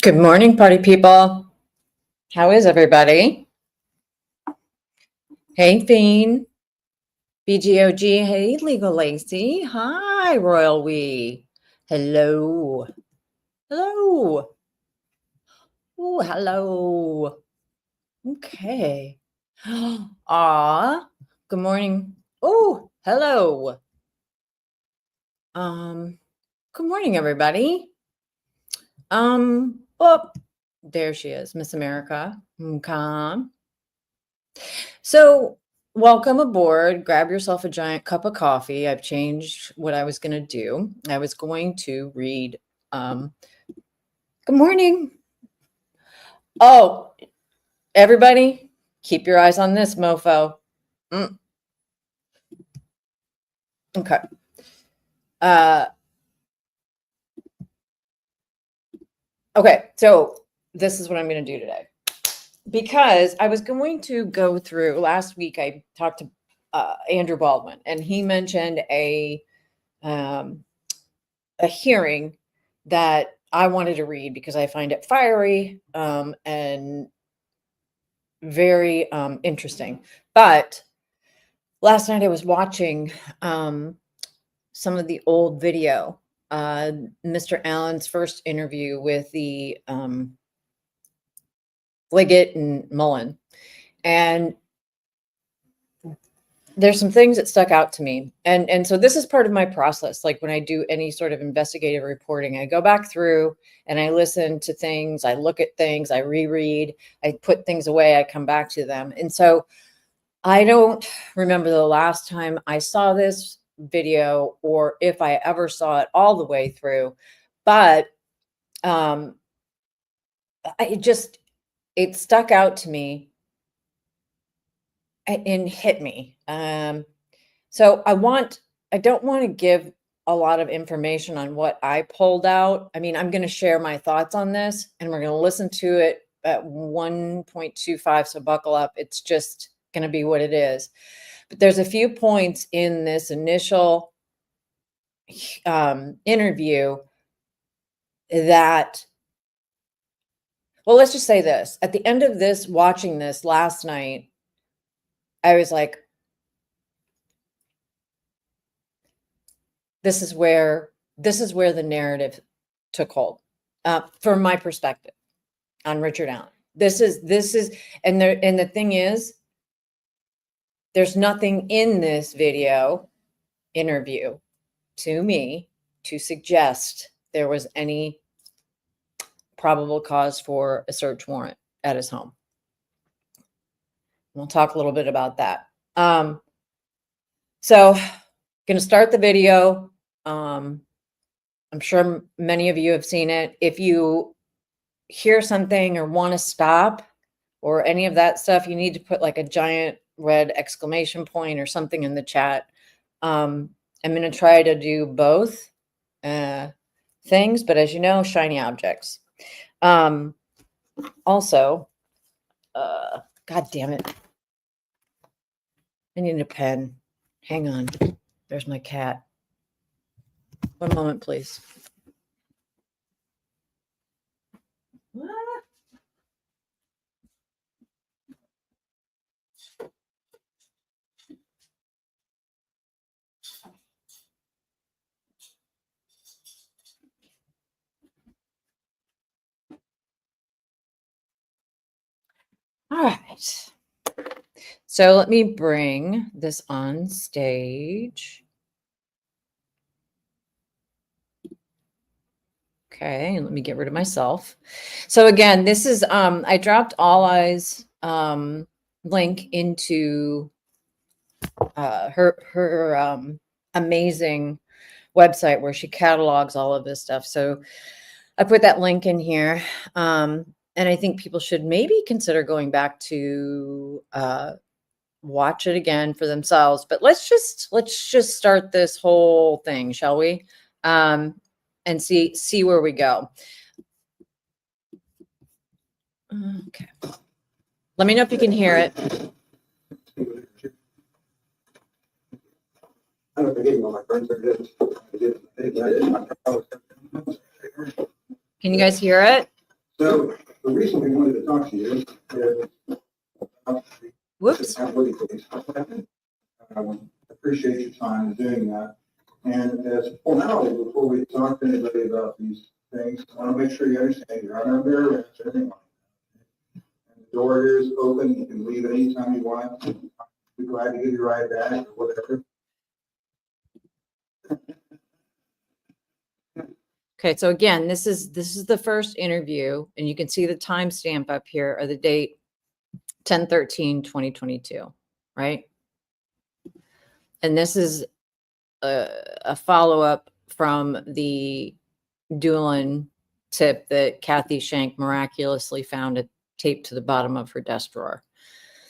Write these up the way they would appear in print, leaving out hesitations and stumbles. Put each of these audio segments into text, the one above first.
Good morning, party people. How is everybody? Hey, Fiend. BGOG. Hey, Legal Lacey. Hi, Royal We. Hello. Hello. Oh, hello. Okay. Ah, good morning. Oh, hello. Good morning, everybody. Oh, there she is, Miss America. Okay. So, welcome aboard. Grab yourself a giant cup of coffee. I've changed what I was going to do. I was going to read. Good morning. Oh, everybody, keep your eyes on this mofo. Okay. Okay, so this is what I'm going to do today. Because I was going to go through, last week I talked to Andrew Baldwin, and he mentioned a hearing that I wanted to read because I find it fiery and very interesting. But last night I was watching some of the old video, Mr. Allen's first interview with the Liggett and Mullin. And there's some things that stuck out to me. And so this is part of my process. Like when I do any sort of investigative reporting, I go back through and I listen to things, I look at things, I reread, I put things away, I come back to them. And so I don't remember the last time I saw this video or if I ever saw it all the way through, but it stuck out to me and hit me. So I don't want to give a lot of information on what I pulled out. I mean, I'm going to share my thoughts on this and we're going to listen to it at 1.25. So buckle up. It's just going to be what it is. But there's a few points in this initial interview that, well, let's just say this. At the end of this, watching this last night, I was like, this is where the narrative took hold, from my perspective on Richard Allen. This is, and the thing is, there's nothing in this video interview to me to suggest there was any probable cause for a search warrant at his home. We'll talk a little bit about that. So going to start the video. I'm sure many of you have seen it. If you hear something or want to stop or any of that stuff, you need to put like a giant red exclamation point or something in the chat. I'm going to try to do both things, but as you know, shiny objects. Also, God damn it. I need a pen. Hang on. There's my cat. One moment, please. All right. So let me bring this on stage. Okay, let me get rid of myself. So again, this is, I dropped All Eyes link into her amazing website where she catalogs all of this stuff. So I put that link in here. And I think people should maybe consider going back to watch it again for themselves. But let's just start this whole thing, shall we? And see where we go. Okay. Let me know if you can hear it. Can you guys hear it? So the reason we wanted to talk to you is Whoops. Appreciate your time in doing that. And as a formality, before we talk to anybody about these things, I want to make sure you understand you're on our arrest, everything like that. And the door here is open. You can leave anytime you want. Be glad to give you a ride back or whatever. Okay, so again, this is the first interview, and you can see the timestamp up here, or the date 10/13/2022, right? And this is a follow-up from the Doolin tip that Kathy Shank miraculously found it taped to the bottom of her desk drawer.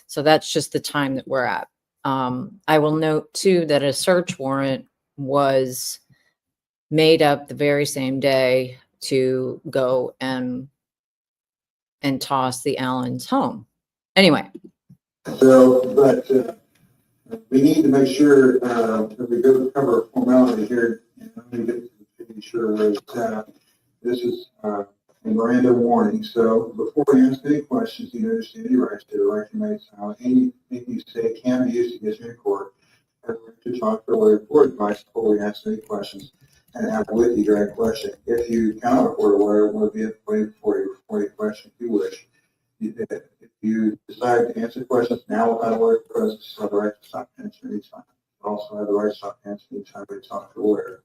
So that's just the time that we're at. I will note too that a search warrant was made up the very same day to go and toss the Allens home. Anyway. So, but we need to make sure that we go cover a formality here. And I'm going to get to be sure where it's at. This is a Miranda warning. So before we ask any questions, you understand your rights to the right to remain silent. Anything you say can be used against you in court. Have a right to talk to a lawyer for advice before we ask any questions and have with you during question. If you cannot afford a lawyer, we'll be waiting for you before you question if you wish. If you decide to answer questions now without a lawyer present, you have the right to stop answering anytime. You also have the right to stop answering anytime we talk to a lawyer.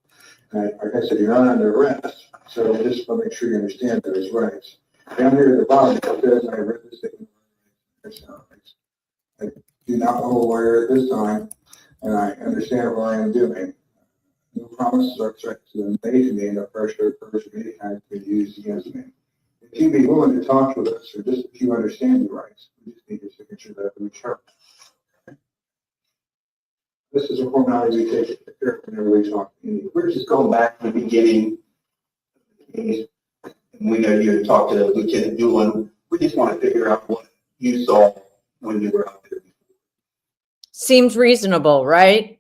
And like I said, you're not under arrest, so just want to make sure you understand those rights. Down here at the bottom, it says, I read this statement. I do not owe a lawyer at this time, and I understand what I am doing. No promises or threats have been made to me, no pressure or coercion of any kind can be used against me. If you be willing to talk with us, or just if you understand your rights, we just need your signature that we chart. Okay. This is a formality we take care of whenever we talk to you. We're just going back to the beginning. And we know you talked to Lieutenant Mullin. We just want to figure out what you saw when you were out there. Seems reasonable, right?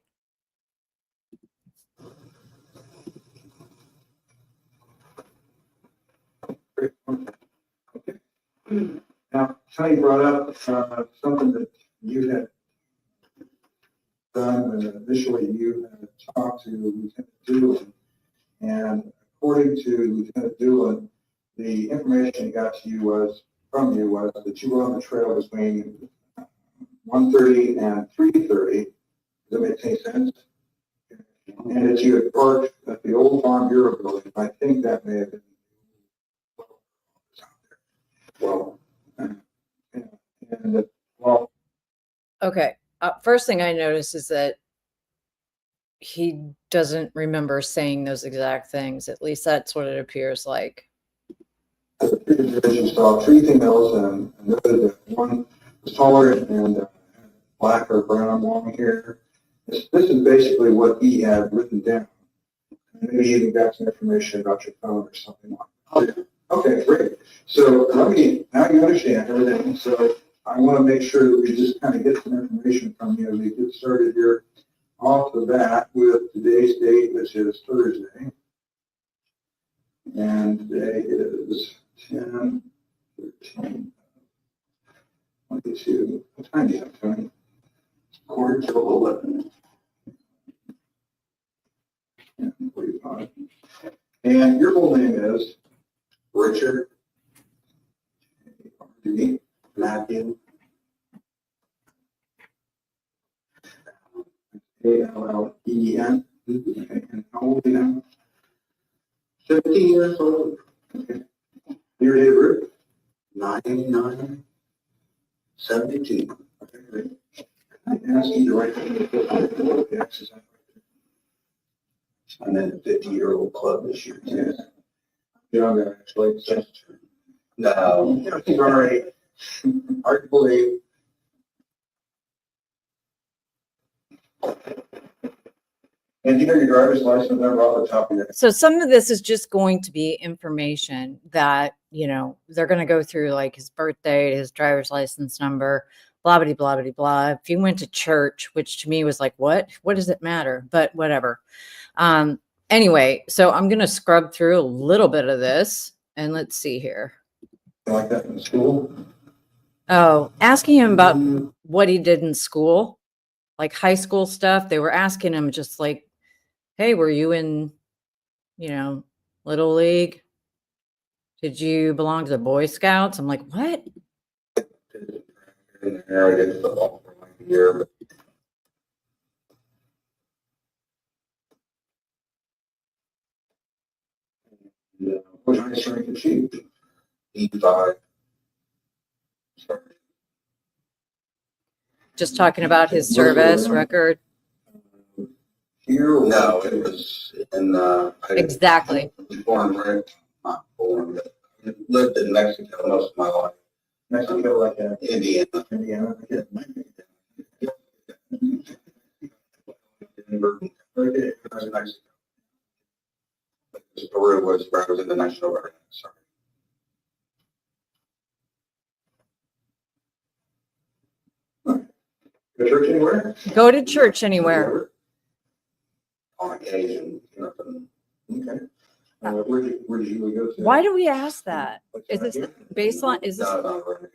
Okay. Now, Tony brought up something that you had done when initially you had talked to Lieutenant Doolin, and according to Lieutenant Doolin, the information he got to you was that you were on the trail between 1:30 and 3:30. Does that make any sense? And that you had parked at the old Farm Bureau building. I think that may have been well, and well. Okay. First thing I noticed is that he doesn't remember saying those exact things. At least that's what it appears like. You saw three females and noted that one was taller and black or brown long hair. This is basically what he had written down. Maybe you even got some information about your phone or something like that. Okay, great. So now you understand everything. So I want to make sure that we just kind of get some information from you as we get started here off the bat with today's date, which is Thursday. And today is 10, 13, 22. What time do you have, Tony? 11:45. And your full name is? Richard Matthew. Allen. Okay. And how old are you now? 17 years old. Okay. Your date of birth? 9972. Okay, great. I asked you to write the X's. I'm in the 50-year-old club this year. Yeah. Younger, actually. So, No. everything's all right. Hard to believe. And you know your driver's license number off the top of your head? So some of this is just going to be information that, you know, they're going to go through, like his birthday, his driver's license number, blah, blah, blah, blah, blah. If you went to church, which to me was like, what does it matter? But whatever. Anyway, so I'm going to scrub through a little bit of this and let's see here. like that in school? Oh, asking him about what he did in school, like high school stuff. They were asking him just like, hey, were you in, Little League? Did you belong to the Boy Scouts? I'm like, what? In there, I did football for like a year, but What kind of strength achieved? 85. Just talking about his service record. Here? or- No, it was in, Exactly. I was born, right? Not born, but I lived in Mexico most of my life. Mexico, like Indiana. Indiana? Yeah. Denver, Okay. Mexico. Peru was where I was in the National Guard. Sorry. Go to church anywhere? Go to church anywhere. On occasion, nothing. Okay. Where did you go to? Why do we ask that? Is this the baseline? Is this? No, not really.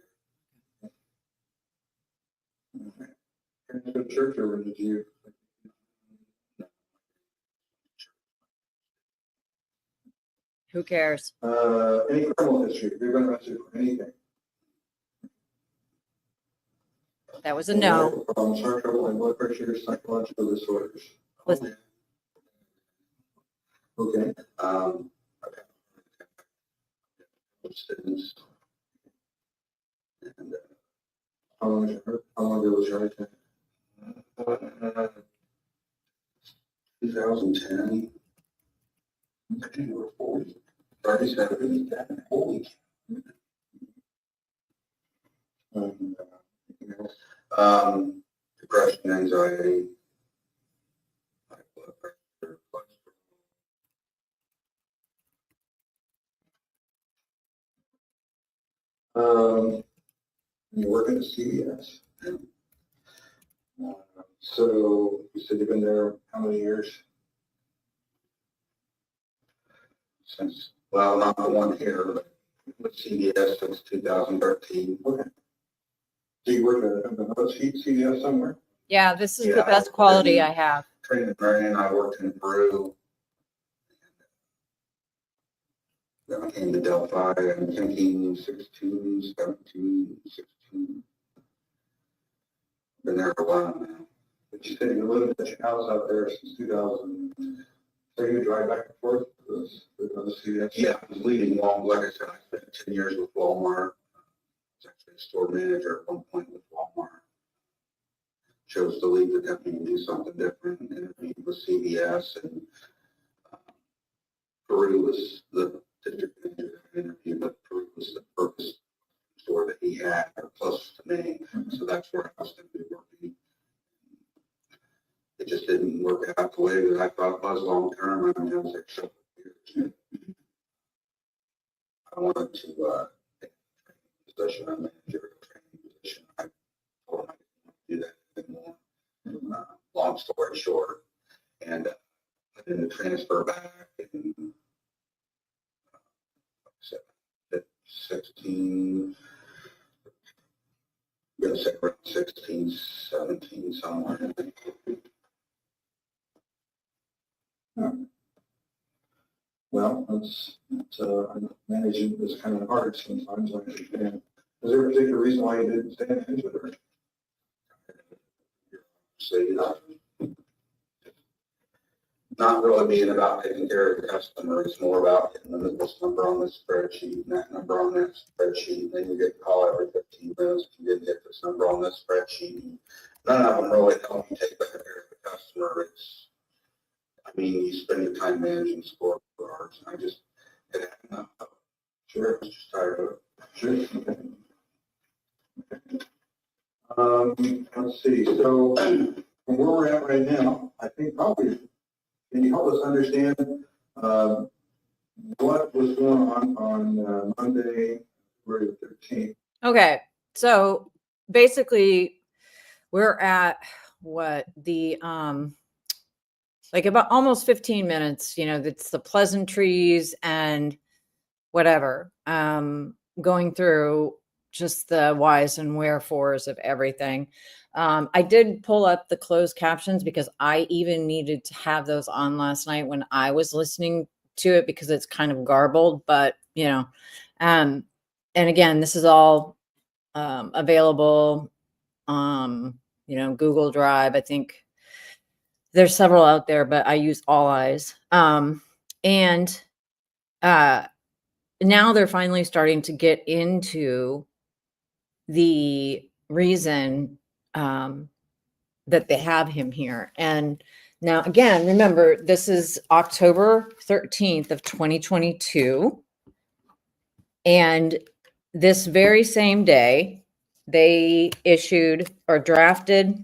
Okay. Did you go to church or did you? Who cares? Any criminal history? Have you been arrested for anything? That was a no. Problems, heart trouble, and blood pressure, psychological disorders. Listen. Okay. Okay. Students. And, How long ago was your attack? 2010. I think you were 40. 37. Holy. Anything else? Depression, anxiety, high blood pressure, You work at CVS. So you said you've been there how many years? since, well, not the one here, but with CVS since 2013. Okay. Do you work at another CVS somewhere? Yeah, this is the Yeah. best quality I have. Trained in Miranda, I worked in Peru. Then I came to Delphi, I'm thinking 16, 17, 16. Been there for a while now. But you said you lived at your house out there since 2000. So you drive back and forth to the CVS? Yeah, I was leading Walmart, like I said, I spent 10 years with Walmart. I was actually a store manager at one point with Walmart. Chose to leave the company and do something different, and interviewed with CVS, and Peru was the district manager that I interviewed, but Peru was the purpose store that he had, or close to me, so that's where I was going to be working. It just didn't work out the way that I thought it was long term. I mean, I was there several years. I wanted to take a position, a managerial training position. I told him I didn't do that anymore. Long story short, and I didn't transfer back. And, at 16, I'm going to say around 16, 17, somewhere. Well, managing is kind of hard sometimes, I understand. Is there a particular reason why you didn't stay in management? Say, not really being about taking care of the customer. It's more about hitting this number on this spreadsheet and that number on that spreadsheet. Then you get a call every 15 minutes. You didn't get this number on this spreadsheet. None of them really help you take better care of the customer. You spend your time managing scorecards. I just had enough of it. Sure, I was just tired of it. Sure. Let's see. So from where we're at right now, I think probably, can you help us understand what was going on Monday, February the 13th? Okay. So basically we're at like about almost 15 minutes, it's the pleasantries and whatever. going through just the whys and wherefores of everything. I did pull up the closed captions because I even needed to have those on last night when I was listening to it because it's kind of garbled, but and again, this is all available, Google Drive. I think there's several out there, but I use All Eyes. And now they're finally starting to get into the reason that they have him here. And now, again, remember, this is October 13th of 2022. And this very same day, they issued or drafted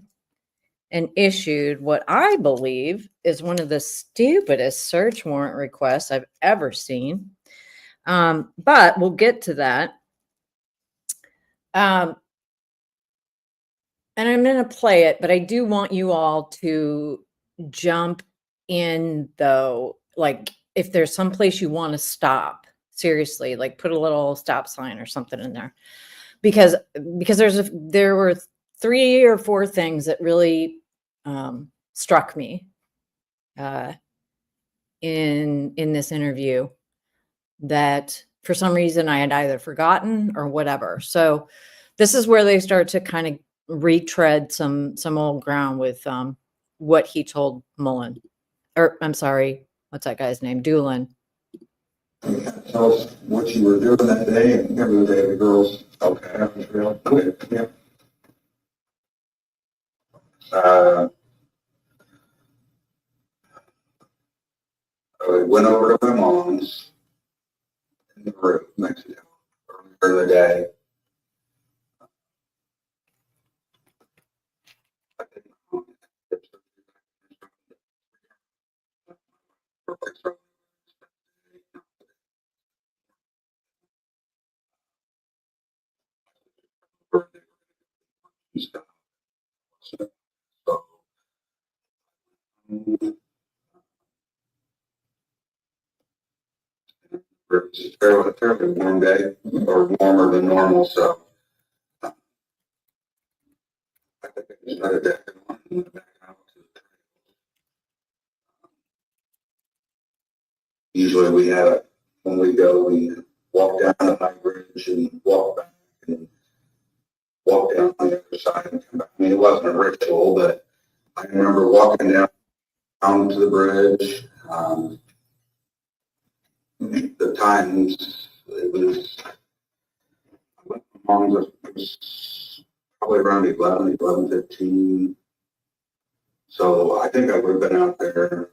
and issued what I believe is one of the stupidest search warrant requests I've ever seen. But we'll get to that. And I'm going to play it, but I do want you all to jump in, though. Like, if there's some place you want to stop, seriously, like put a little stop sign or something in there, because there were 3 or 4 things that really struck me in this interview that for some reason I had either forgotten or whatever. So this is where they start to kind of retread some old ground with what he told Mullin, or I'm sorry, what's that guy's name? Doolin. Tell us what you were doing that day and remember the day the girls. Okay. Real quick. Yeah. I went over to my mom's in the room next to him earlier in the day. It's a fairly warm day, or warmer than normal, so I think I just had a deck and went back out to the trail. Usually we have, when we go, we walk down the high bridge and walk back and walk down on the other side and come back. I mean, it wasn't a ritual, but I remember walking down to the bridge. The times, it was probably around 11:15. So I think I would have been out there,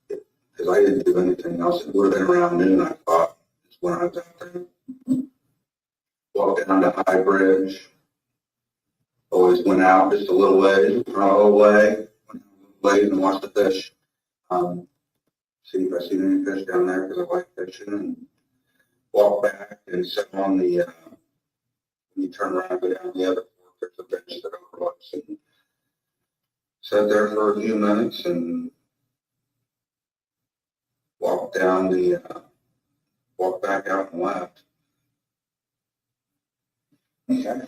because I didn't do anything else. It would have been around noon, I thought, is when I was out there. Walked down the high bridge. Always went out just a little way, run a little way, went a little way and watched the fish. See if I see any fish down there, because I like fishing, and walk back and sit on the, when you turn around and go down the other fork, there's a bench that overlooks, and sat there for a few minutes and walked down the, walked back out and left. Okay.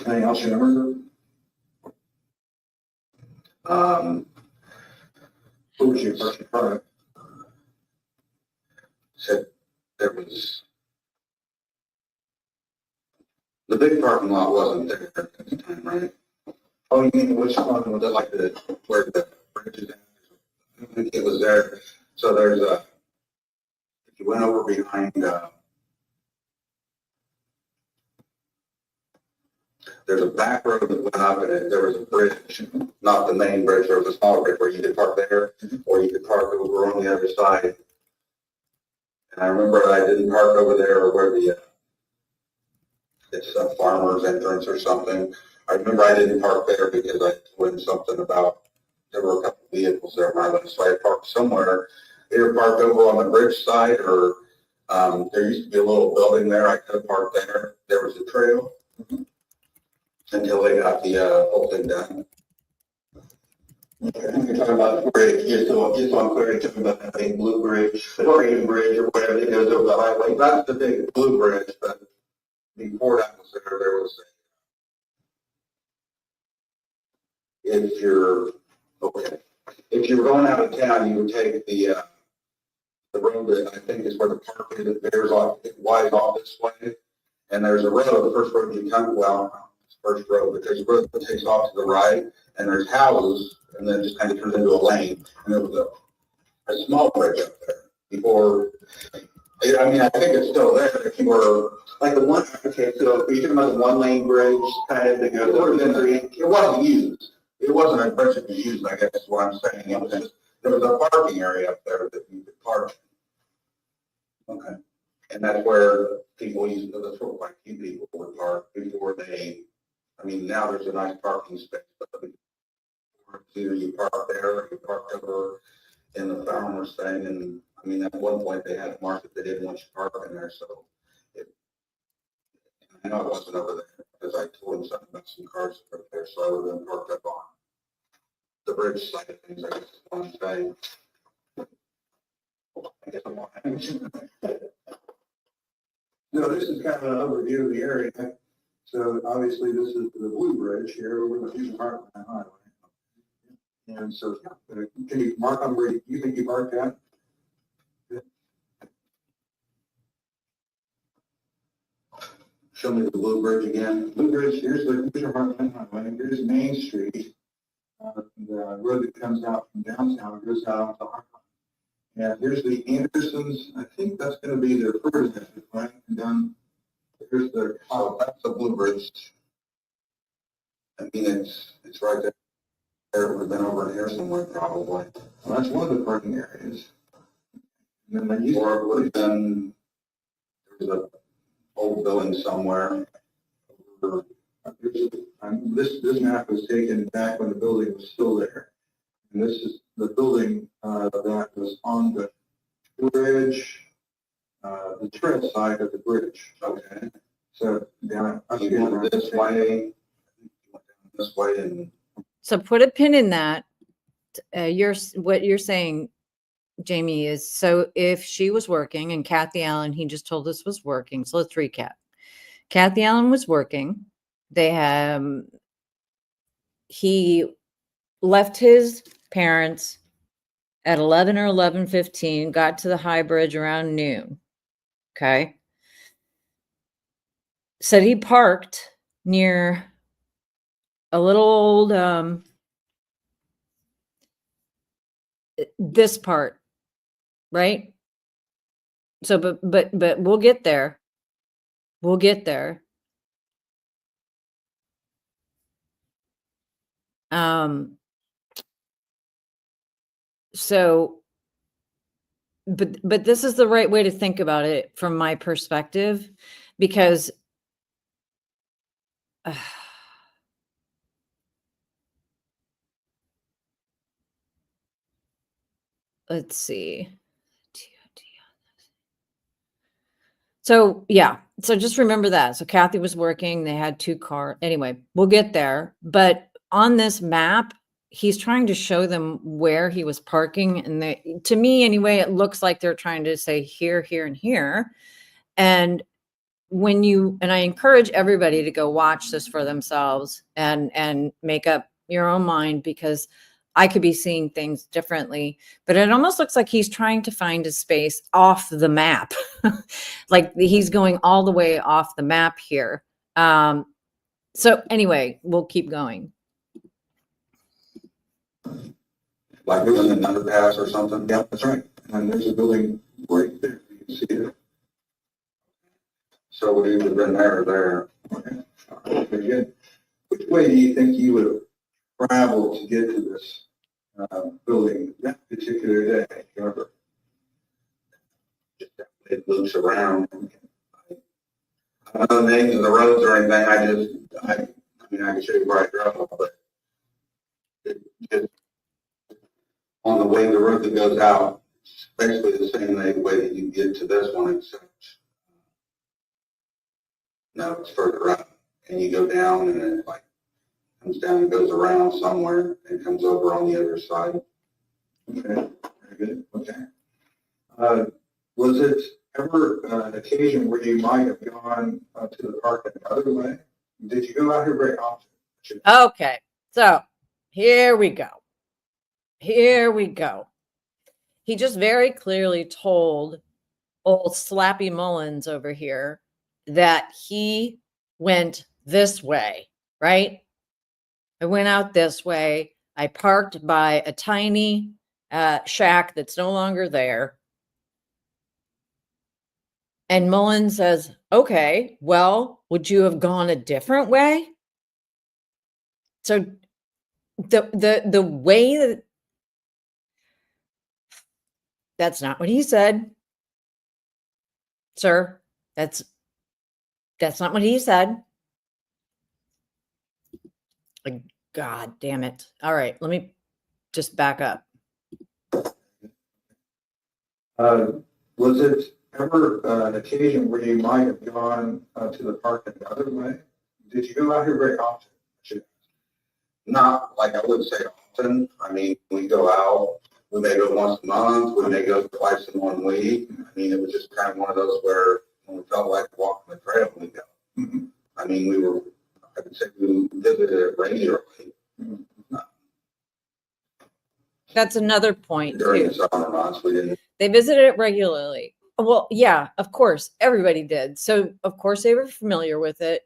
Anything else you remember? What was your first product? Said there was, the big parking lot wasn't there at the time, right? Oh, you mean which one? Was it like where the bridge is at? I think it was there. So there's if you went over behind, there's a back road that went up, and there was a bridge, not the main bridge. There was a smaller bridge where you could park there, or you could park over on the other side. And I remember I didn't park over there where the, it's a farmer's entrance or something. I remember I didn't park there because I learned something about, there were a couple of vehicles there when I left. So I parked somewhere, either parked over on the bridge side, or there used to be a little building there. I could have parked there. There was a trail until they got the whole thing done. You're talking about the bridge, just so I'm clear, you're talking about that big blue bridge, the Freedom Bridge or whatever that goes over the highway. That's the big blue bridge, but before that was there was, if you're, okay, if you were going out of town, you would take the road that I think is where the park is, it bears off, it winds off this way. And there's a road, the first road you come, well, it's the first road, but there's a road that takes off to the right, and there's houses, and then it just kind of turns into a lane. And there was a small bridge up there before, I mean, I think it's still there. If you were, like the one, okay, so are you talking about the one lane bridge kind of that goes over the street? It wasn't used. It wasn't a bridge that was used, I guess is what I'm saying. It was just, there was a parking area up there that you could park. Okay. And that's where people use, that's where quite a few people would park before they, I mean, now there's a nice parking space, but either you park there or you park over in the farmer's thing. And I mean, at one point they had a market they didn't want you parking there. So I know it wasn't over there because I told them something about some cars over there. So I would have been parked up on the bridge side of things, I guess is what I'm saying. I guess I'm lying. No, this is kind of an overview of the area. So obviously this is the Blue Bridge here over the Fusion Heartland Highway. And so can you mark on where you think you marked at? Show me the Blue Bridge again. Blue Bridge, here's the Fusion Heartland Highway. Here's Main Street. The road that comes out from downtown goes out onto Heartland. And here's the Andersons. I think that's going to be their first exit, right? And then here's the, Oh, that's the Blue Bridge. I mean, it's right there. It would have been over here somewhere probably. well, that's one of the parking areas. And then they used Or it would have been, there's an old building somewhere. this map was taken back when the building was still there. And this is the building that was on the bridge, the trail side of the bridge. Okay. So down You went this way, this way, and So put a pin in that. What you're saying, Jamie, is so if she was working and Kathy Allen, he just told us was working. So let's recap. Kathy Allen was working. He left his parents at 11 or 11:15, got to the High Bridge around noon. Okay. Said he parked near a little old, this part, right? So, but we'll get there. We'll get there. So, but this is the right way to think about it from my perspective, because let's see. So yeah, so just remember that. So Kathy was working, they had 2 cars. Anyway, we'll get there. But on this map, he's trying to show them where he was parking. And to me anyway, it looks like they're trying to say here, here, and here. And and I encourage everybody to go watch this for themselves and make up your own mind, because I could be seeing things differently, but it almost looks like he's trying to find a space off the map. Like he's going all the way off the map here. So anyway, we'll keep going. like in an underpass or something. Yeah, that's right. And there's a building right there. You can see it. So would he have been there or there? Okay. All right, very good. Which way do you think you would have traveled to get to this building that particular day? Remember? It loops around. I don't know the names of the roads or anything. I mean, I can show you where I drove, but it just on the way the road that goes out, it's basically the same way that you get to this one, except no, it's further up, and you go down, and it's like, comes down and goes around somewhere and comes over on the other side. Okay, very good, okay. Was it ever an occasion where you might have gone to the park another way? Did you go out here very often? Okay, so here we go. Here we go. He just very clearly told old Slappy Mullins over here that he went this way, right? I went out this way. I parked by a tiny shack that's no longer there. And Mullin says, okay, well, would you have gone a different way? So the way that that's not what he said, sir. That's not what he said. Like, God damn it. All right, let me just back up. Was it ever an occasion where you might have gone to the park another way? Did you go out here very often? Not like I would say often. I mean, we go out, we may go once a month, we may go twice in 1 week. I mean, it was just kind of one of those where when we felt like walking the trail, we go. Mm-hmm. I mean, I would say we visited it regularly. That's another point During too. the summer months, we didn't. They visited it regularly. Well, yeah, of course, everybody did. So, of course, they were familiar with it.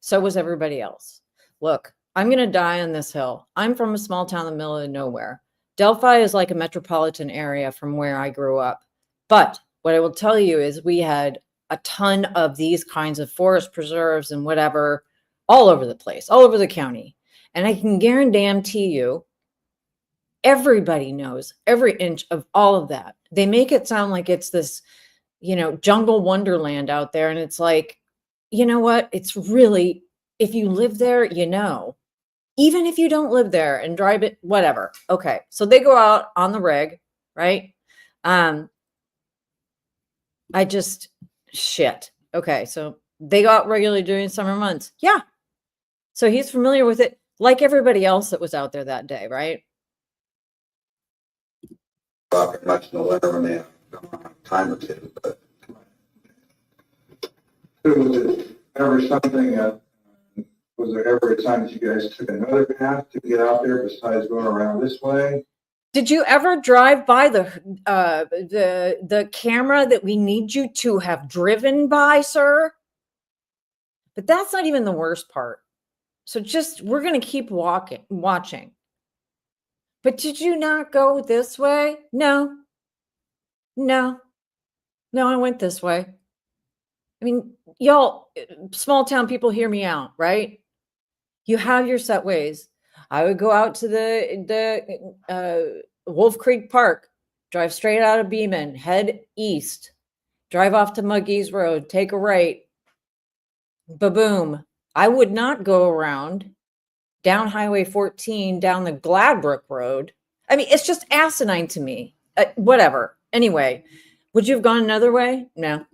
So was everybody else. Look, I'm going to die on this hill. I'm from a small town in the middle of nowhere. Delphi is like a metropolitan area from where I grew up. But what I will tell you is we had a ton of these kinds of forest preserves and whatever all over the place, all over the county. And I can guarantee you, everybody knows every inch of all of that. They make it sound like it's this, jungle wonderland out there. And it's like, you know what? It's really, if you live there, even if you don't live there and drive it, whatever. Okay. So they go out on the reg, right? Shit. Okay. So they go out regularly during summer months. Yeah. So he's familiar with it like everybody else that was out there that day, right? Pretty much in the winter when they have time or two, but Was it ever something, was there ever a time that you guys took another path to get out there besides going around this way? Did you ever drive by the camera that we need you to have driven by, sir? But that's not even the worst part. So we're going to keep watching. But did you not go this way? No, I went this way. I mean, y'all, small town people, hear me out, right? You have your set ways. I would go out to the Wolf Creek Park, drive straight out of Beeman, head east, drive off to Muggies Road, take a right, ba-boom. I would not go around down Highway 14, down the Gladbrook Road. I mean, it's just asinine to me. Whatever. Anyway, would you have gone another way? No.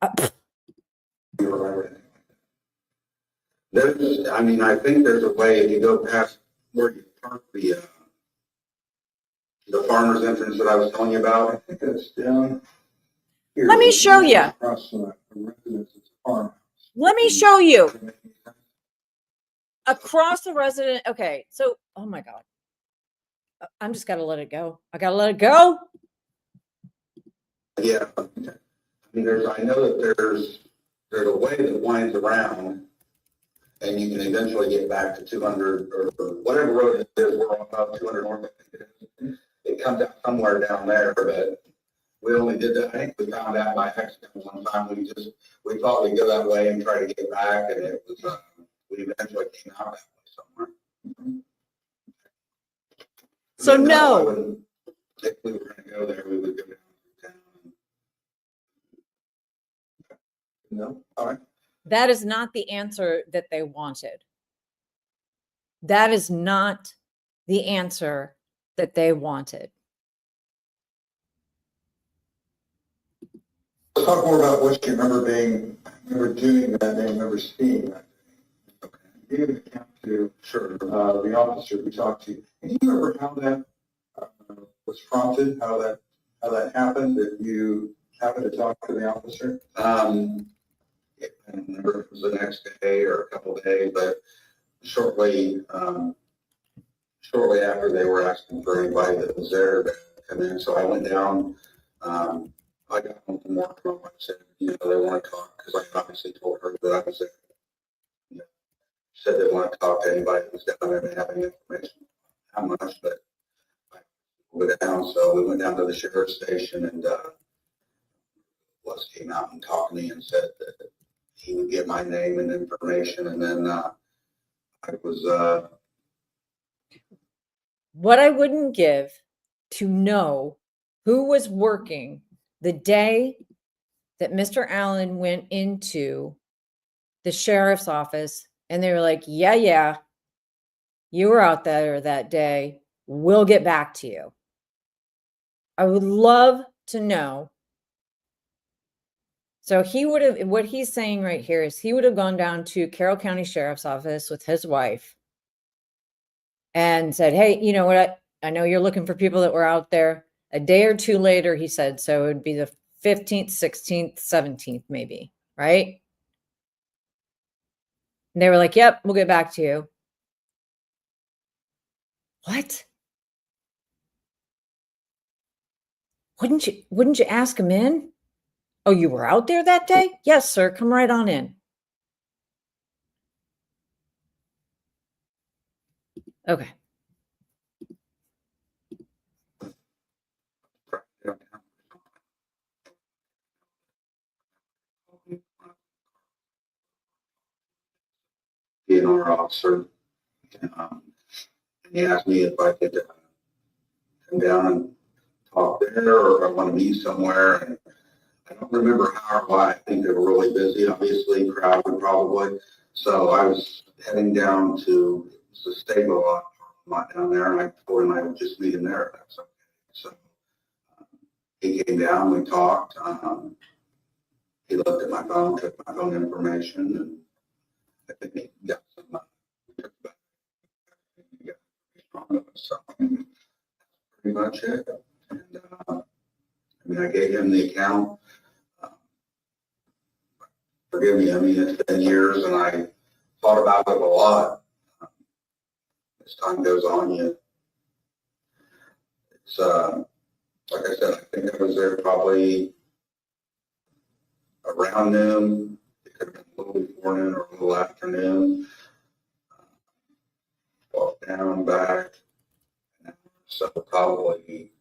I think there's a way if you go past where you park the farmer's entrance that I was telling you about. I think that's down here. Let me show you. Across the residence, it's a farmhouse. Let me show you. Across the resident. Okay. So, oh my God. I'm just got to let it go. I got to let it go. Yeah. I know that there's a way that winds around and you can eventually get back to 200 or whatever road it is. We're on about 200 north. It comes out somewhere down there, but we only did that. I think we found out by accident one time. We thought we'd go that way and try to get back, and it was we eventually came out that way somewhere. So no. If we were going to go there, we would go down to town. No, all right. That is not the answer that they wanted. That is not the answer that they wanted. Let's talk more about what you remember doing that day, remember seeing that day. Okay. You gave an account to Sure. the officer we talked to. Do you remember how that was prompted, how that happened, that you happened to talk to the officer? I don't remember if it was the next day or a couple of days, but shortly after they were asking for anybody that was there to come in. So I went down, I got home from work and I said, they want to talk, because I obviously told her that I was there. Said they want to talk to anybody that was down there and have any information, how much, but I went down. So we went down to the sheriff's station and came out and talked to me and said that he would get my name and information, and then I was What I wouldn't give to know who was working the day that Mr. Allen went into the sheriff's office and they were like, yeah, you were out there that day. We'll get back to you. I would love to know. So he would have, what he's saying right here is he would have gone down to Carroll County Sheriff's Office with his wife and said, hey, you know what? I know you're looking for people that were out there. A day or two later, he said, so it would be the 15th, 16th, 17th, maybe, right? And they were like, yep, we'll get back to you. What? Wouldn't you ask him in? Oh, you were out there that day? Yes, sir. Come right on in. Okay. being our officer. Um, he asked me if I could come down and talk there, or if I want to meet somewhere. And I don't remember how or why. I think they were really busy, obviously, crowded probably. So I was heading down to the stable lot down there, and I told him I would just meet him there. If that's okay. So he came down, we talked. He looked at my phone, took my phone information, and I think he got some so pretty much it. And I gave him the account. Forgive me, it's been years and I thought about it a lot. As time goes on, it's like I said, I think I was there probably around noon. It could have been a little before noon or a little after noon. Walked down, back. So probably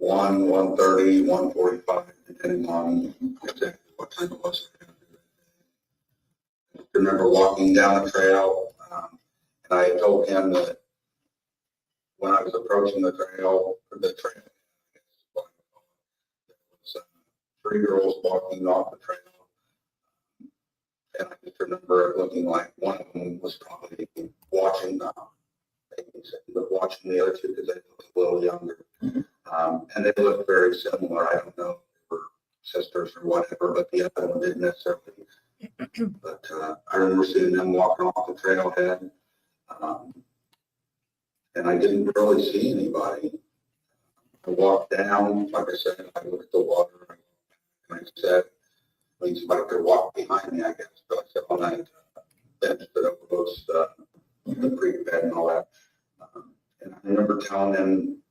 1:30, 1:45, depending on exactly what time it was. I remember walking down the trail, and I told him that when I was approaching the trail, there was 3 girls walking off the trail. And I just remember it looking like one of them was probably watching the other two because they looked a little younger. And they looked very similar. I don't know if they were sisters or whatever, but the other one didn't necessarily. But I remember seeing them walking off the trailhead. And I didn't really see anybody. I walked down, like I said, I looked at the water, and I said, I mean, somebody could walk behind me, I guess. So I said, on that bench that overlooks the creek bed and all that. And I remember telling him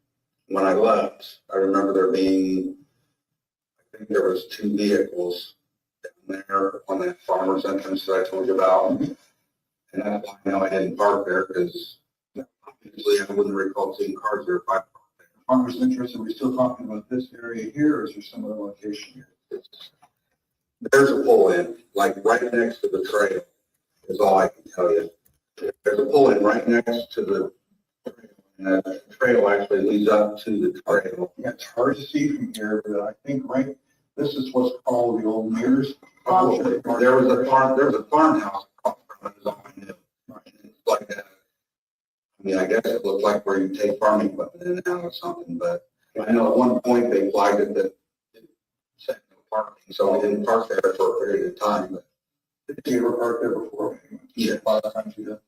when I left, I remember there being, I think there was 2 vehicles down there on that farmer's entrance that I told you about. And that's why I know I didn't park there, because obviously I wouldn't recall seeing cars there if I parked there. Farmer's interest, are we still talking about this area here, or is there some other location here? There's a pull-in, like right next to the trail, is all I can tell you. There's a pull-in right next to the trail, and the trail actually leads up to the trail. Yeah, it's hard to see from here, but I think this is what's called the old Mears. Probably. There was a farmhouse across from it, is all I knew. It's like that. I mean, I guess it looked like where you take farming equipment in and out or something, but I know at one point they flagged it that it said no parking, so I didn't park there for a period of time. But Did you ever park there before? Yeah. A lot of times you do.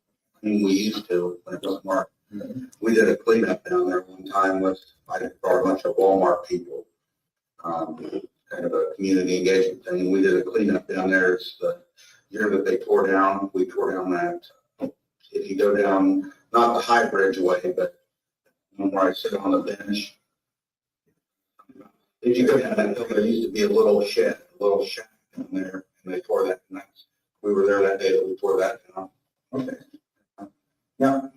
I mean, we used to, when it was Mark. Mhm. We did a cleanup down there one time with, I brought a bunch of Walmart people. Kind of a community engagement thing. We did a cleanup down there. It's the year that they tore down, we tore down that. If you go down, not the High Bridge way, but where I sit on the bench. If you go down that hill, there used to be a little shed, a little shack down there, and they tore that. And we were there that day that we tore that down. Okay. Now,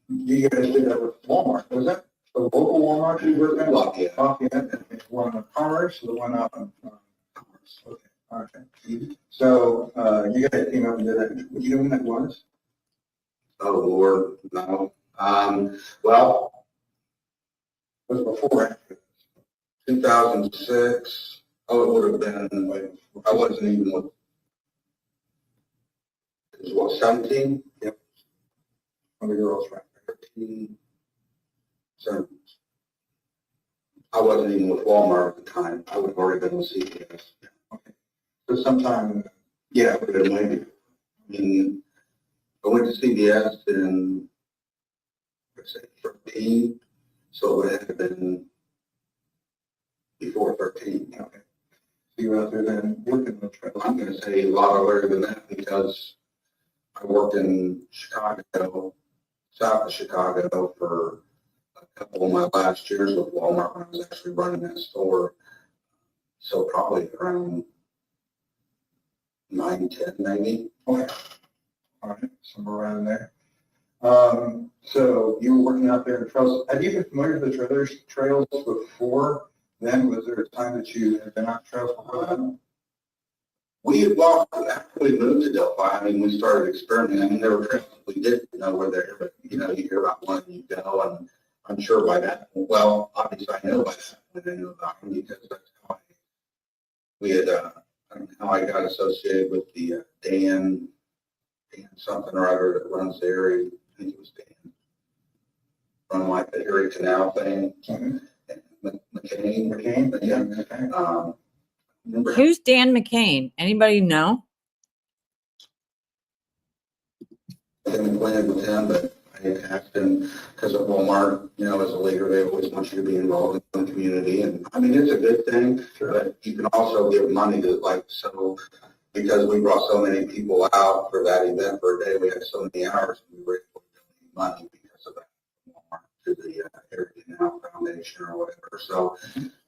you guys did that with Walmart, was that the local Walmart you worked at? Lafayette. Lafayette, and the one on Commerce, the one out on Commerce, okay. So, you guys came up and did that, do you know when that was? Oh, Lord, no. Well, It was before or after? 2006. Oh, it would have been, like, I wasn't even, it was what, 17? Yep. When the girls right. 13, 17. I wasn't even with Walmart at the time. I would have already been with CPS. Okay. So sometime, Yeah, it would have been maybe. I mean, I went to CBS in, let's say, 13, so it would have been before 13. okay. So you were out there then working the trail. I'm going to say a lot earlier than that because I worked in Chicago, south of Chicago, for a couple of my last years with Walmart when I was actually running that store. So probably around 9, 10 maybe. Okay. All right, somewhere around there. So you were working out there in trails. Have you been familiar with the trails before then? Was there a time that you had been on trails before then? We had walked, after we moved to Delphi, I mean, we started experimenting. I mean, there were trails we didn't know were there, but, you know, you hear about one and you go, and I'm sure by that, well, obviously I know by that point I knew about them because that's how we had, I don't know how I got associated with the Dan something or other that runs the area. I think it was Dan. From like the Erie Canal thing. Mhm. McCain. Yeah. Yeah. Okay. Remember Who's Dan McCain? Anybody know? having planted with him, but I had asked him because at Walmart, you know, as a leader, they always want you to be involved in the community. And I mean, it's a good thing, but you can also give money to, like, so because we brought so many people out for that event for a day, we had so many hours, we were able to donate money because of that Walmart to the Erie Canal Foundation or whatever. So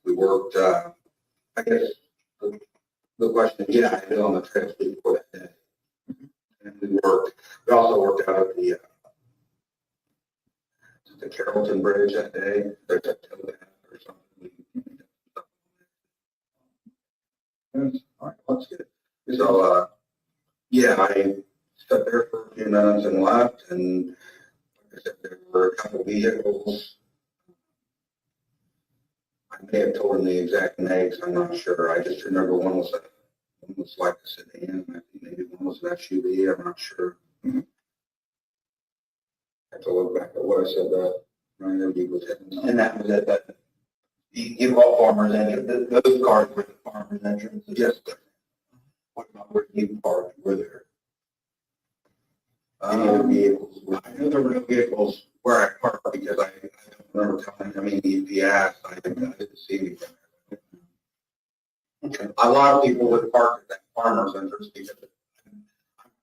we worked, I guess, the question, yeah, I did on the trails before that day. And we also worked out at the Carrollton Bridge that day. There's a tow or something. All right, that's good. So, yeah, I sat there for a few minutes and left, and like I said, there were a couple vehicles. I may have told them the exact names, I'm not sure. I just remember one was like a sedan, I think maybe one was an SUV, I'm not sure. I have to look back at what I said that I interviewed with him. And that was at that, you call farmers entrance, those cars were the farmers entrance. Yes, sir. What about where you parked, were there any Um, other vehicles? I know there were no vehicles where I parked because I don't remember telling him. I mean, if he asked, I didn't see anything. Okay. A lot of people would park at that farmer's entrance because I'm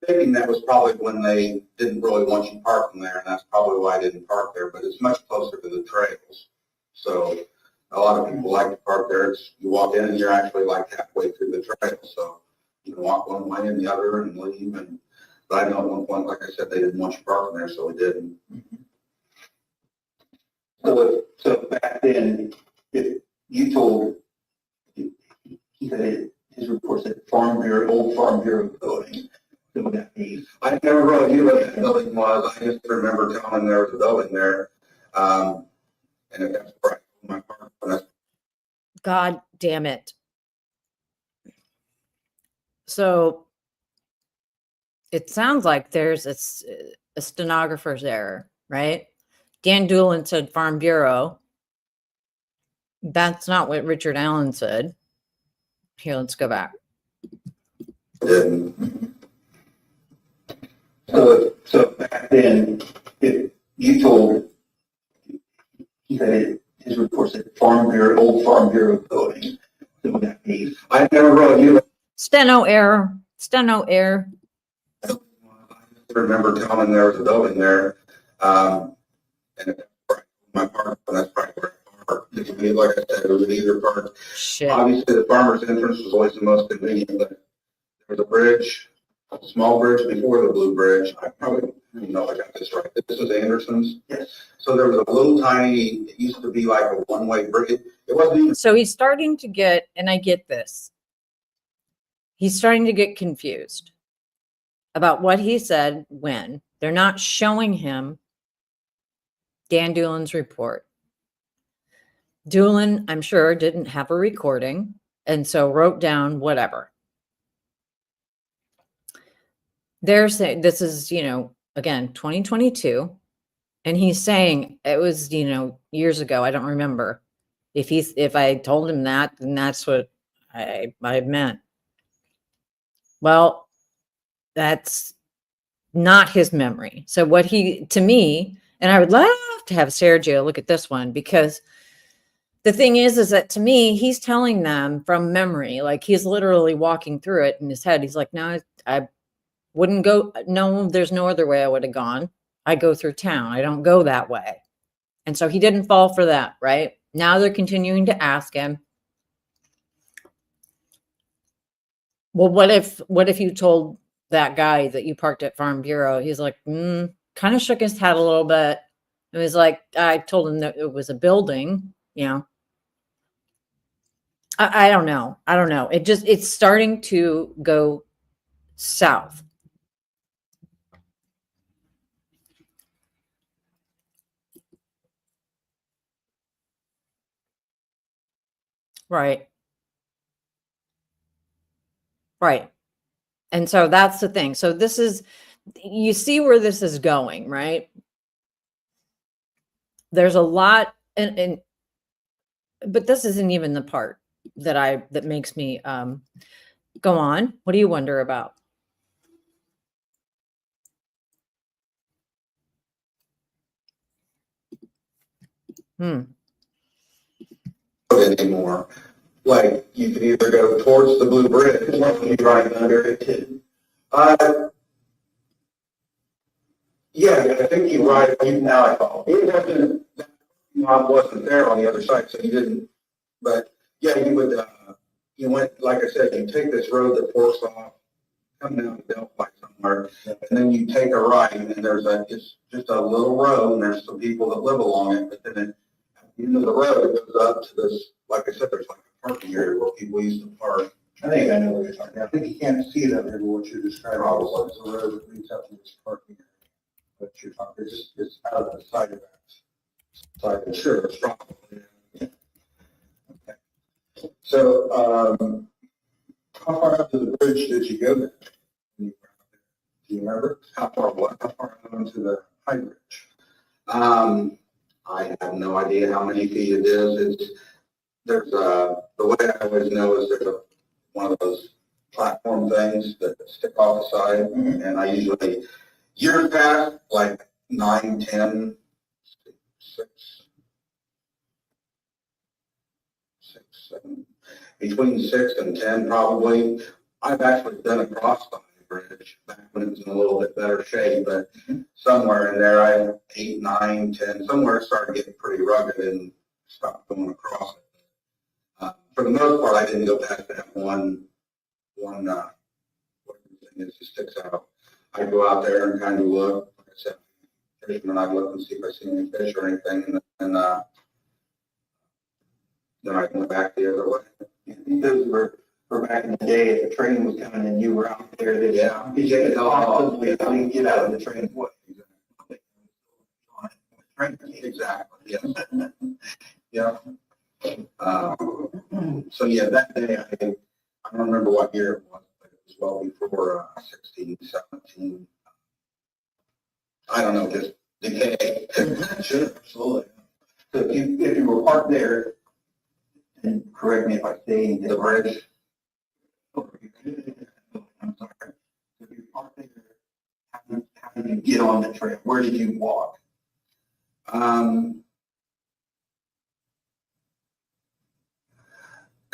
thinking that was probably when they didn't really want you parking there, and that's probably why I didn't park there, but it's much closer to the trails. So a lot of people like to park there. It's, you walk in and you're actually like halfway through the trail. So you can walk one way and the other and leave. But I know at one point, like I said, they didn't want you parking there, so we didn't. So back then, if you told, he said his report said Farm Bureau, old Farm Bureau building. So what that means? I never really knew what that building was. I just remember telling them there was a building there. And that's where I put my park. God damn it. So it sounds like there's a stenographer's error, right? Dan Doolin said Farm Bureau. That's not what Richard Allen said. Here, let's go back. Didn't. So back then, if you told, he said his report said Farm Bureau, old Farm Bureau building. So would that be? I never really knew. Steno error, steno error. I remember telling him there was a building there. And my park, that's probably where I parked. Like I said, it was either park. Shit. Obviously, the farmer's entrance was always the most convenient, but there was a bridge, a small bridge before the blue bridge. I probably, I got this right. This is Anderson's. Yes. So there was a little tiny, it used to be like a one-way bridge. It wasn't even. So he's starting to get, and I get this, he's starting to get confused about what he said when. They're not showing him Dan Doolin's report. Doolin, I'm sure, didn't have a recording, and so wrote down whatever. They're saying, this is, again, 2022, and he's saying it was, years ago. I don't remember. If I told him that, then that's what I meant. Well, that's not his memory. So what to me, and I would love to have Sergio look at this one, because the thing is that to me, he's telling them from memory, like he's literally walking through it in his head. He's like, no, I wouldn't go. No, there's no other way I would have gone. I go through town. I don't go that way. And so he didn't fall for that, right? Now they're continuing to ask him, well, what if you told that guy that you parked at Farm Bureau? He's like, kind of shook his head a little bit. It was like, I told him that it was a building, I don't know. It's starting to go south. Right. Right. And so that's the thing. So you see where this is going, right? There's a lot, but this isn't even the part that makes me go on. What do you wonder about? Anymore. Like you can either go towards the blue bridge or you drive under it too. Yeah, I think you ride. Now I follow. It wasn't there on the other side, so you didn't. But yeah, you would. You went, like I said, you take this road that forks off, come down to DELPHI somewhere, and then you take a right, and it's just a little road, and there's some people that live along it, but then at the end of the road, it goes up to this, like I said, there's like a parking area where people used to park. I think I know what you're talking about. I think you can't see it up there, but what you're describing is the road that leads up to this parking area. But you're talking, it's out of the side of that. Side, Sure, it's probably. Yeah. Okay. So, how far up to the bridge did you go there? Do you remember? how far what? How far out onto the high bridge? I have no idea how many feet it is. There's the way I always know is there's one of those platform things that stick off the side, and I usually, years past, like 9, 10, 6, 7, between 6 and 10 probably. I've actually done a cross the bridge back when it was in a little bit better shape, but somewhere in there I had 8, 9, 10, somewhere it started getting pretty rugged and stopped going across it. For the most part, I didn't go past that one whatever thing is that sticks out. I go out there and kind of look, like I said, fisherman, I look and see if I see any fish or anything, and then I went back the other way. Those were back in the day, if the train was coming and you were out there, that you could possibly get out of the train. Exactly. Yeah. Yeah. So yeah, that day I don't remember what year it was, but it was well before 16, 17. I don't know, just decay. Sure, absolutely. So if you were parked there, and correct me if I say The bridge. I'm sorry. If you parked there, how you get on the trail? Where did you walk?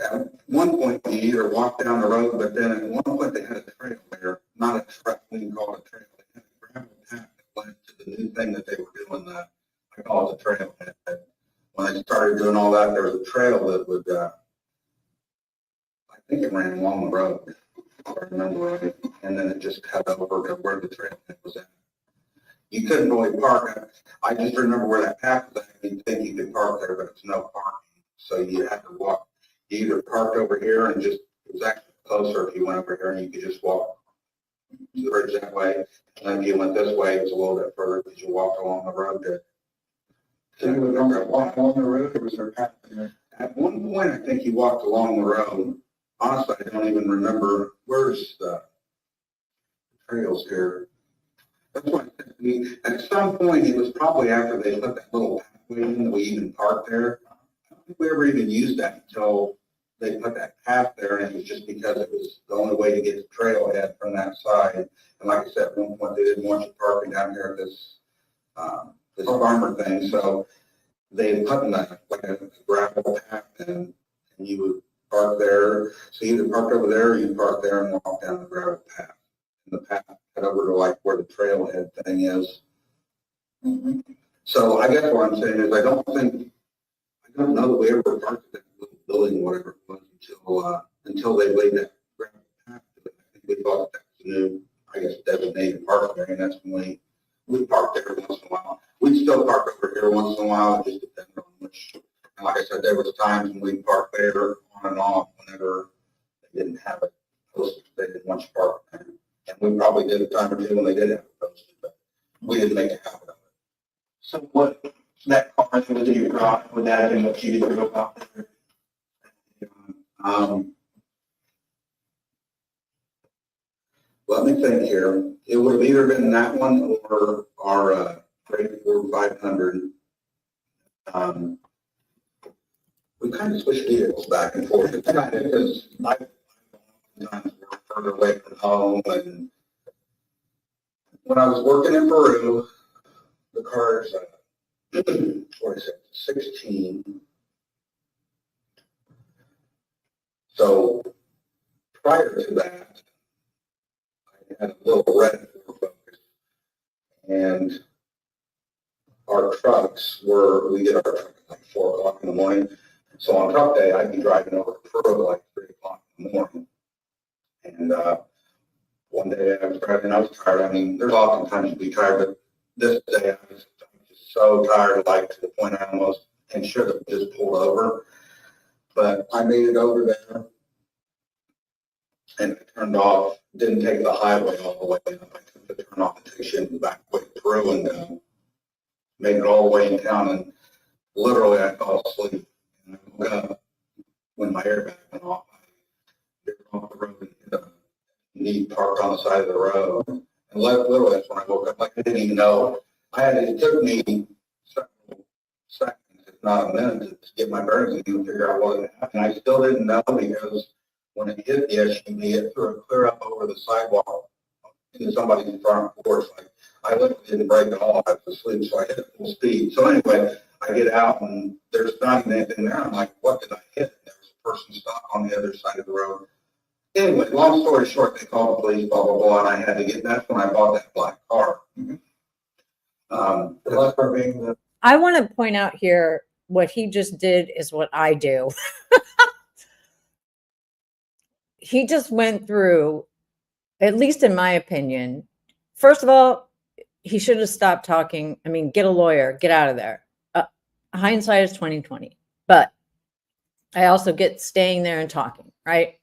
At one point, you either walked down the road, but then at one point they had a trail there, not a trail, we can call it a trail. They had a gravel path that led to the new thing that they were doing, I call it the trail. When they started doing all that, there was a trail that would, I think it ran along the road, if I remember right, and then it just cut over to where the trail was at. You couldn't really park. I just remember where that path was at. You'd think you could park there, but it's no parking. So you had to walk. You either parked over here and just, it was actually closer if you went over here and you could just walk to the bridge that way. And then if you went this way, it was a little bit further because you walked along the road there. So you would walk along the road, or was there a path there? At one point, I think he walked along the road. Honestly, I don't even remember where's the trails here. That's why at some point, it was probably after they put that little pathway in that we even parked there. I don't think we ever even used that until they put that path there, and it was just because it was the only way to get the trailhead from that side. And like I said, at one point, they didn't want you parking down here at this farmer thing, so they put in like a gravel path and you would park there. So you either parked over there or you park there and walk down the gravel path. And the path cut over to like where the trailhead thing is. Mm-hmm. So I guess what I'm saying is I don't know that we ever parked that little building, whatever it was, until they laid that gravel path. I think we thought that was a new, I guess, designated parking area, and that's when we parked there once in a while. We'd still park over here once in a while, it just depended on which. And like I said, there was times when we parked there on and off whenever they didn't have it posted, they didn't want you parked there. And we probably did a time or two when they did have it posted, but we didn't make a habit of it. So what, that car that was in your garage, would that have been what you drove out there? Let me think here. It would have either been that one or our Freight Ford 500. We kind of switched vehicles back and forth because I sometimes work further away from home. And when I was working in Peru, the car's, what is it, 16. So prior to that, I had a little red Ford Focus, and our trucks we get our truck at like 4 o'clock in the morning. So on truck day, I'd be driving over to Peru at like 3 o'clock in the morning. And one day I was driving, I was tired. I mean, there's often times you'd be tired, but this day I was just so tired, like to the point I almost and should have just pulled over. But I made it over there and I turned off, didn't take the highway all the way up. I took the turn off and took shit back way through and made it all the way in town. And literally I fell asleep. And I woke up when my airbag went off. I veered off the road and hit a knee parked on the side of the road. And literally that's when I woke up. Like I didn't even know. It took me several seconds, if not a minute, to get my bearings and even figure out what had happened. I still didn't know because when it hit the SUV, it threw it clear up over the sidewalk into somebody's front porch. Like, I literally didn't brake at all. I was asleep, so I hit full speed. So anyway, I get out and there's not even anything there. I'm like, what did I hit? There was a person stuck on the other side of the road. Anyway, long story short, they called the police, blah, blah, blah, and I had to get, that's when I bought that black car. The last part being the. I want to point out here what he just did is what I do. He just went through, at least in my opinion, first of all, he should have stopped talking. I mean, get a lawyer, get out of there. Hindsight is 20/20, but I also get staying there and talking, right?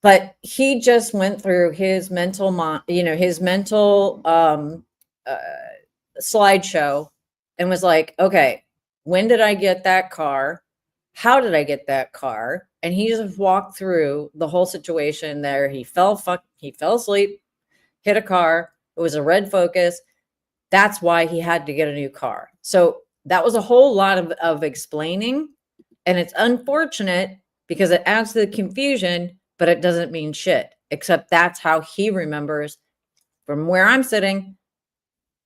But he just went through his mental, his mental slideshow and was like, okay, when did I get that car? How did I get that car? And he just walked through the whole situation there. He fell asleep, hit a car. It was a red Focus. That's why he had to get a new car. So that was a whole lot of explaining. And it's unfortunate because it adds to the confusion, but it doesn't mean shit, except that's how he remembers from where I'm sitting.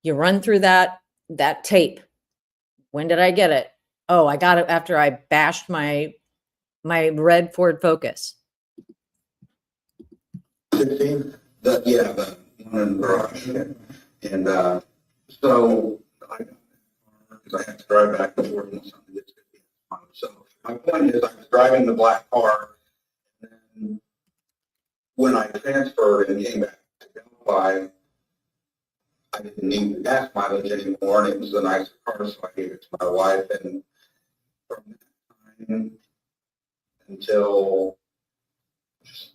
You run through that tape. When did I get it? Oh, I got it after I bashed my red Ford Focus. 16? The one in the garage. And, so, because I have to drive back and forth and something gets good. So my point is, I was driving the black car, and then when I transferred and came back to Delphi, I didn't need the gas mileage anymore, and it was a nicer car, so I gave it to my wife. And from that time until just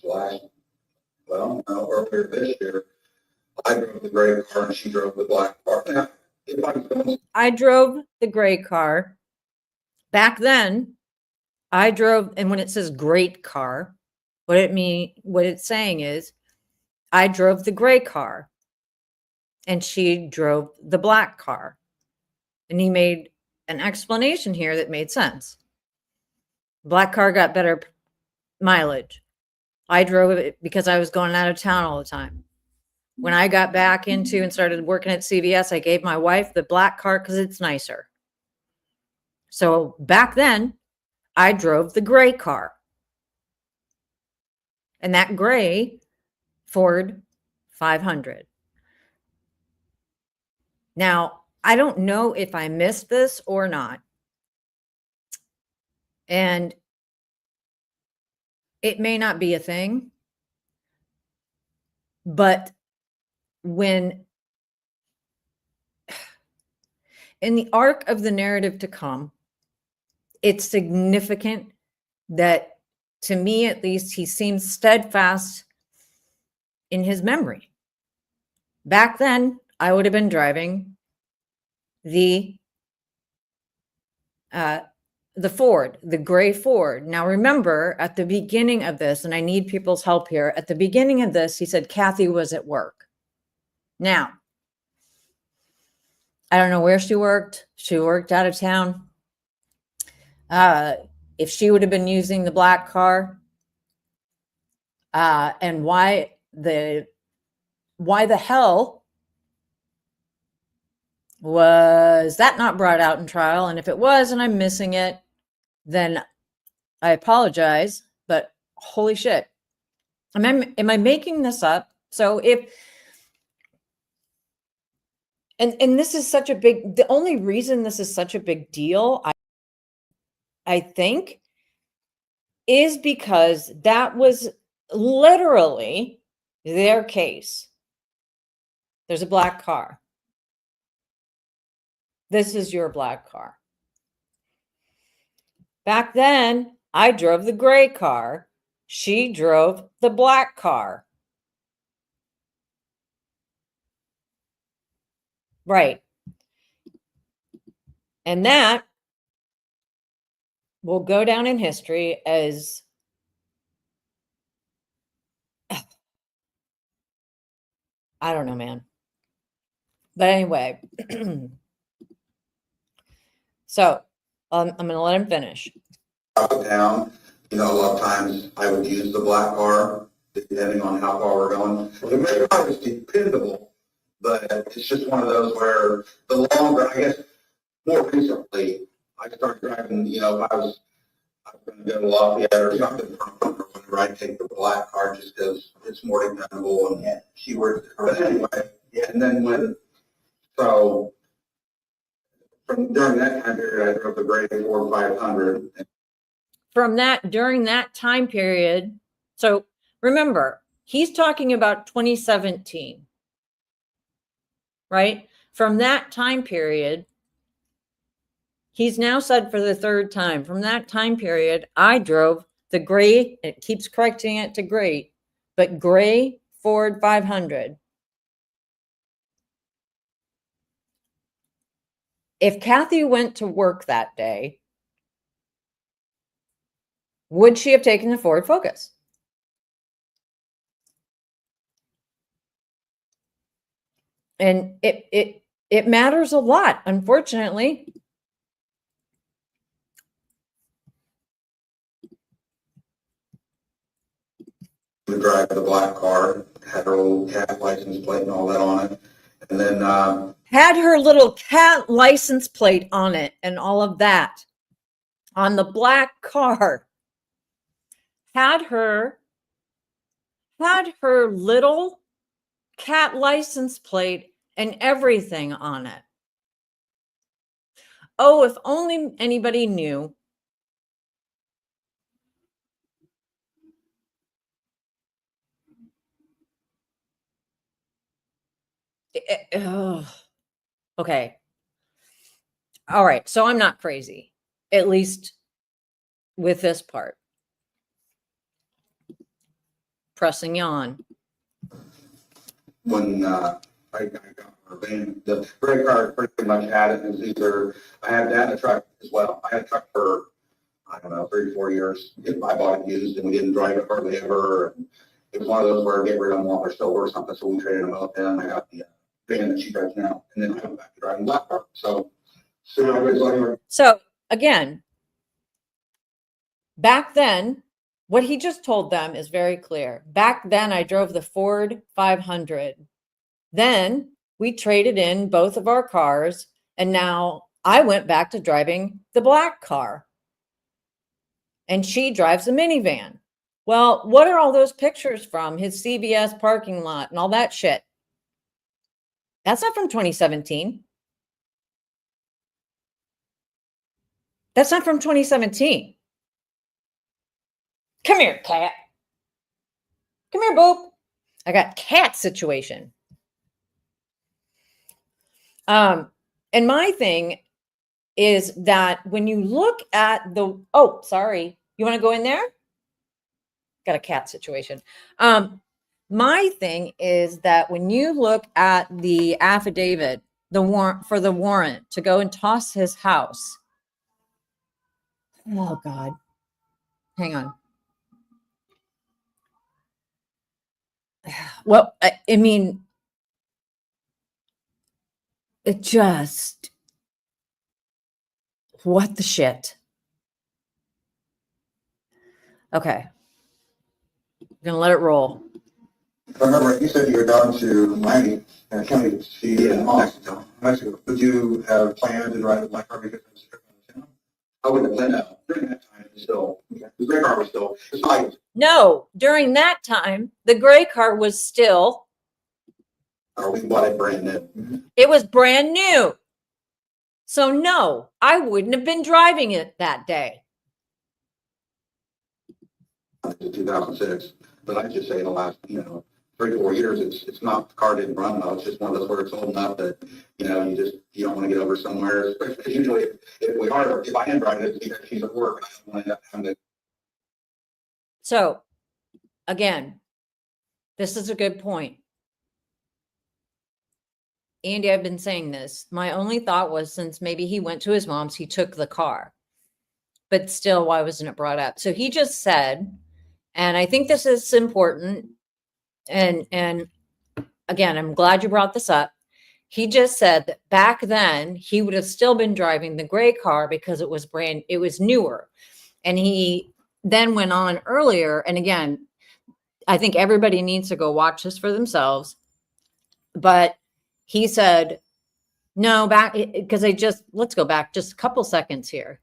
earlier this year, I drove the gray car and she drove the black car. Now, if I was going I drove the gray car. Back then, I drove, and when it says great car, what it's saying is I drove the gray car and she drove the black car. And he made an explanation here that made sense. Black car got better mileage. I drove it because I was going out of town all the time. When I got back into and started working at CVS, I gave my wife the black car because it's nicer. So back then, I drove the gray car. And that gray Ford 500. Now, I don't know if I missed this or not. And it may not be a thing. But when in the arc of the narrative to come, it's significant that, to me at least, he seems steadfast in his memory. Back then, I would have been driving the Ford, the gray Ford. Now, remember, at the beginning of this, and I need people's help here, at the beginning of this, he said Kathy was at work. Now, I don't know where she worked. She worked out of town. If she would have been using the black car, and why the hell was that not brought out in trial? And if it was, and I'm missing it, then I apologize. But holy shit, am I making this up? So if and this is such a big. The only reason this is such a big deal, I think, is because that was literally their case. There's a black car. This is your black car. Back then, I drove the gray car. She drove the black car. Right. And that will go down in history as I don't know, man. But anyway, so I'm going to let him finish. out of town, a lot of times I would use the black car, depending on how far we're going. The gray car is dependable, but it's just one of those where the longer, I guess, more recently, I started driving, if I was going to go to Lafayette or something or whatever, I'd take the black car just because it's more dependable. And Yeah, she worked. but anyway, and then so during that time period, I drove the gray Ford 500. During that time period, so remember, he's talking about 2017, right? From that time period, he's now said for the third time, from that time period, I drove the gray, it keeps correcting it to gray, but gray Ford 500. If Kathy went to work that day, would she have taken the Ford Focus? And it matters a lot, unfortunately. To drive the black car, had her old cat license plate and all that on it. And then, Had her little cat license plate on it and all of that on the black car. Had her little cat license plate and everything on it. Oh, if only anybody knew. Oh, okay. All right. So I'm not crazy, at least with this part. Pressing on. when, I got our van, the gray car pretty much had it. It was either, I had that in a truck as well. I had a truck for, I don't know, 3 or 4 years. I bought it used and we didn't drive it hardly ever. And it was one of those where get rid of them while they're still worth something. So we traded them up and I got the van that she drives now. And then I went back to driving black car. So everybody's like, So again, back then, what he just told them is very clear. Back then, I drove the Ford 500. Then we traded in both of our cars, and now I went back to driving the black car. And she drives a minivan. Well, what are all those pictures from? His CVS parking lot and all that shit. That's not from 2017. That's not from 2017. Come here, cat. Come here, Boop. I got cat situation. And my thing is that when you look at the, oh, sorry, you want to go in there? Got a cat situation. My thing is that when you look at the affidavit, the warrant for the warrant to go and toss his house. Oh God, hang on. Well, I mean, it just, what the shit? Okay. I'm gonna let it roll. If I remember, you said you were down to Miami County to see Mexico. Would you have planned to drive a black car because it was a trip out of town? I wouldn't have been out during that time. Still, the gray car was still, it's like, No, during that time, the gray car was still, we bought it brand new. it was brand new. So no, I wouldn't have been driving it that day. In 2006, but I just say in the last, 3 or 4 years, it's not, the car didn't run well. It's just one of those where it's old enough that, you don't want to get over somewhere. Because usually if I am driving it, it's because she's at work. I don't want to have to. So again, this is a good point. Andy, I've been saying this. My only thought was since maybe he went to his mom's, he took the car. But still, why wasn't it brought up? So he just said, and I think this is important. And again, I'm glad you brought this up. He just said that back then he would have still been driving the gray car because it was newer. And he then went on earlier. And again, I think everybody needs to go watch this for themselves. But he said, no, back because let's go back just a couple seconds here.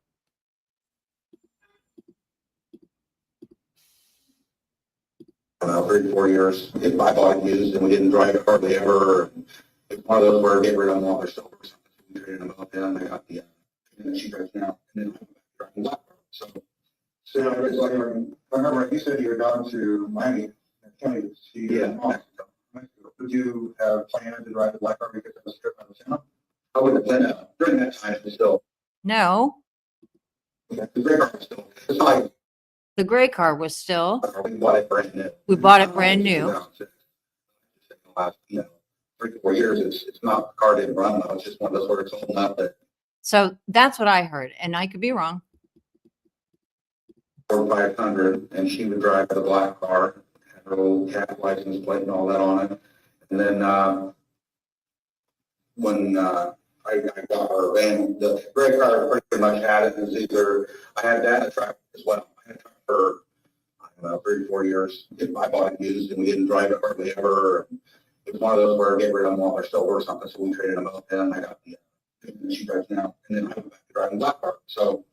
3 or 4 years. I bought it used and we didn't drive it hardly ever. It's one of those where get rid of them while they're still worth something. We traded them up and I got the van that she drives now. And then I went back to driving black car. So it's like, if I remember, you said you were down to Miami County to see Mexico. Would you have planned to drive a black car because it was a trip out of town? I wouldn't have been out during that time. Still, No, the gray car was still, it's like, the gray car was still, we bought it brand new. we bought it brand new. 2006. In the last, 3 or 4 years, it's not, the car didn't run well. It's just one of those where it's old enough that So that's what I heard. And I could be wrong. Ford 500, and she would drive the black car, had her old cat license plate and all that on it. And then when I got her van, the gray car pretty much had it. It was either, I had that in a truck as well. I had a truck for, 3 or 4 years. I bought it used and we didn't drive it hardly ever. it was one of those where get rid of them while they're still worth something, so we traded them up, and I got the she drives now, and then I went back to driving black car. So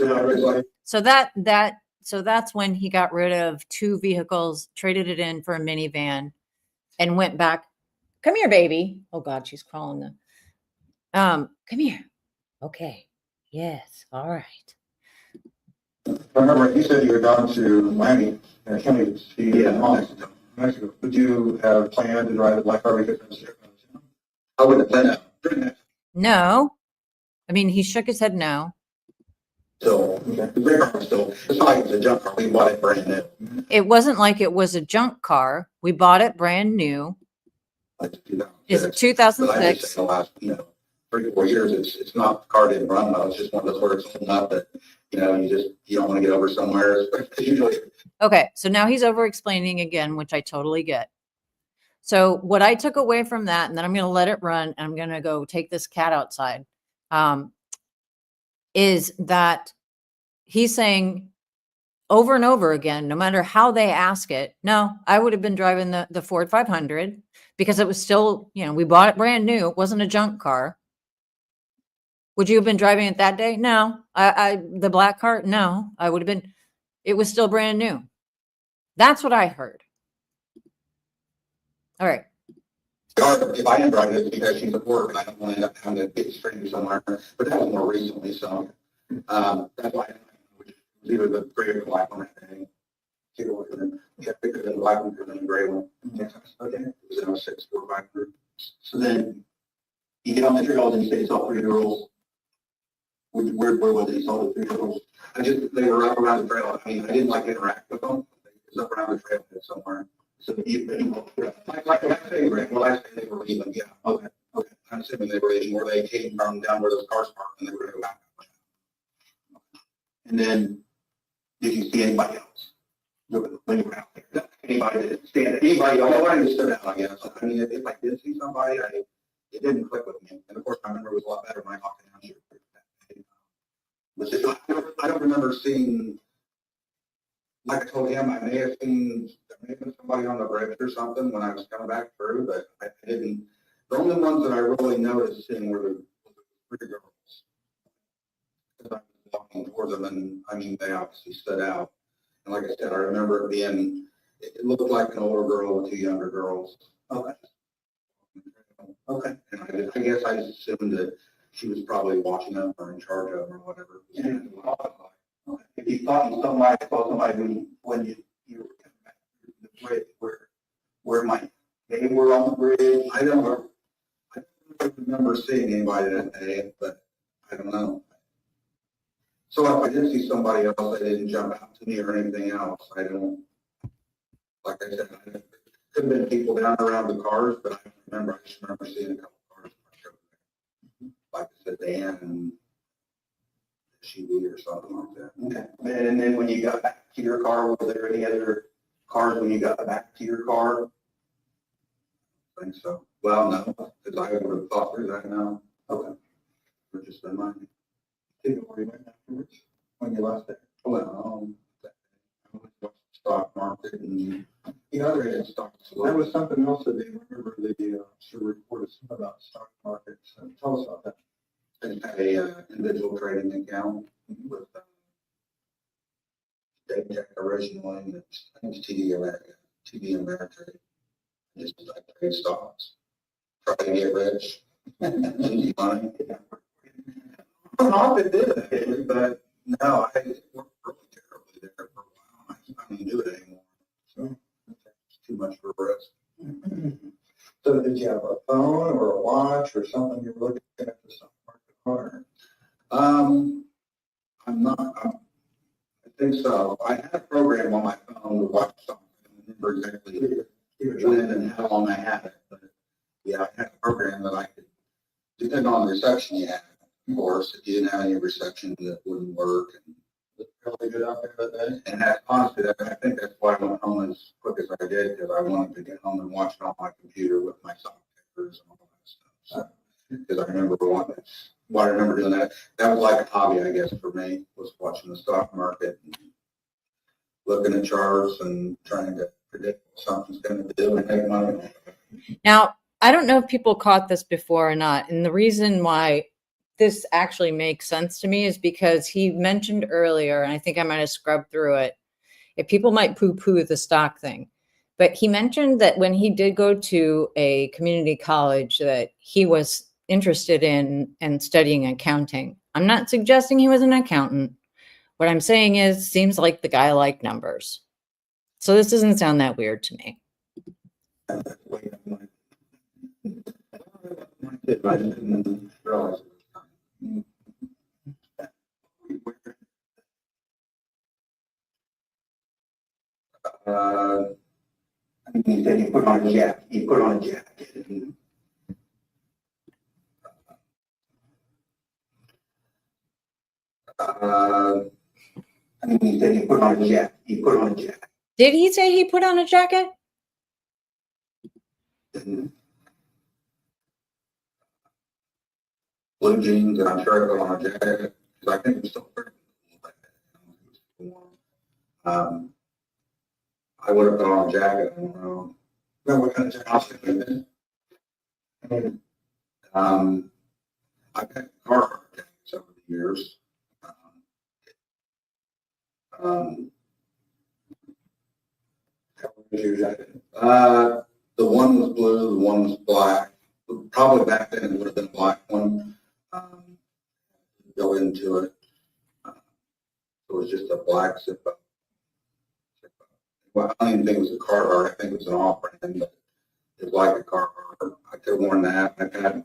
I was like, So that's when he got rid of 2 vehicles, traded it in for a minivan, and went back. Come here, baby. Oh God, she's crawling the. Come here. Okay. Yes. All right. I remember you said you were down to Miami, County, Mexico. Would you have planned to drive the black car because I wouldn't have planned that. No. I mean, he shook his head no. So the gray car was still, it's not like it's a junk car. We bought it brand new. It wasn't like it was a junk car. We bought it brand new. Like 2006. It's But I just 2006. say the last, 3 or 4 years, it's not the car didn't run well. It's just one of those where it's holding up that, you don't want to get over somewhere. Usually, Okay, so now he's over explaining again, which I totally get. So what I took away from that, and then I'm going to let it run, and I'm going to go take this cat outside, is that he's saying over and over again, no matter how they ask it, no, I would have been driving the Ford 500 because it was still, we bought it brand new. It wasn't a junk car. Would you have been driving it that day? No. The black car? No, I would have been. It was still brand new. That's what I heard. All right. if I am driving it, it's because she's at work and I don't want to end up having to get stranded somewhere. But that was more recently, so that's why it was either the gray or the black one. Yeah, bigger than the black one than the gray one. Okay. It was in 06, 4, 5, 3. So then you get on the trails and you say it's all 3 girls. Where was it? You saw the 3 girls? They were up around the trail. I mean, I didn't like to interact with them. It was up around the trail somewhere. So you Like the last day, right? Well, last day they were leaving, yeah. Okay. I'm assuming they were leaving where they came from down where those cars parked and they were going to go back. and then did you see anybody else when you were out there? Anybody that stand? Anybody, nobody just stood out, I guess. I mean, if I did see somebody, it didn't click with me. And of course, my memory was a lot better when I walked down here. I don't remember seeing, like I told him, there may have been somebody on the bridge or something when I was coming back through, but I didn't. The only ones that I really noticed seeing were the 3 girls. Because I was walking towards them, and I mean, they obviously stood out. And like I said, I remember it being, it looked like an older girl with 2 younger girls. Okay. Okay. And I guess I just assumed that she was probably watching them or in charge of them or whatever. Yeah. If you thought somebody when you were coming back to the bridge, where they were on the bridge? I don't remember seeing anybody that day, but I don't know. So if I did see somebody else, they didn't jump out to me or anything else. I don't, like I said, could have been people down around the cars, but I don't remember. I just remember seeing a couple cars. Like I said, Dan and Chevy or something like that. Okay. And then when you got back to your car, were there any other cars when you got back to your car? I think so. Well, no, because I would have thought through that now. Okay. We're just in mind. Didn't know where you went afterwards when you left there? Well, I went to the stock market and There traded is. stocks. There was something else that they remember the reported about stock markets. Tell us about that. I had a individual trading account with Dave originally, and I think it's TD America. Just like trade stocks, try to get rich, easy money. Not that did, but no, I worked really terribly there for a while. I don't do it anymore. So it's too much for risk. So did you have a phone or a watch or something you were looking at the stock market on? I'm not. I think so. I had a program on my phone to watch something. I don't remember exactly when and how long I had it, but yeah, I had a program that I could, depending on the reception you had. Of course, if you didn't have any reception, that wouldn't work. And Was it really good out there that day? And honestly, I think that's why I went home as quick as I did, because I wanted to get home and watch it on my computer with my stock tickers and all that stuff. So, because I remember why I remember doing that. That was like a hobby, I guess, for me, was watching the stock market and looking at charts and trying to predict what something's going to do and make money. Now, I don't know if people caught this before or not. And the reason why this actually makes sense to me is because he mentioned earlier, and I think I might have scrubbed through it, if people might poo-poo the stock thing. But he mentioned that when he did go to a community college that he was interested in and studying accounting. I'm not suggesting he was an accountant. What I'm saying is, seems like the guy liked numbers. So this doesn't sound that weird to me. He said he put on a jacket. He put on a jacket. And he said he put on a jacket. He put on a jacket. Did he say he put on a jacket? And Blue jeans, and I'm sure I put on a jacket, because I think it's still pretty. I would have put on a jacket, I don't know. Well, what kind of jacket? I've had Carhartt jackets over the years. The one was blue, the one was black. Probably back then it would have been a black one. Go into it. It was just a black zip up. Well, I don't even think it was a Carhartt. I think it was an off-brand, but it was like a Carhartt. I could have worn that. I've had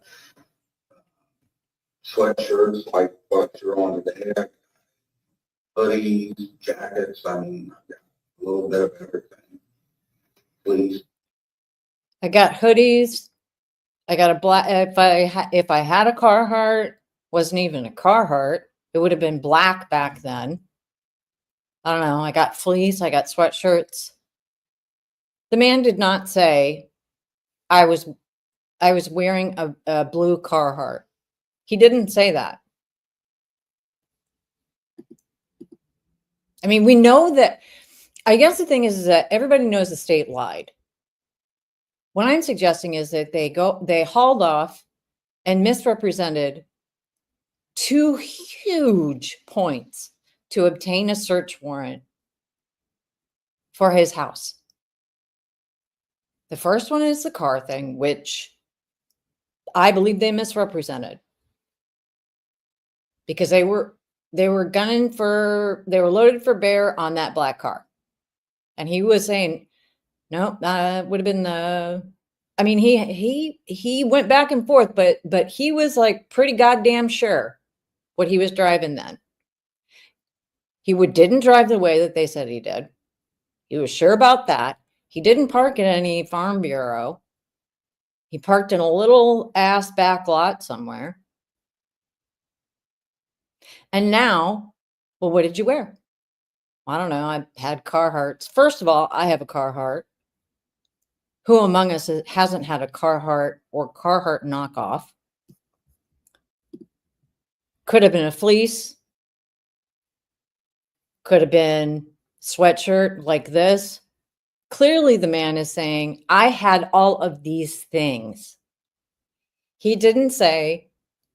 sweatshirts like what you're on today, hoodies, jackets. I mean, I've got a little bit of everything. Please. I got hoodies. I got a black. If I had a Carhartt, wasn't even a Carhartt. It would have been black back then. I don't know. I got fleece. I got sweatshirts. The man did not say I was wearing a blue Carhartt. He didn't say that. I mean, we know that. I guess the thing is that everybody knows the state lied. What I'm suggesting is that they hauled off and misrepresented 2 huge points to obtain a search warrant for his house. The first one is the car thing, which I believe they misrepresented because they were loaded for bear on that black car. And he was saying, no, would have been I mean, he went back and forth, but he was like pretty goddamn sure what he was driving then. He didn't drive the way that they said he did. He was sure about that. He didn't park at any farm bureau. He parked in a little ass back lot somewhere. And now, well, what did you wear? I don't know. I had Carhartts. First of all, I have a Carhartt. Who among us hasn't had a Carhartt or Carhartt knockoff? Could have been a fleece. Could have been sweatshirt like this. Clearly, the man is saying, I had all of these things. He didn't say,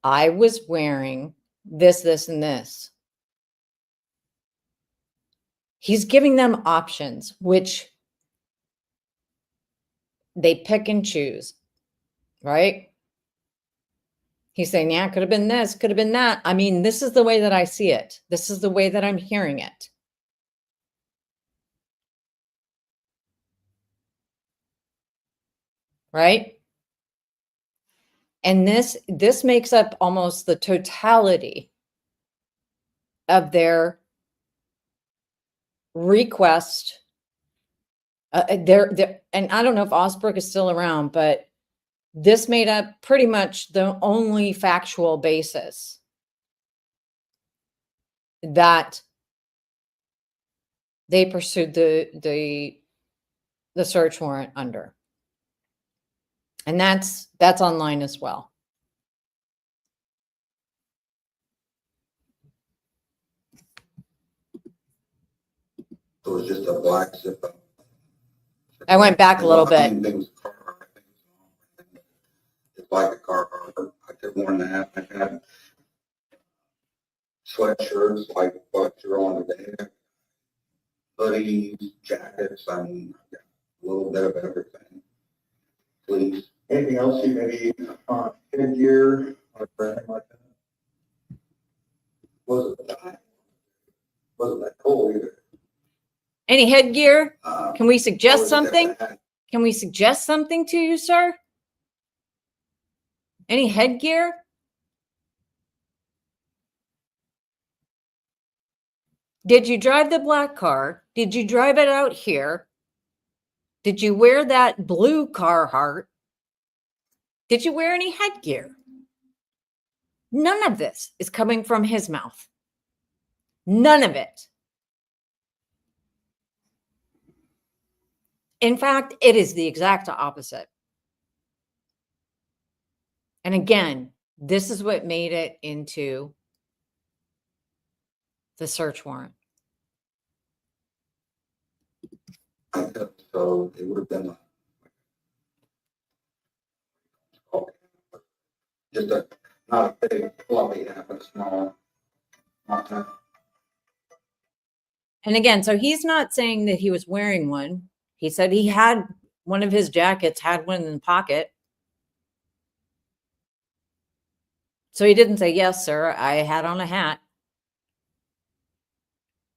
I was wearing this, this, and this. He's giving them options, which they pick and choose, right? He's saying, yeah, could have been this, could have been that. I mean, this is the way that I see it. This is the way that I'm hearing it. Right? And this makes up almost the totality of their request. And I don't know if Osbrook is still around, but this made up pretty much the only factual basis that they pursued the search warrant under. And that's online as well. It was just a black zip up. I went back a little bit. I think it was a Carhartt. I think it was an worn that. I've had sweatshirts like what you're on today, hoodies, jackets, I mean, I've got a little bit of everything. Please. Anything else you maybe, headgear or anything like that? Wasn't that cold either. Any headgear? Can we I suggest was something? at that. Can we suggest something to you, sir? Any headgear? Did you drive the black car? Did you drive it out here? Did you wear that blue Carhartt? Did you wear any headgear? None of this is coming from his mouth. None of it. In fact, it is the exact opposite. And again, this is what made it into the search warrant. So it would have been just a, not a big fluffy hat, but small. Not that. And again, so he's not saying that he was wearing one. He said he had one of his jackets, had one in the pocket. So he didn't say, yes, sir, I had on a hat.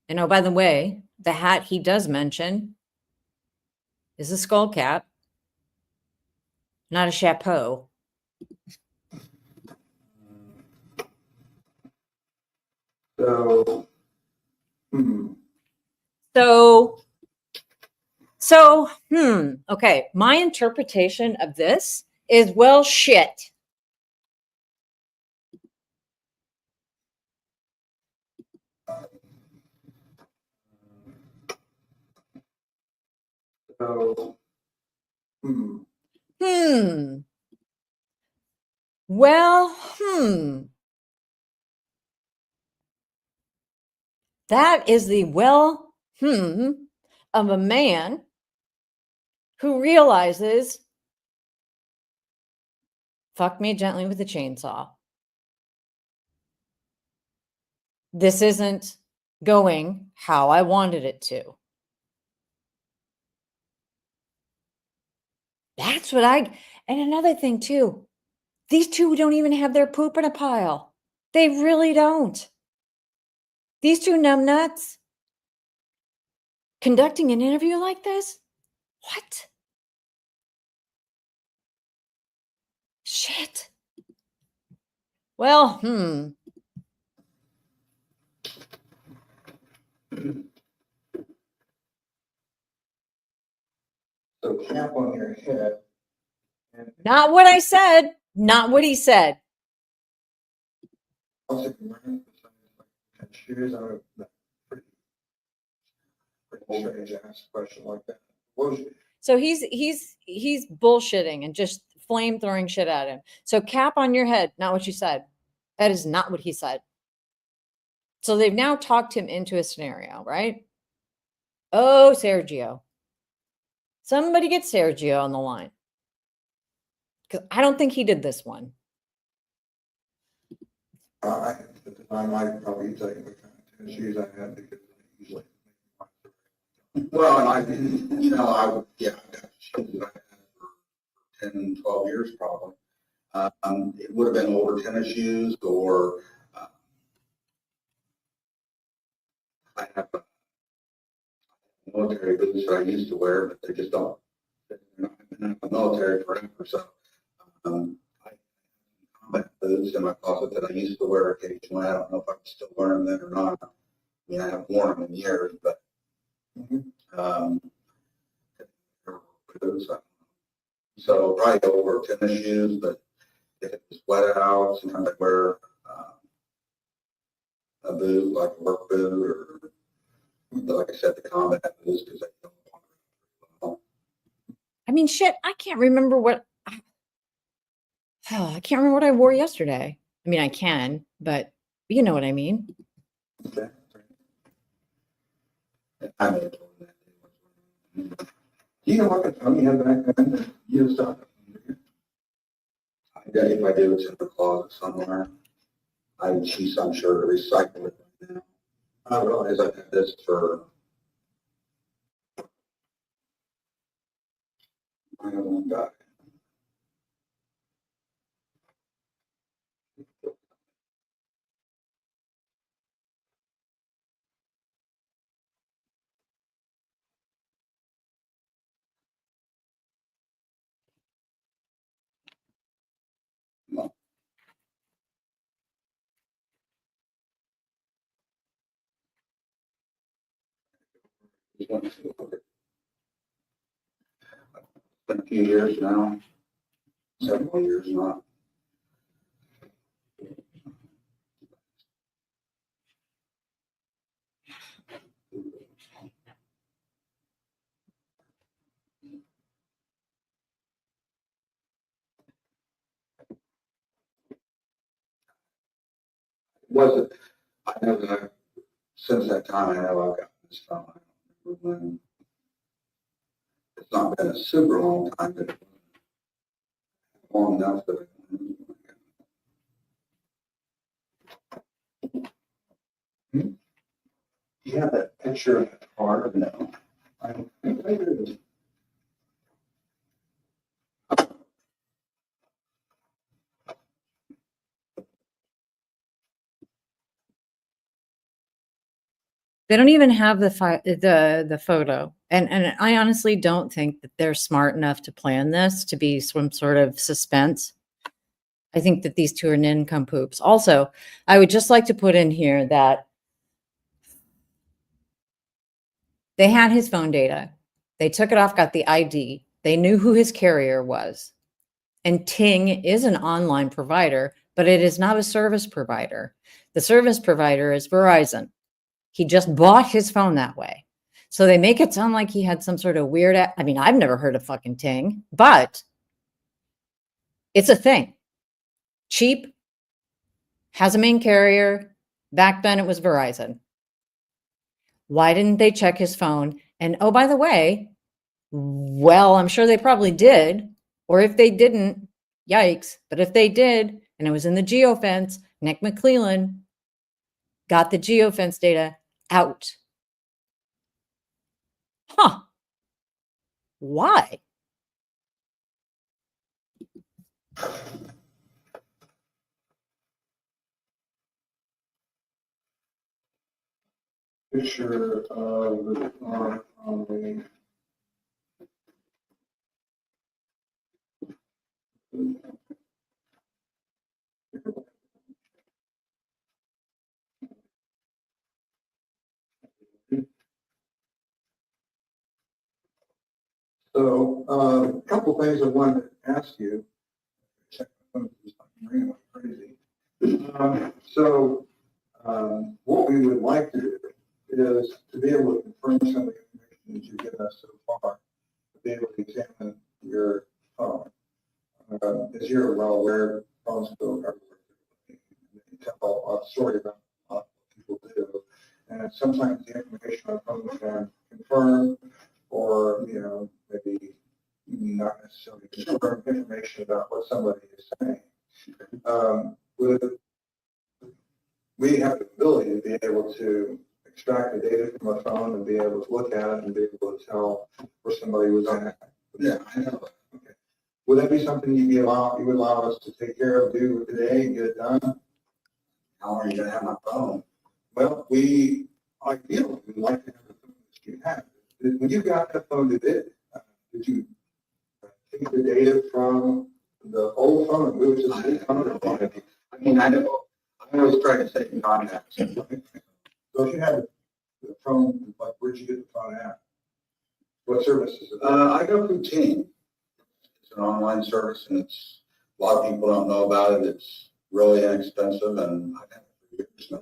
And oh, by the way, the hat he does mention is a skull cap, not a chapeau. So, Okay. My interpretation of this is, well, shit. so, Well, That is the of a man who realizes, fuck me gently with a chainsaw. This isn't going how I wanted it to. That's what and another thing too, these two don't even have their poop in a pile. They really don't. These two numbnuts conducting an interview like this? What? Shit. Well, so cap on your head. And Not what I said. Not what he said. also wearing shoes on a pretty strange ass question like that. What was So he's bullshitting and just flame throwing shit at him. So cap on your head, not what you said. That is not what he said. So they've now talked him into a scenario, right? Oh, Sergio. Somebody get Sergio on the line. Because I don't think he did this one. I might probably tell you what kind of tennis shoes I had because I usually. Well, and I didn't, I got shoes that I had for 10, 12 years probably. It would have been older tennis shoes or I have military boots that I used to wear, but they just don't. I've been in the military forever, so I have combat boots in my closet that I used to wear occasionally. I don't know if I'm still wearing them or not. I mean, I haven't worn them in years, but so probably over tennis shoes, but if it was wet out, sometimes I wear a boot, like a work boot, or like I said, the combat boots, because they don't walk around well. I mean, shit, I can't remember what I can't remember what I wore yesterday. I mean, I can, but you know what I mean. Okay. I may have told you that. Do you know what the tongue you had back then? You just thought. I If I do, it's in the closet somewhere. She's, I'm sure, to recycle it right now. I realize I've had this for, I haven't got it. It's been a few years now, several years now. Wasn't, I know that since that time, I know I've got this phone. I don't remember when. It's not been a super long time, but it was long enough that Do you have that picture of the car or no? I don't think I do. They don't even have the photo. And I honestly don't think that they're smart enough to plan this to be some sort of suspense. I think that these two are nincompoops. Also, I would just like to put in here that they had his phone data. They took it off, got the ID. They knew who his carrier was. And Ting is an online provider, but it is not a service provider. The service provider is Verizon. He just bought his phone that way. So they make it sound like he had some sort of weird, I mean, I've never heard of fucking Ting, but it's a thing. Cheap, has a main carrier. Back then it was Verizon. Why didn't they check his phone? And oh, by the way, well, I'm sure they probably did. Or if they didn't, yikes. But if they did, and it was in the geofence, Nick McClellan got the geofence data out. Huh. Why? Picture of the car on the. So, a couple things I wanted to ask you. Check my phone, it's ringing like crazy. What we would like to do is to be able to confirm some of the information that you've given us so far, to be able to examine your phone. As you're well aware, phones go everywhere. You tell a story about what people do, and sometimes the information on phones can confirm or, maybe not necessarily confirm information about what somebody is saying. We have the ability to be able to extract the data from a phone and be able to look at it and be able to tell where somebody was on it. Yeah, I know. Okay. Would that be something you would allow us to take care of, do today and get it done? how are you gonna have my phone? Well, we'd like to have the phone that you have. When you got that phone, did you take the data from the old phone and move it to the new phone? I mean, I know, I always try to stay in contact. So if you had the phone, like, where'd you get the phone at? What services is it? I go through Ting. It's an online service, and a lot of people don't know about it. It's really inexpensive, and I've had it for years.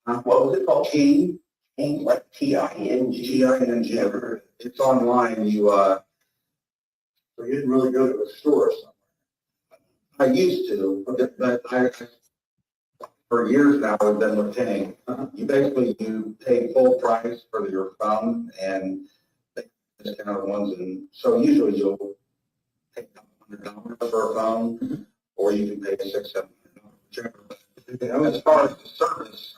What was it called? Ting? Ting, like T-I-N-G. T-I-N-G. It's online. So you didn't really go to a store or something? I used to, but for years now, I've been with Ting. You pay full price for your phone, and they discount ones, and so usually you'll pay $100 for a phone. or you can pay $600, whichever. As far as the service,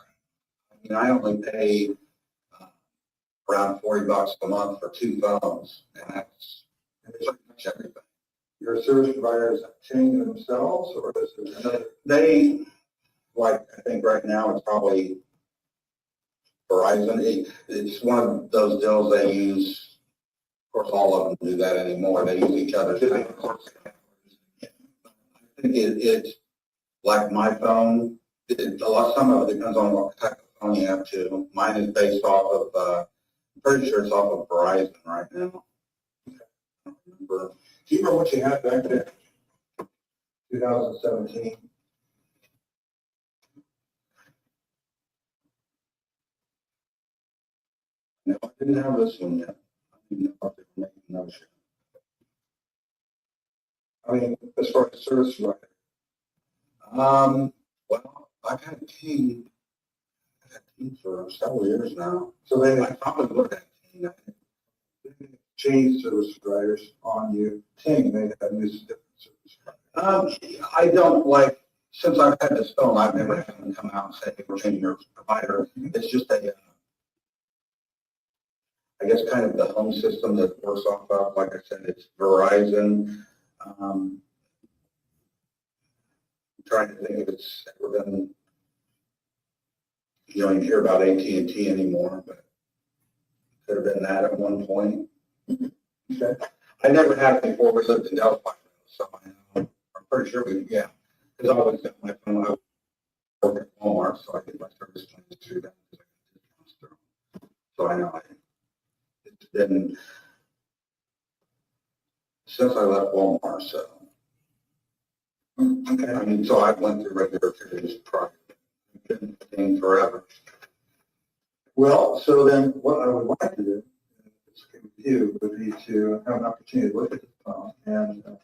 I mean, I only pay around $40 a month for 2 phones, and that's pretty much everything. Your service providers change themselves, or is it another? They, like, I think right now it's probably Verizon. It's one of those deals they use. Of course, all of them do that anymore. They use each other's. I think it's like my phone. Some of it depends on what type of phone you have too. Mine is based off of, I'm pretty sure it's off of Verizon right now. I don't remember. Do you remember what you had back then? 2017. No, I didn't have this one yet. I didn't know if they were making another ship. I mean, as far as service provider. Well, I've had King for several years now. So they I probably would have King. change service providers on you. Ting, they have used different service providers. I don't like, since I've had this phone, I've never had them come out and say, hey, we're changing your provider. It's just a, I guess kind of the home system that works off of, like I said, it's Verizon. I'm trying to think if it's ever been, you don't hear about AT&T anymore, but it could have been that at one point. Okay. I never had it before we lived in Delphi, so I'm pretty sure we, yeah. Because I always got my phone, I work at Walmart, so I get my service plans through that. So I know it's been since I left Walmart, so. Okay. I mean, so I went through regular periods prior. Been paying forever. Well, so then what I would like to do, is with you, would be to have an opportunity to look at the phone and examine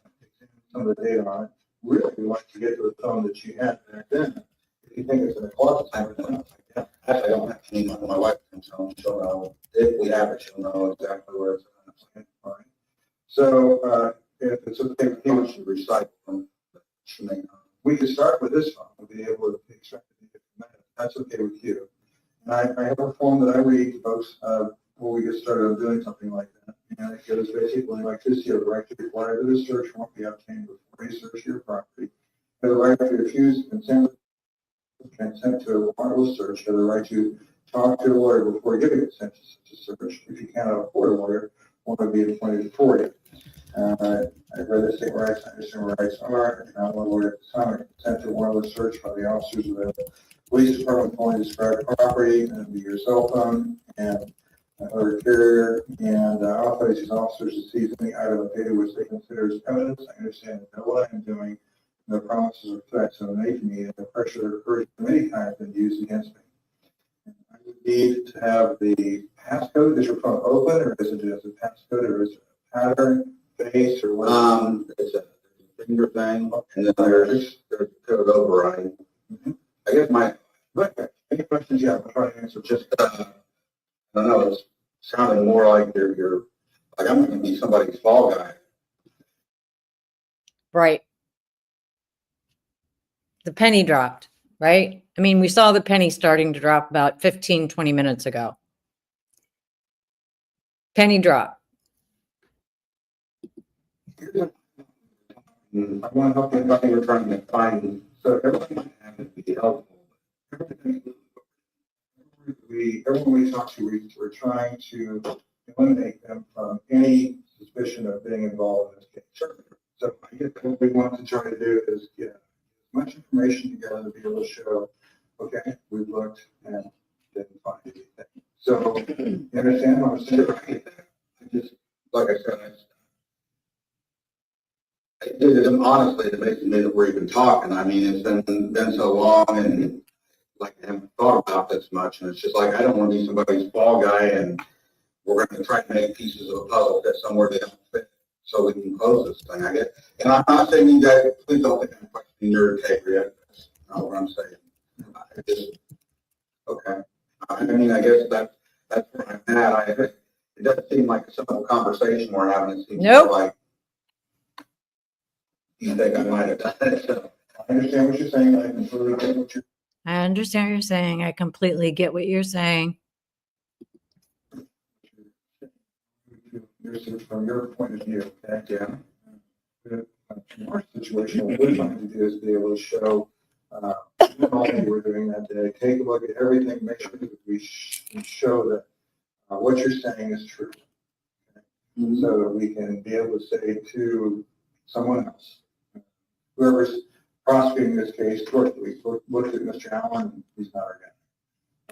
some of the data on it. Really, we want to get to the phone that you had back then. If you think it's in a closet, Actually, I don't have to need my wife comes home. She'll know if we have it. She'll know exactly where it's at. all right. So if it's okay with How you, much you recycle them? She may not. we could start with this phone. We'll be able to extract the data from that. That's okay with you. And I have a form that I read to folks before we get started on doing something like that. And it goes basically like this: you have the right to require that a search won't be obtained before you search your property. You have the right to refuse consent to a warrantless search. You have the right to talk to a lawyer before giving consent to such a search. If you cannot afford a lawyer, one would be appointed for you. I've read the state rights. I understand what rights are. I cannot want a lawyer at the time. I consent to a warrantless search by the officers of the police department calling described property, and be your cell phone and other carrier, and authorize these officers to seize any item of data which they consider as evidence. I understand that know what I am doing. No promises or threats are made to me, and no pressure or courage of any kind has been used against me. I would need to have the passcode. Is your phone open, or is it just a passcode, or is it a pattern, face, or what? It's a finger thing, and then there's a code override. I guess Any questions? Yeah, I'll try to answer. just, I don't know, it's sounding more like you're like I'm going to be somebody's fall guy. Right. The penny dropped, right? I mean, we saw the penny starting to drop about 15, 20 minutes ago. Penny drop. I want to help anybody we're trying to find, so everything might have to be helpful. Everyone we talk to, we're trying to eliminate them from any suspicion of being involved in this case. Sure. So I guess what we want to try to do is get as much information together to be able to show, okay, we've looked and didn't find anything. So you understand what I'm saying? I just, like I said, honestly, it makes me that we're even talking. I mean, it's been so long, and like I haven't thought about this much, and it's just like I don't want to be somebody's fall guy, and we're going to try to make pieces of a puzzle fit somewhere they don't fit, so we can close this thing. I get, and I'm not saying you guys, please don't think I'm questioning your integrity. That's not what I'm saying. I just, okay. I mean, I guess that's where I'm at. It doesn't seem like a simple conversation we're having. It seems Nope. like, you think I might have done it. So, I understand what you're saying. I completely get what you're. I understand what you're saying. I completely get what you're saying. From your point of view, okay? yeah. In our situation, what we're trying to do is be able to show all we were doing that day, take a look at everything, make sure that we show that what you're saying is true. Okay? So that we can be able to say to someone else, whoever's prosecuting this case, look, we looked at Mr. Allen, he's not our guy.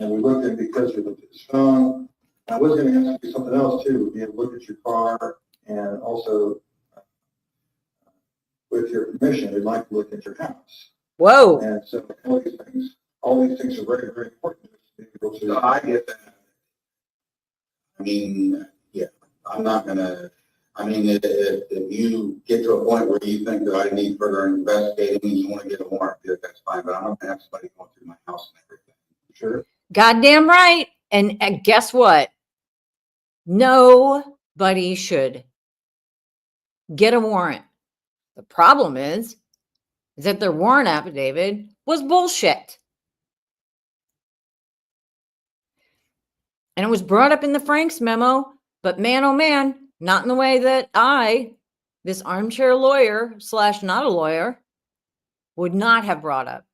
And we looked at, because we looked at his phone, I was going to ask you something else too, be able to look at your car, and also with your permission, we'd like to look at your house. Whoa. And so all these things are very, very important. To be able to- So I get that. I mean, yeah, I'm not gonna, I mean, if you get to a point where you think that I need further investigating and you want to get a warrant, that's fine, but I'm not gonna have somebody going through my house and everything. Sure. Goddamn right. And guess what? Nobody should get a warrant. The problem is that their warrant affidavit was bullshit. And it was brought up in the Franks memo, but man, oh man, not in the way that I, this armchair lawyer / not a lawyer, would not have brought up.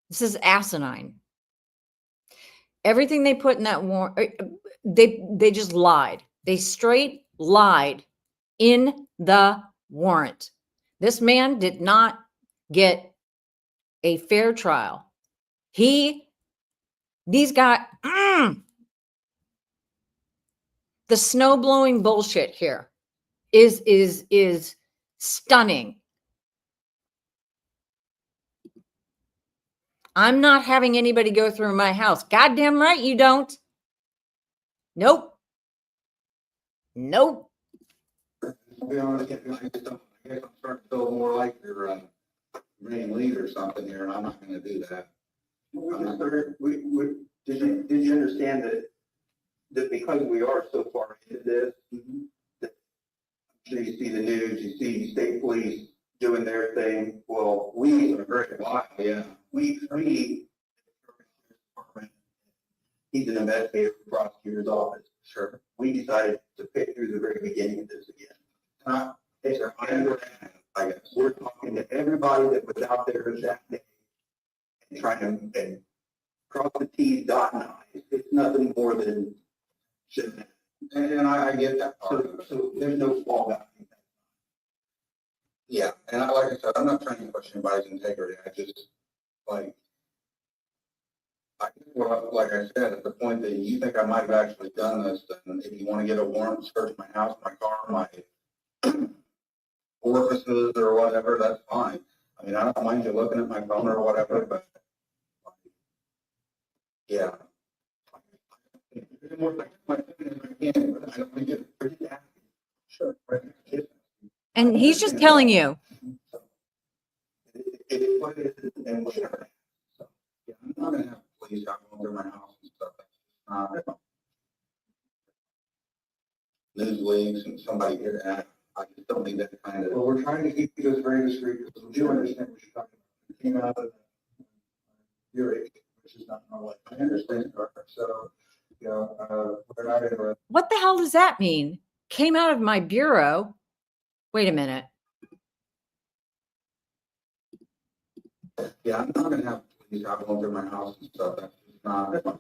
This is asinine. Everything they put in that warrant, they just lied. They straight lied in the warrant. This man did not get a fair trial. These guys, the snow blowing bullshit here is stunning. I'm not having anybody go through my house. Goddamn right you don't. Nope. Nope. To be honest, I guess I'm starting to feel more like you're main lead or something here, and I'm not gonna do that. Did you understand that because we are so far into this, that I'm sure you see the news, you see state police doing their thing. Well, we are very wide. Yeah. We he's an investigator for the prosecutor's office. Sure. We decided to pick through the very beginning of this again. I guess we're talking to everybody that was out there that day and trying to and cross the T's, dot and I's. It's nothing more than shit. And I get that part of it. So there's no fall back. Yeah, and like I said, I'm not trying to question anybody's integrity. I just, like I said, at the point that you think I might have actually done this, then if you want to get a warrant, search my house, my car, my orifices or whatever, that's fine. I mean, I don't mind you looking at my phone or whatever, but yeah. Sure. And he's just telling you. It is what it is, and whatever. So, yeah, I'm not gonna have police out going through my house and stuff. News leaks and somebody here to act. I just don't need that kind of. Well, we're trying to keep this very discreet because we do understand what you're talking about. It came out of your age, which is not normal. I understand. So, you know, we're not interested. What the hell does that mean? Came out of my bureau. Wait a minute. Yeah, I'm not gonna have police out going through my house and stuff. That's just not.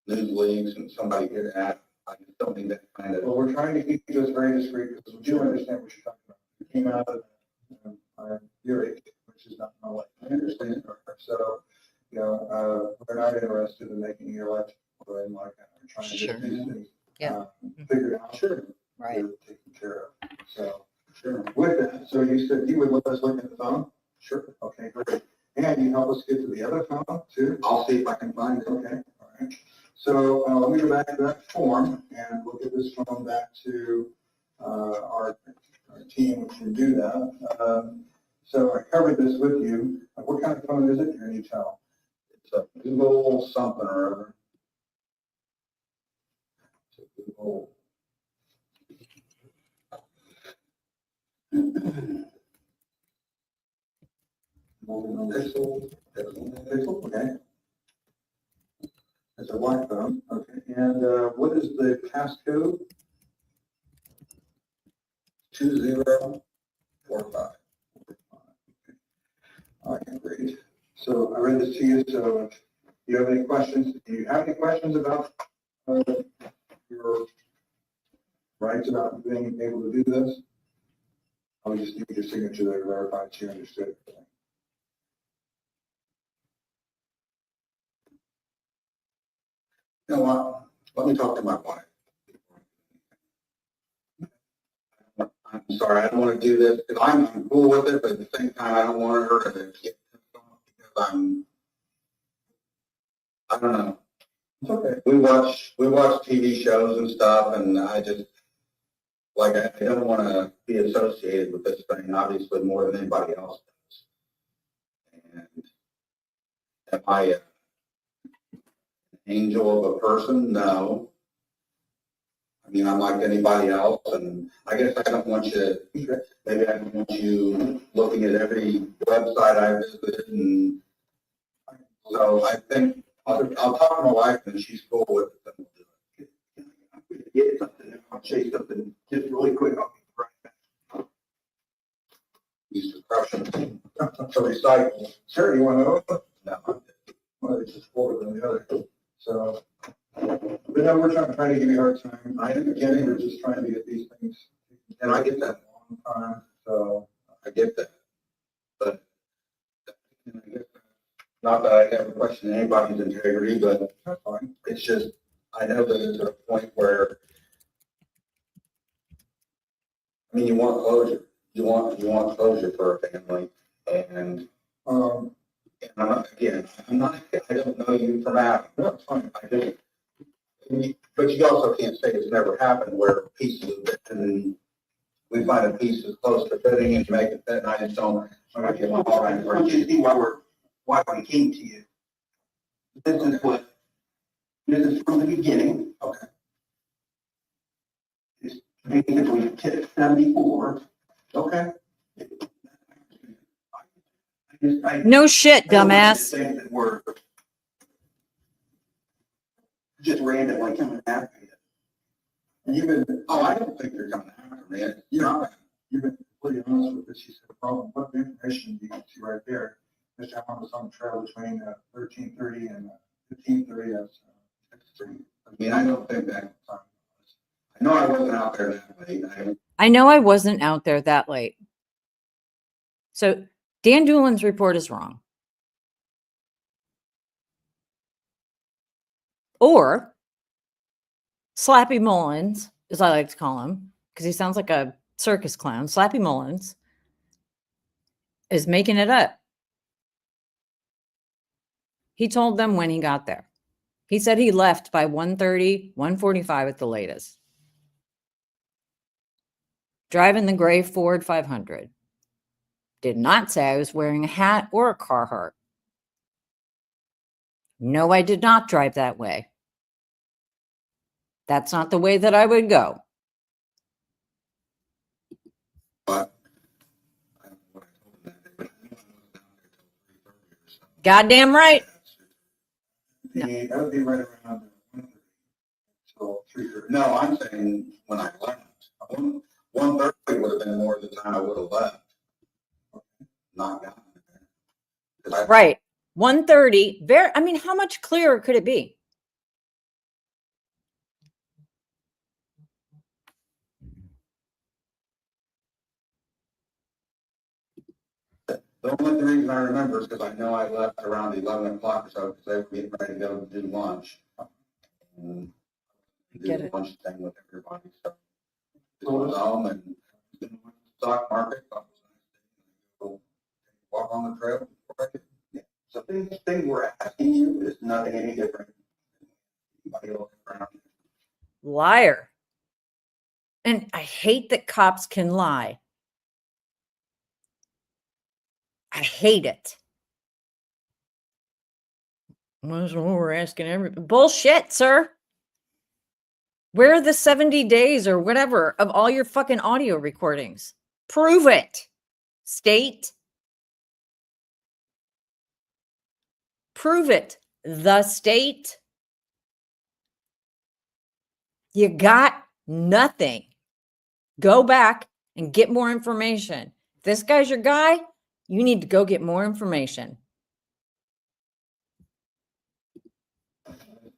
News leaks and somebody here to act. I just don't need that kind of. Well, we're trying to keep this very discreet because we do understand what you're talking about. It came out of your age, which is not normal. I understand. So, you know, we're not interested in making your life going like that. We're trying to get these things figured out. Sure. Right. Taken care of. So, sure. With that, so you said you would let us look at the phone? Sure. Okay, great. And you help us get to the other phone too? I'll see if I can find it. Okay, all right. So let me go back to that form and we'll get this phone back to our team, which can do that. So I covered this with you. What kind of phone is it? Can you tell? It's a Google something or other. It's a Google. Okay. It's a black phone, okay, and, what is the passcode? 2045. All right, great. So I read this to you, so if you have any questions, do you have any questions about, your rights about being able to do this? I would just need your signature there to verify that you understood. You know what? Let me talk to my wife. I'm sorry, I don't want to do this, because I'm cool with it, but at the same time, I don't want her to get pissed off because I don't know. It's okay. We watch TV shows and stuff, and I just, like, I don't want to be associated with this thing, obviously, more than anybody else does. And am I an angel of a person? No. I mean, I'm like anybody else, and I guess I don't want you, maybe I don't want you looking at every website I visited, and so I think I'll talk to my wife, and she's cool with it. Then we'll do it. I'm going to get something, I'll say something just really quick. I'll be right back. Used to crush them to recycle. Sure, you want to know? No, Well, it's just forward than the other. So, but no, we're trying to give you a hard time. I think again, we're just trying to get these things. And I get that. A long time, so. I get that, but I guess, not that I ever question anybody's integrity, but That's fine. it's just, I know that it's at a point where, I mean, you want closure. You want closure for a family, and I'm not, again, I don't know you from Adam. That's fine. I just, but you also can't say it's never happened where pieces of it, and we find a piece that's close to fitting and you make it fit, and I just don't. I want you to see why we came to you. This is from the beginning. Okay. It's basically tip 74. Okay. No shit, I don't want you to dumbass. think that we're just randomly coming after you. And you've been, Oh, I don't think they're coming after me. you've been pretty honest with this. You said, problem, what information do you see right there? Mr. Allen was on the trail between 1330 and 1530. I mean, I don't think that. I know I wasn't out there that late. I know I wasn't out there that late. So Dan Doolin's report is wrong. Or Slappy Mullins, as I like to call him, because he sounds like a circus clown. Slappy Mullins is making it up. He told them when he got there. He said he left by 1:30, 1:45 at the latest. Driving the gray Ford 500. Did not say I was wearing a hat or a Carhartt. No, I did not drive that way. That's not the way that I would go. But I don't know what I told them that day, but I knew I wasn't out there till 3:30 or so. Goddamn right. That would be right around 1:30. So 3:30. No, I'm saying when I left. 1:30 would have been more the time I would have left. Not gotten there. 'Cause I- Right. 1:30. I mean, how much clearer could it be? The only reason I remember is because I know I left around 11 o'clock or so because they were getting ready to go do lunch. And do Get the it. lunch thing with everybody. So I was home and stock market. I was go walk on the trail. So things we're asking you is nothing any different than anybody else around you. Liar. And I hate that cops can lie. I hate it. Well, that's what we're asking everybody. Bullshit, sir. Where are the 70 days or whatever of all your fucking audio recordings? Prove it. State. Prove it. The state. You got nothing. Go back and get more information. If this guy's your guy, you need to go get more information.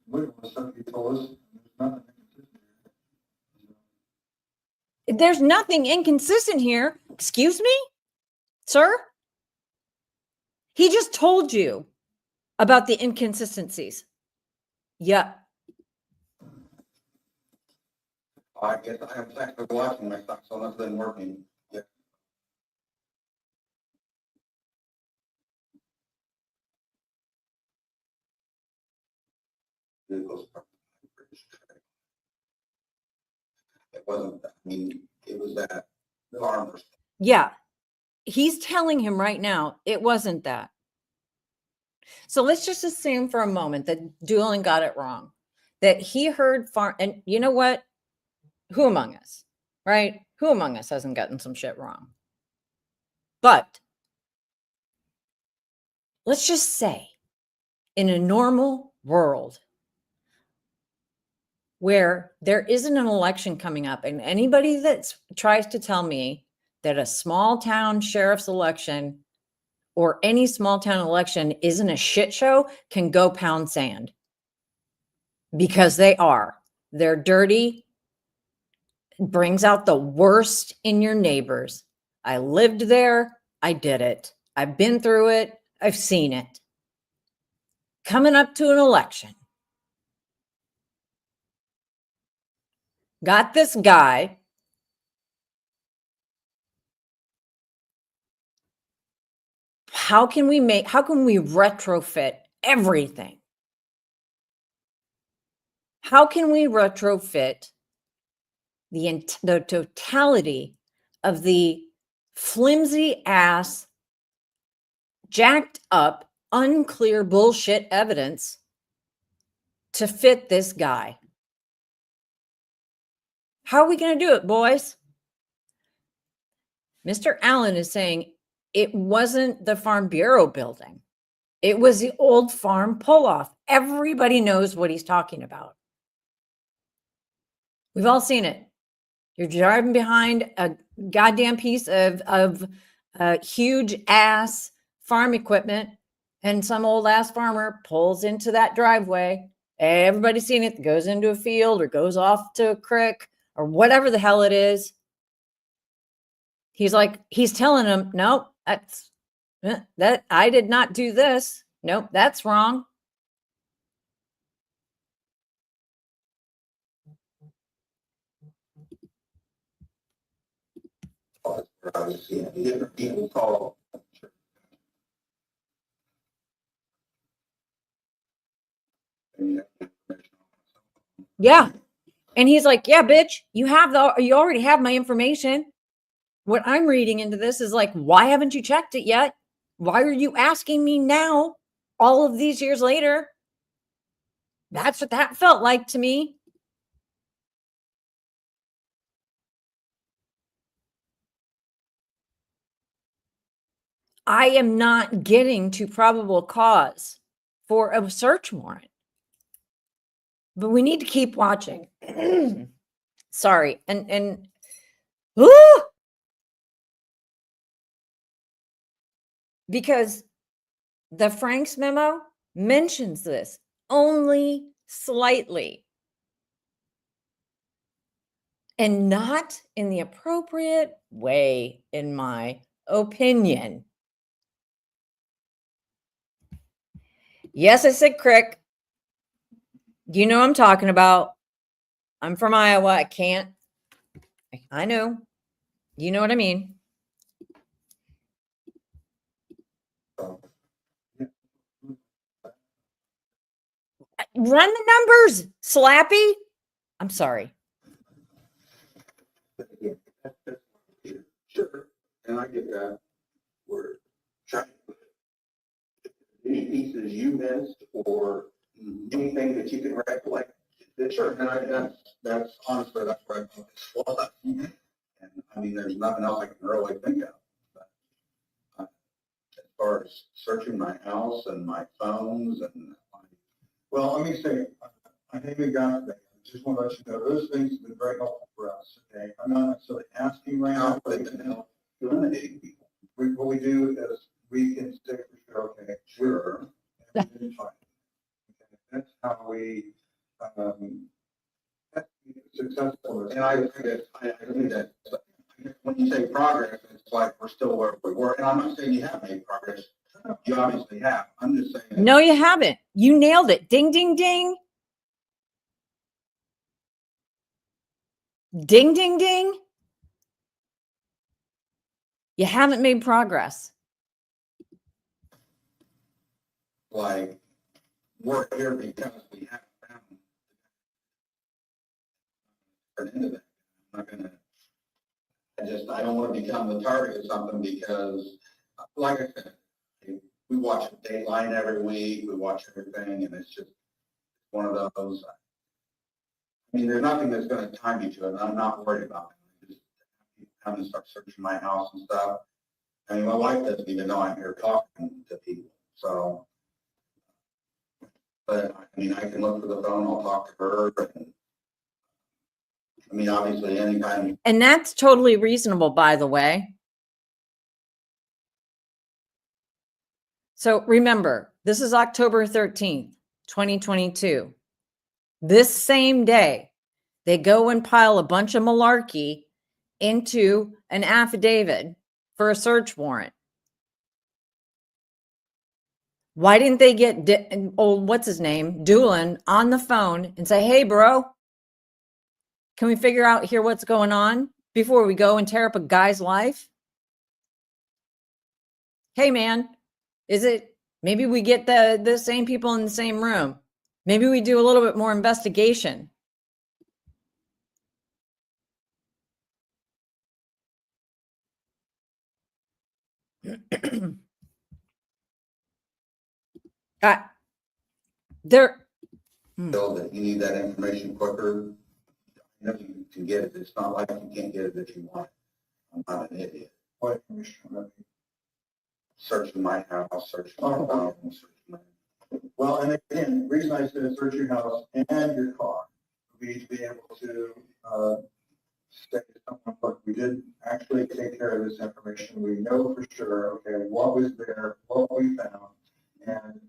What was something you told us? Nothing. There's nothing inconsistent here. Excuse me, sir? He just told you about the inconsistencies. Yeah. I guess I have technical watching my stuff, so that's been working. Yeah. It wasn't, I mean, it was that farmer's. Yeah. He's telling him right now, it wasn't that. So let's just assume for a moment that Doolin got it wrong, that he heard farm, and you know what? Who among us, right? Who among us hasn't gotten some shit wrong? But let's just say in a normal world where there isn't an election coming up, and anybody that tries to tell me that a small town sheriff's election or any small town election isn't a shit show can go pound sand, because they are. They're dirty. It brings out the worst in your neighbors. I lived there. I did it. I've been through it. I've seen it. Coming up to an election, got this guy how can we retrofit everything? How can we retrofit the totality of the flimsy ass, jacked up, unclear bullshit evidence to fit this guy? How are we going to do it, boys? Mr. Allen is saying it wasn't the Farm Bureau building. It was the old farm pull-off. Everybody knows what he's talking about. We've all seen it. You're driving behind a goddamn piece of huge ass farm equipment, and some old ass farmer pulls into that driveway. Everybody's seen it. Goes into a field or goes off to a creek or whatever the hell it is. He's telling him, nope, that I did not do this. Nope, that's wrong. I was seeing different people call. Yeah. And he's like, yeah, bitch, you already have my information. What I'm reading into this is like, why haven't you checked it yet? Why are you asking me now, all of these years later? That's what that felt like to me. I am not getting to probable cause for a search warrant. But we need to keep watching. Sorry. And because the Franks memo mentions this only slightly and not in the appropriate way, in my opinion. Yes, I said crick. You know what I'm talking about. I'm from Iowa. I can't. I know. You know what I mean. Run the numbers, Slappy. I'm sorry. Sure, and I get that. We're trying to put any pieces you missed or anything that you can recollect. Sure, and that's honestly, that's where I focus was. And I mean, there's nothing else I can really think of. But, as far as searching my house and my phones and Well, let me say, I think we got that. I just want to let you know, those things have been very helpful for us, okay? I'm not necessarily asking right now, how they can help eliminate people. what we do is we can say for sure, okay, Sure. and we didn't find it. Okay, that's how we, that's successful. And I agree that when you say progress, it's like we're still where we were. And I'm not saying you have made progress. You obviously have. I'm just saying. No, you haven't. You nailed it. Ding, ding, ding. Ding, ding, ding. You haven't made progress. Like, we're here because we haven't found an end of it. I'm not gonna, I don't want to become the target of something because, like I said, we watch Dateline every week, we watch everything, and it's just one of those. I mean, there's nothing that's going to tie me to it, and I'm not worried about it. Just having to start searching my house and stuff. I mean, my wife doesn't even know I'm here talking to people, so. But I mean, I can look for the phone, I'll talk to her, and I mean, obviously, anytime. And that's totally reasonable, by the way. So remember, this is October 13th, 2022. This same day, they go and pile a bunch of malarkey into an affidavit for a search warrant. Why didn't they get what's his name, Doolin, on the phone and say, hey, bro, can we figure out here what's going on before we go and tear up a guy's life? Hey, man, is it maybe we get the same people in the same room? Maybe we do a little bit more investigation. There. Feel that you need that information quicker, you know, you can get it. It's not like you can't get it if you want it. I'm not an idiot. What information? Searching my house, searching my phone, searching my. Well, and again, the reason I said search your house and your car would be to be able to say to someone, look, we did actually take care of this information. We know for sure, okay, what was there, what we found, and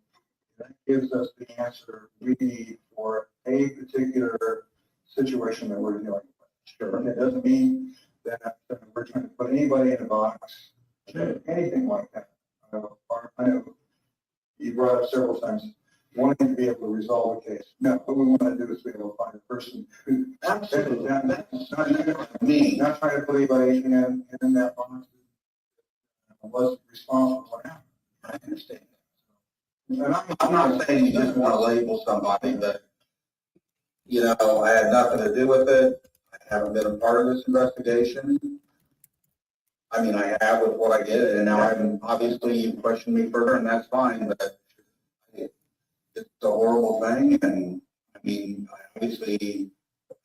that gives us the answer we need for a particular situation that we're dealing with. Sure. And it doesn't mean that we're trying to put anybody in a box, anything like that. I know you brought up several times wanting to be able to resolve a case. No, what we want to do is be able to find a person who Absolutely. that's not me, not trying to put anybody in that box that wasn't responsible for what happened. I understand. And I'm not saying you just want to label somebody, but, you know, I had nothing to do with it. I haven't been a part of this investigation. I mean, I have with what I did, and now I'm, obviously you question me further, and that's fine, but it's a horrible thing, and I mean, obviously,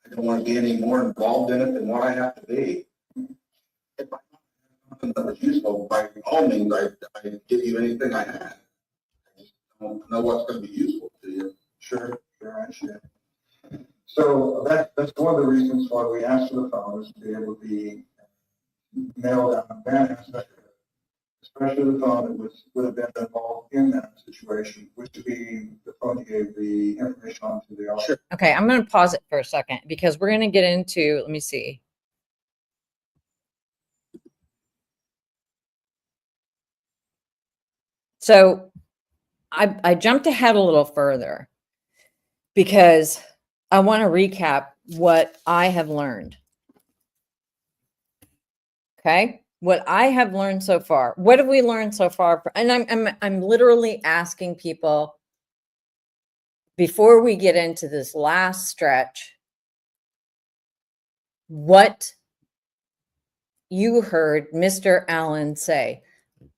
I don't want to be any more involved in it than what I have to be. If I have something that was useful, by all means, I'd give you anything I had. I just don't know what's going to be useful to you. Sure, I understand. So that's one of the reasons why we asked for the phone, is to be able to be nailed down that aspect of it. Especially the phone that would have been involved in that situation, which would be the phone you gave the information on to the officer. Okay, I'm going to pause it for a second because we're going to get into, let me see. So I jumped ahead a little further because I want to recap what I have learned. Okay, what I have learned so far. What have we learned so far? And I'm literally asking people before we get into this last stretch, what you heard Mr. Allen say.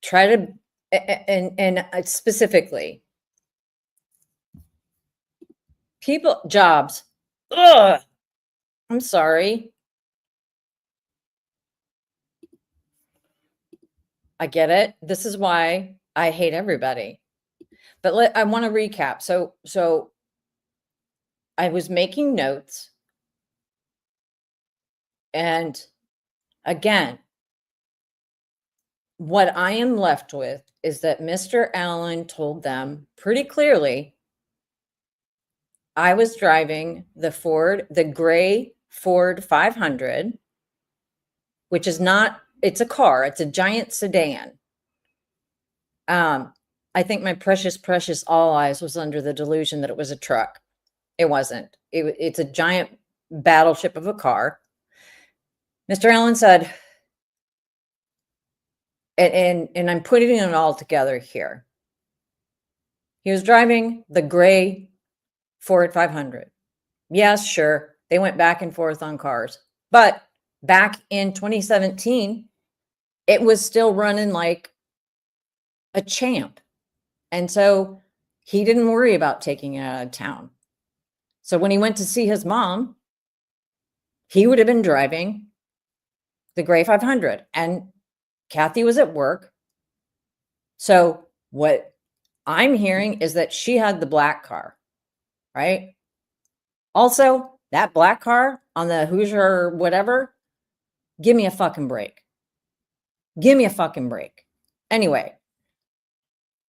Try to, and specifically, people, jobs. Ugh, I'm sorry. I get it. This is why I hate everybody. But I want to recap. So I was making notes. And again, what I am left with is that Mr. Allen told them pretty clearly I was driving the gray Ford 500, which is not, it's a car, it's a giant sedan. I think my precious all eyes was under the delusion that it was a truck. It wasn't. It's a giant battleship of a car. Mr. Allen said, and I'm putting it all together here. He was driving the gray Ford 500. Yes, sure. They went back and forth on cars. But back in 2017, it was still running like a champ. And so he didn't worry about taking it out of town. So when he went to see his mom, he would have been driving the gray 500. And Kathy was at work. So what I'm hearing is that she had the black car, right? Also, that black car on the Hoosier or whatever, give me a fucking break. Give me a fucking break. Anyway,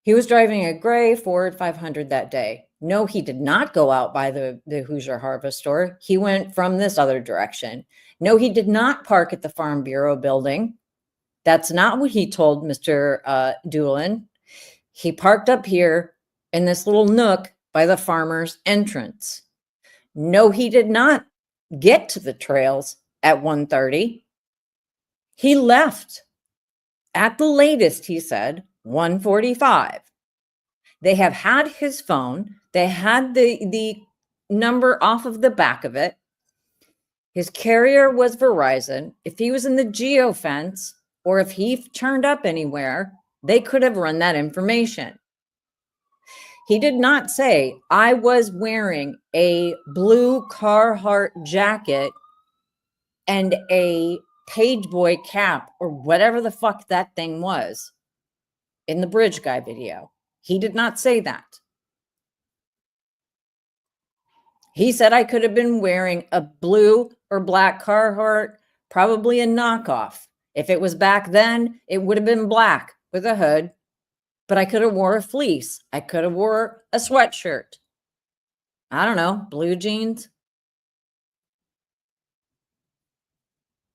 he was driving a gray Ford 500 that day. No, he did not go out by the Hoosier Harvest store. He went from this other direction. No, he did not park at the Farm Bureau building. That's not what he told Mr. Doolin. He parked up here in this little nook by the farmer's entrance. No, he did not get to the trails at 1:30. He left at the latest, he said, 1:45. They have had his phone. They had the number off of the back of it. His carrier was Verizon. If he was in the geofence or if he turned up anywhere, they could have run that information. He did not say, I was wearing a blue Carhartt jacket and a page boy cap or whatever the fuck that thing was in the Bridge Guy video. He did not say that. He said I could have been wearing a blue or black Carhartt, probably a knockoff. If it was back then, it would have been black with a hood, but I could have wore a fleece. I could have wore a sweatshirt. I don't know, blue jeans.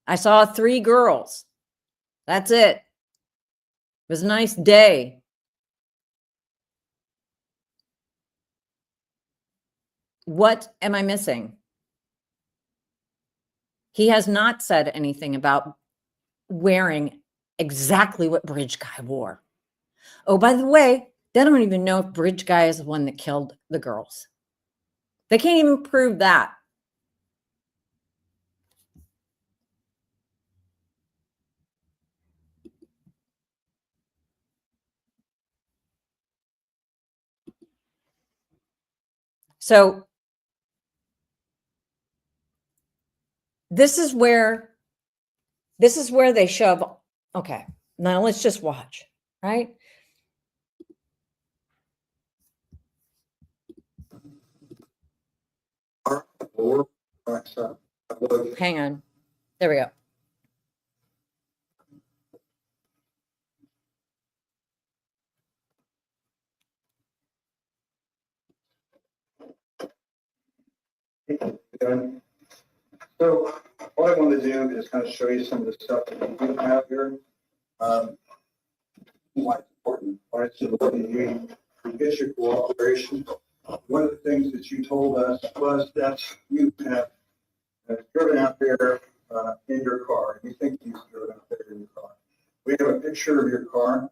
I saw 3 girls. That's it. It was a nice day. What am I missing? He has not said anything about wearing exactly what Bridge Guy wore. Oh, by the way, they don't even know if Bridge Guy is the one that killed the girls. They can't even prove that. So this is where they shove. Okay, now let's just watch, right? Hang on. There we go. So what I want to do is kind of show you some of the stuff that we have here. Why it's important, why it's important to get your cooperation. One of the things that you told us was that you have driven out there in your car. You think you've driven out there in your car. We have a picture of your car.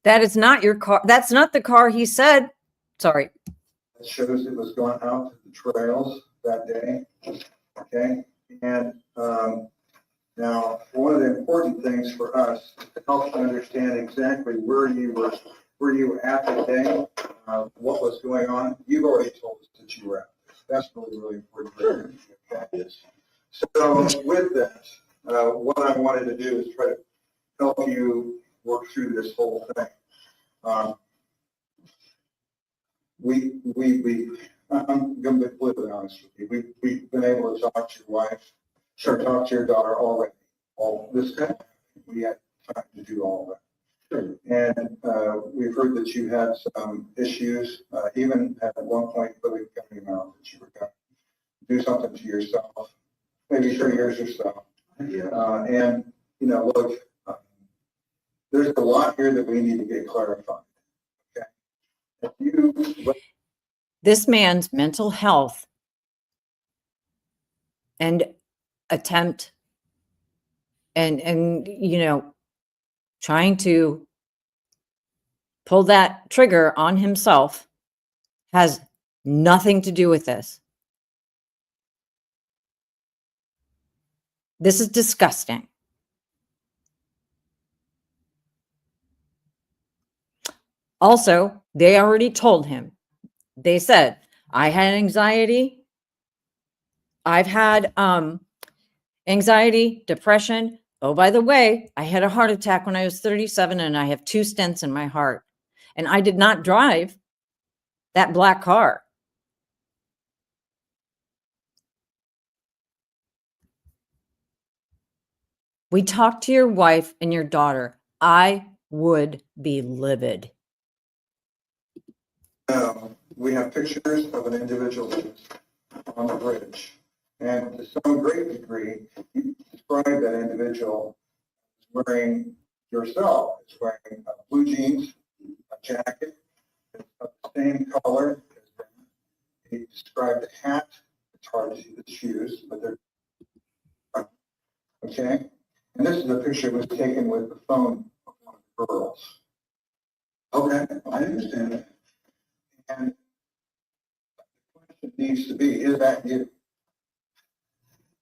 That is not your car. That's not the car he said. Sorry. It shows it was going out to the trails that day. Okay. And now, one of the important things for us is to help you understand exactly where you were at that day, what was going on. You've already told us that you were at. That's really important. That is. So with that, what I wanted to do is try to help you work through this whole thing. I'm going to be completely honest with you. We've been able to talk to your wife, talk to your daughter already. All this kind of thing. We had time to do all of that. And we've heard that you had some issues, even at one point, believe coming out that you were going to do something to yourself, maybe for years yourself. And, you know, look, there's a lot here that we need to get clarified. Okay. This man's mental health and attempt and you know, trying to pull that trigger on himself has nothing to do with this. This is disgusting. Also, they already told him. They said, I had anxiety. I've had anxiety, depression. Oh, by the way, I had a heart attack when I was 37 and I have 2 stents in my heart. And I did not drive that black car. We talked to your wife and your daughter. I would be livid. We have pictures of an individual on the bridge. And to some great degree, you describe that individual as wearing yourself. It's wearing blue jeans, a jacket, of the same color as that. You described the hat. It's hard to see the shoes, but they're okay. And this is a picture that was taken with the phone of one of the girls. Okay, I understand that. And the question needs to be, is that you?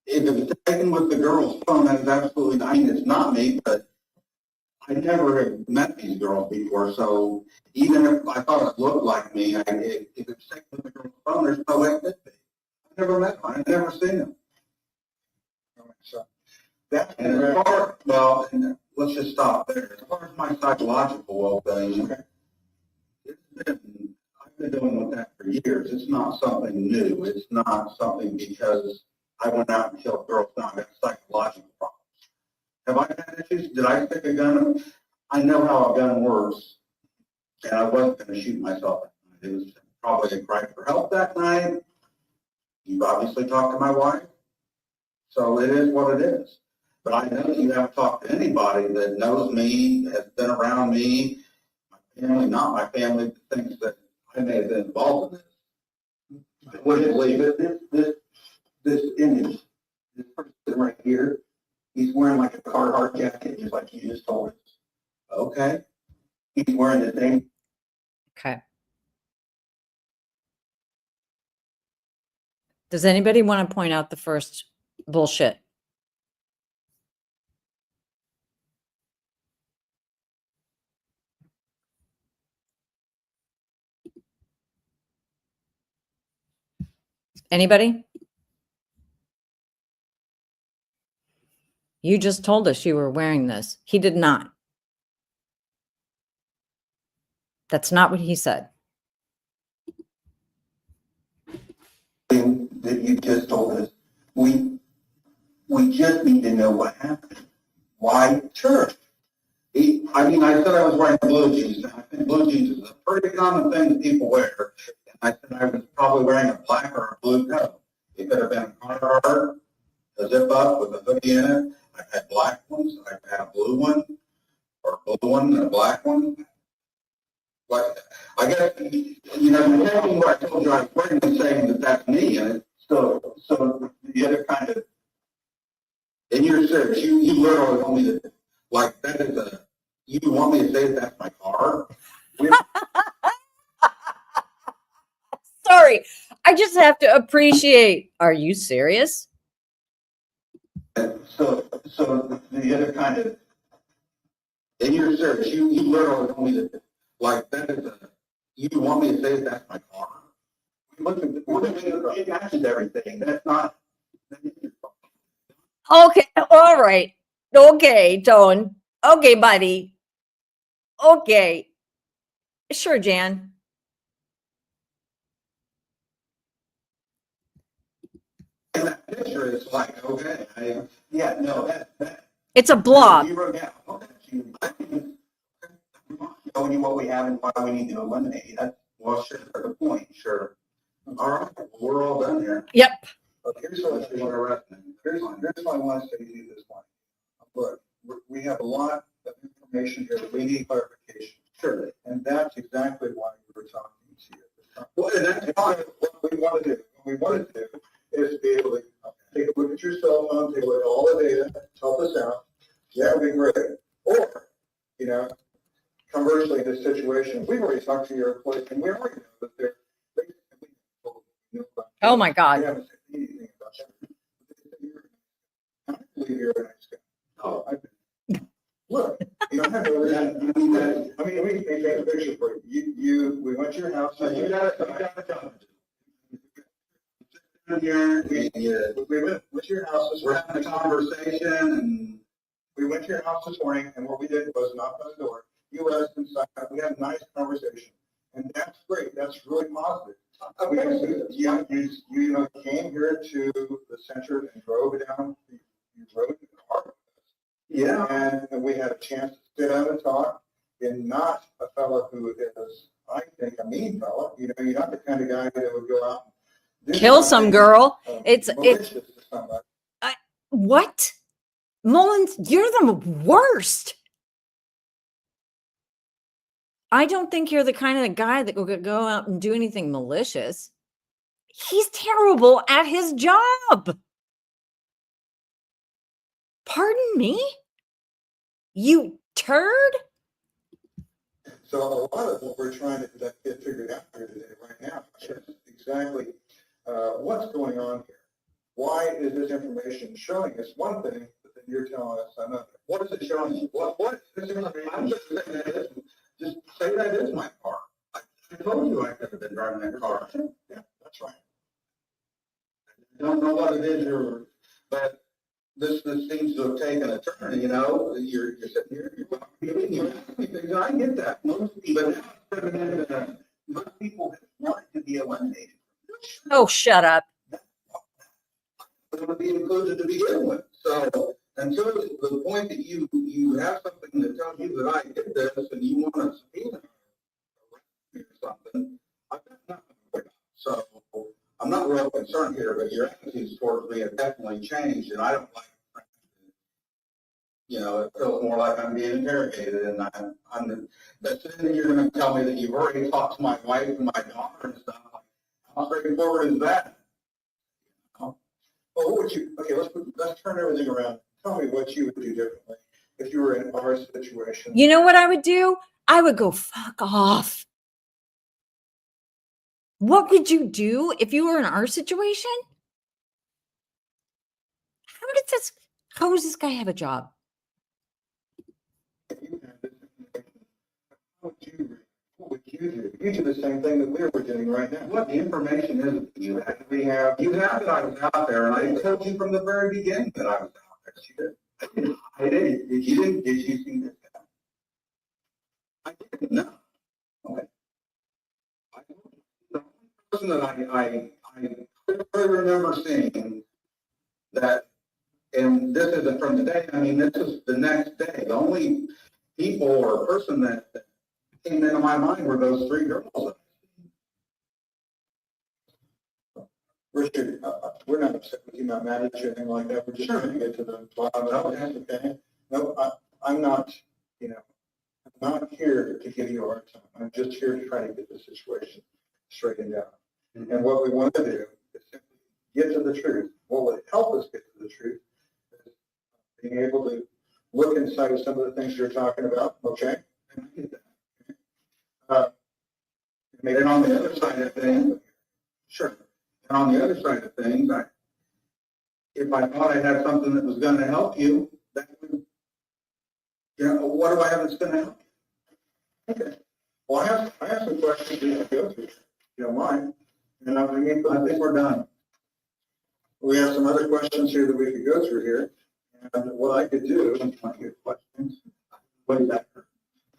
If it was taken with the girl's phone, that is absolutely, I mean, it's not me, but I never have met these girls before, so even if I thought it looked like me, if it was taken with the girl's phone, there's no way it could be. I've never met one, I've never seen them. So that's And as far, well, and let's just stop there. As far as my psychological well-being, okay. I've been dealing with that for years. It's not something new. It's not something because I went out and killed girls. Now I've got psychological problems. Have I had issues? Did I stick a gun? I know how a gun works, and I wasn't going to shoot myself that night. It was probably a cry for help that night. You've obviously talked to my wife, so it is what it is. But I know you haven't talked to anybody that knows me, has been around me, my family, not my family, that thinks that I may have been involved in this. I wouldn't believe it. This image, this person right here, he's wearing like a Carhartt jacket, just like you just told us. Okay. He's wearing the same. Okay. Does anybody want to point out the first bullshit? Anybody? You just told us you were wearing this. He did not. That's not what he said. Thing that you just told us, we just need to know what happened. Why? Sure. I mean, I said I was wearing blue jeans. I think blue jeans is a pretty common thing that people wear. And I said I was probably wearing a black or a blue coat. It could have been a Carhartt, a zip up with a hoodie in it. I've had black ones. I've had a blue one, or a blue one and a black one. Like, I guess, you know, what I told you, I was wearing the same that that's me. And So the other kind of, in your search, you literally want me to, like, that is you want me to say that that's my car? Sorry, I just have to appreciate. Are you serious? so the other kind of, In your search, you literally want me to, like, that is you want me to say that that's my car? it matches everything. That's not. Okay, all right. Okay, Tone. Okay, buddy. Okay. Sure, Jan. And that picture is like, okay, Yeah, no, that. It's a blob. You wrote down, okay, showing you what we have and why we need to eliminate it. That's, well, sure, the point, sure. All right, well, we're all done here. Yep. But here's what here's what I want to say to you this morning. Look, we have a lot of information here that we need clarification. Sure. And that's exactly why we were talking to you. Well, and that's fine. What we want to do, is be able to take a look at your cell phone, take a look at all the data, help us out. That would be great. Or, you know, conversely, this situation, we've already talked to your employees, and we already know that they're. Oh my God. We haven't said anything about that. I believe you're a nice guy. Oh, Look, you don't have to. I mean, we can take a picture for you. We went to your house. you got it. Here, We went to your house this we're morning. having a conversation and We went to your house this morning, and what we did was knock on the door. You let us inside. We had a nice conversation, and that's great. That's really positive. You know, came here to the center and drove down. You drove the car. yeah, And we had a chance to sit down and talk, and not a fellow who is, I think, a mean fellow. You know, you're not the kind of guy that would go out and do Kill some something, girl. It's malicious to somebody. what? Mullin, you're the worst. I don't think you're the kind of guy that will go out and do anything malicious. He's terrible at his job. Pardon me? You turd? So a lot of what we're trying to get figured out here today, right now, is exactly what's going on here. Why is this information showing us one thing, but then you're telling us another? what is it showing you? What is this information? I'm just saying that is, just say that is my car. I told you I could have been driving that car. Yeah, that's right. I don't know what it is but this seems to have taken a turn, you know, you're sitting here, you're asking me things, and I get that. Most people, most people want to be eliminated. Oh, shut up. going to be included to begin with. So until the point that you have something that tells you that I did this and you want to subpoena or something, I've got nothing to worry about. So I'm not real concerned here, but your attitudes towards me have definitely changed, and I don't like, you know, it feels more like I'm being interrogated, and that's then you're going to tell me that you've already talked to my wife and my daughter and stuff. How straightforward is that? Well, what would you, okay, let's turn everything around. Tell me what you would do differently if you were in our situation. You know what I would do? I would go fuck off. What would you do if you were in our situation? How does this guy have a job? If you had this information, what would you do? You do the same thing that we're doing right now. What the information is you have that I was out there, and I told you from the very beginning that I was out there. You did. I did. Did you see this guy? I didn't know. Okay. The only person that I clearly remember seeing that, and this isn't from today, I mean, this is the next day. The only people or person that came into my mind were those three girls. Richard, we're not upset with you, not mad at you, anything like that. We're just trying to get to the bottom of it, okay? No, I'm not, you know, I'm not here to give you a hard time. I'm just here to try to get the situation straightened out. And what we want to do is simply get to the truth. What would help us get to the truth is being able to look inside of some of the things you're talking about, okay? And on the other side of things, sure. And on the other side of things, if I thought I had something that was going to help you, that would, you know, what do I have that's going to help you? Okay. Well, I have some questions we can go through, if you don't mind. And I think we're done. We have some other questions here that we could go through here. And what I could do, Questions? What is that?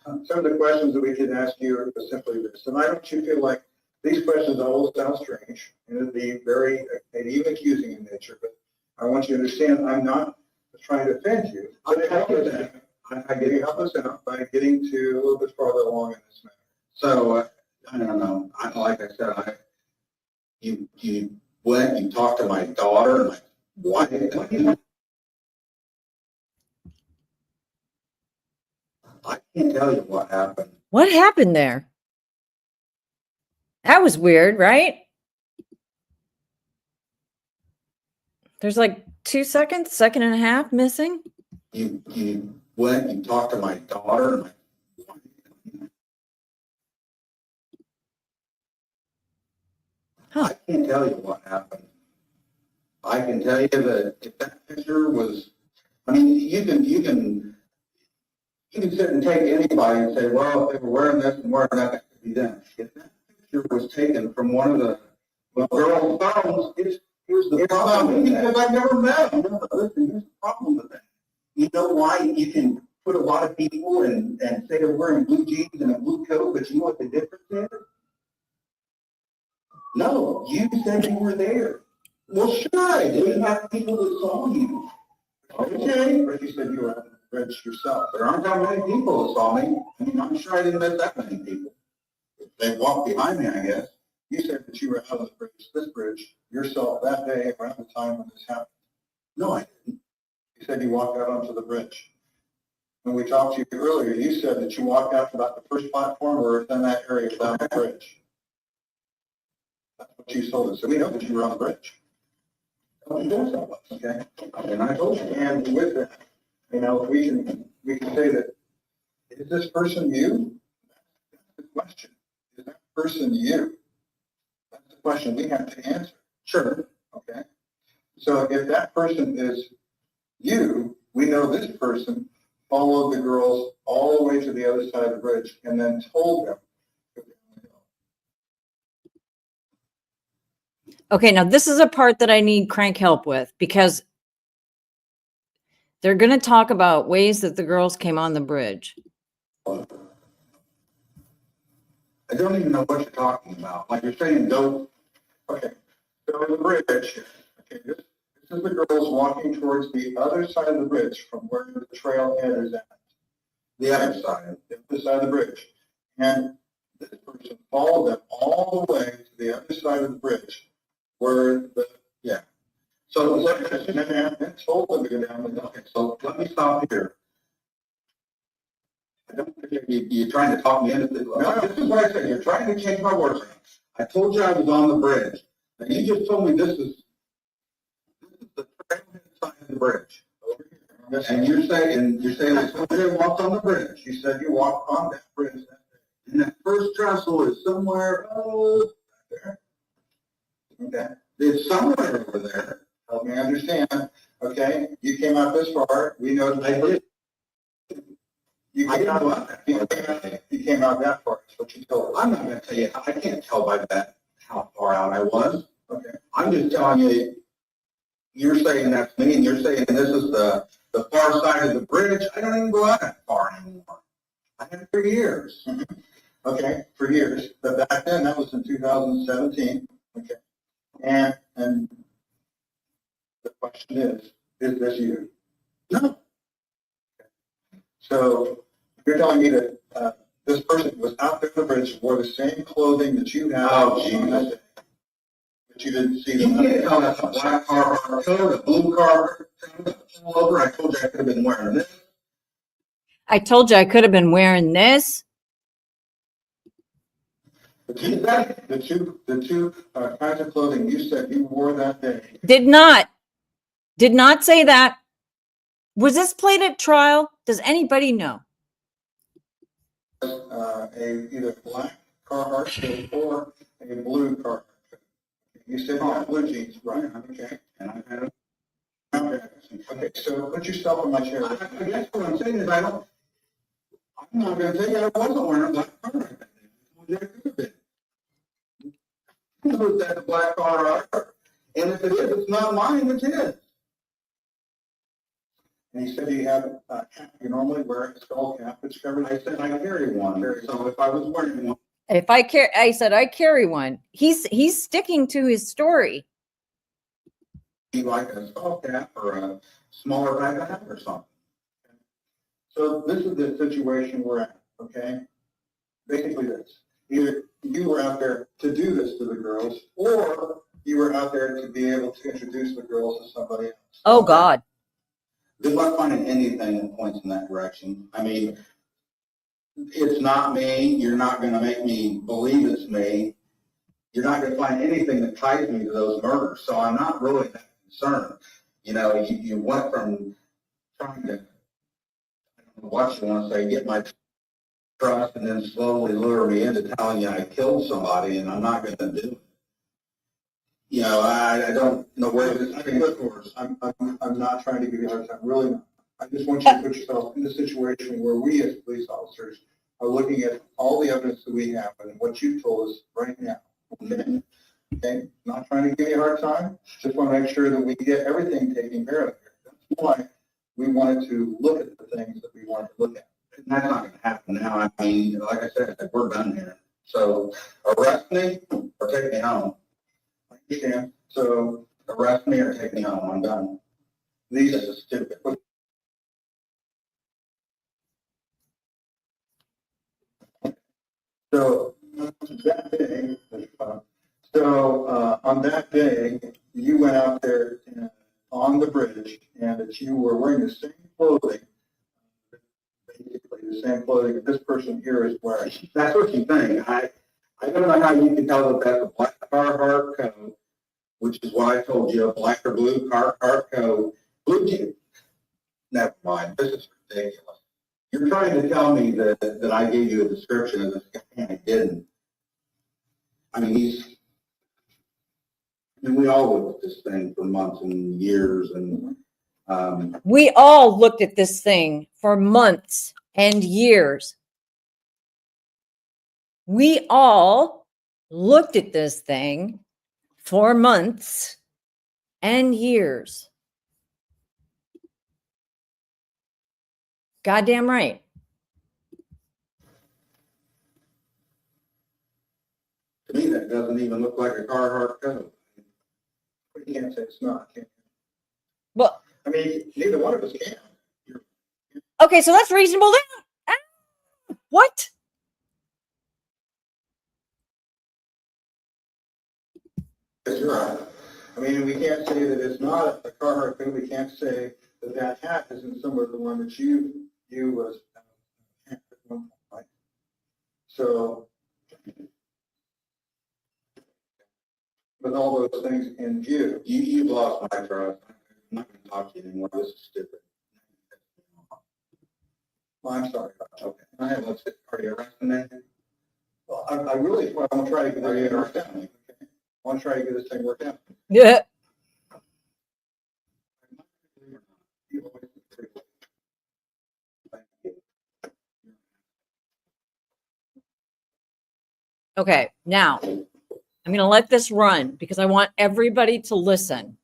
Some of the questions that we can ask you are simply this, and I don't you feel like these questions all sound strange, and it'd be very, maybe even accusing in nature, but I want you to understand, I'm not trying to offend you. I get you help us out by getting to a little bit farther along in this matter. So, I don't know, like I said, you went, you talked to my daughter, and my wife. I can't tell you what happened. What happened there? That was weird, right? There's like 2 seconds, second and a half missing. You went, you talked to my daughter, and my wife. Huh. I can't tell you what happened. I can tell you that if that picture was, I mean, you can sit and take anybody and say, well, if they were wearing this and wearing that, it could be them. If that picture was taken from one of the girls' phones, here's the problem. Because I've never met them. No, listen, here's the problem with that. You know why you can put a lot of people and say they're wearing blue jeans and a blue coat, but you know what the difference is? No, you said you were there. Well, sure I We did. have people that saw you. Okay. But you said you were on the bridge yourself. There aren't that many people that saw me. I mean, I'm sure I didn't miss that many people. They walked behind me, I guess. You said that you were out on the bridge, this bridge, yourself that day around the time when this happened. No, I didn't. You said you walked out onto the bridge. When we talked to you earlier, you said that you walked out to about the first platform or within that area down the bridge. That's what you told us. So we know that you were on the bridge. Of course I was. Okay? And I told you. And with that, you know, we can say that, is this person you? That's the question. Is that person you? That's the question we have to answer. Sure. Okay? So if that person is you, we know this person followed the girls all the way to the other side of the bridge and then told them. Okay, now this is a part that I need Crank help with because they're going to talk about ways that the girls came on the bridge. I don't even know what you're talking about. Like you're saying, don't. Okay, so the bridge, okay, this is the girls walking towards the other side of the bridge from where the trailhead is at. The other side. The other side of the bridge. And this person followed them all the way to the other side of the bridge where the, So and told them to go down the dock. okay, so let me stop here. I don't think you're trying to talk me into this. No, this is what I said. You're trying to change my words. I told you I was on the bridge. And you just told me this is the trailhead side of the bridge. Over here. And you're saying I told you I walked on the bridge. You said you walked on that bridge that day. And that first trestle is somewhere, There. Okay, it's somewhere over there. help me understand. Okay, you came out this far. We know that. I did. You I came didn't go out, out that you came out that far. That's what you told us. I'm not gonna tell you, I can't tell by that how far out I was. Okay. I'm just telling you, you're saying that's me, and you're saying this is the far side of the bridge. I don't even go out that far anymore. I have for years. Okay, for years. But back then, that was in 2017. Okay. And the question is this you? No, So you're telling me that this person was out there on the bridge, wore the same clothing that you had. Oh, geez. But you didn't see you them. can't tell that's a black car coat, a blue car pull over. I told you I could have been wearing this. I told you I could have been wearing this. The two kinds of clothing you said you wore that day. Did not say that. Was this played at trial? Does anybody know? A either black Carhartt coat or a blue Carhartt coat. You said you had blue jeans, right? Okay. And I had Okay, so put yourself in my chair. I guess what I'm saying is I'm not going to tell you I wasn't wearing a black car right there. I could have been. Was that a black car? And if it is, it's not mine, it's his. And you said you have a cap, you normally wear a skull cap, it's covered. I said I carry one, so if I was wearing one, If I care, I said I carry one. He's sticking to his story. be like a skull cap or a smaller type of hat or something. So this is the situation we're at, okay? Basically this, either you were out there to do this to the girls, or you were out there to be able to introduce the girls to somebody else. Oh God. Good luck finding anything that points in that direction. I mean, it's not me. You're not going to make me believe it's me. You're not going to find anything that ties me to those murders. So I'm not really that concerned. You know, you went from trying to, I don't know what you want to say, get my trust and then slowly lure me into telling you I killed somebody, and I'm not going to do it. You know, I don't know where this is going towards. I'm not trying to give you a hard time, really not. I just want you to put yourself in the situation where we as police officers are looking at all the evidence that we have and what you told us right now. Okay? Okay? Not trying to give you a hard time, just want to make sure that we get everything taken care of here. That's why we wanted to look at the things that we wanted to look at. And that's not going to happen now. I mean, like I said, we're done here. So arrest me or take me home. I understand. So Arrest me or take me home. I'm done. these, This is stupid. so that day, on that day, you went out there on the bridge and that you were wearing the same clothing, basically the same clothing that this person here is wearing. That's what you think. I don't know how you can tell that that's a black Carhartt coat, which is why I told you a black or blue Carhartt coat. Blue jeans. Never mind. This is ridiculous. You're trying to tell me that I gave you a description of this guy and I didn't. I mean, we all looked at this thing for months and years, and We all looked at this thing for months and years. We all looked at this thing for months and years. Goddamn right. to me, that doesn't even look like a Carhartt coat. You can't say it's not, can you? Well, I mean, neither one of us can. okay, so that's reasonable then. Ah, what? Because you're right. I mean, we can't say that it's not a Carhartt coat. We can't say that that hat isn't some of the one that you was at one point, right? So, with all those things in view, You've lost my trust. I'm not going to talk to you anymore. This is stupid. well, I'm sorry about that. Okay. I have, let's get, are you arresting me? Well, I really want to try to get this thing worked out. Okay? I want to try to get this thing worked out. Yeah. Okay, now I'm going to let this run because I want everybody to listen.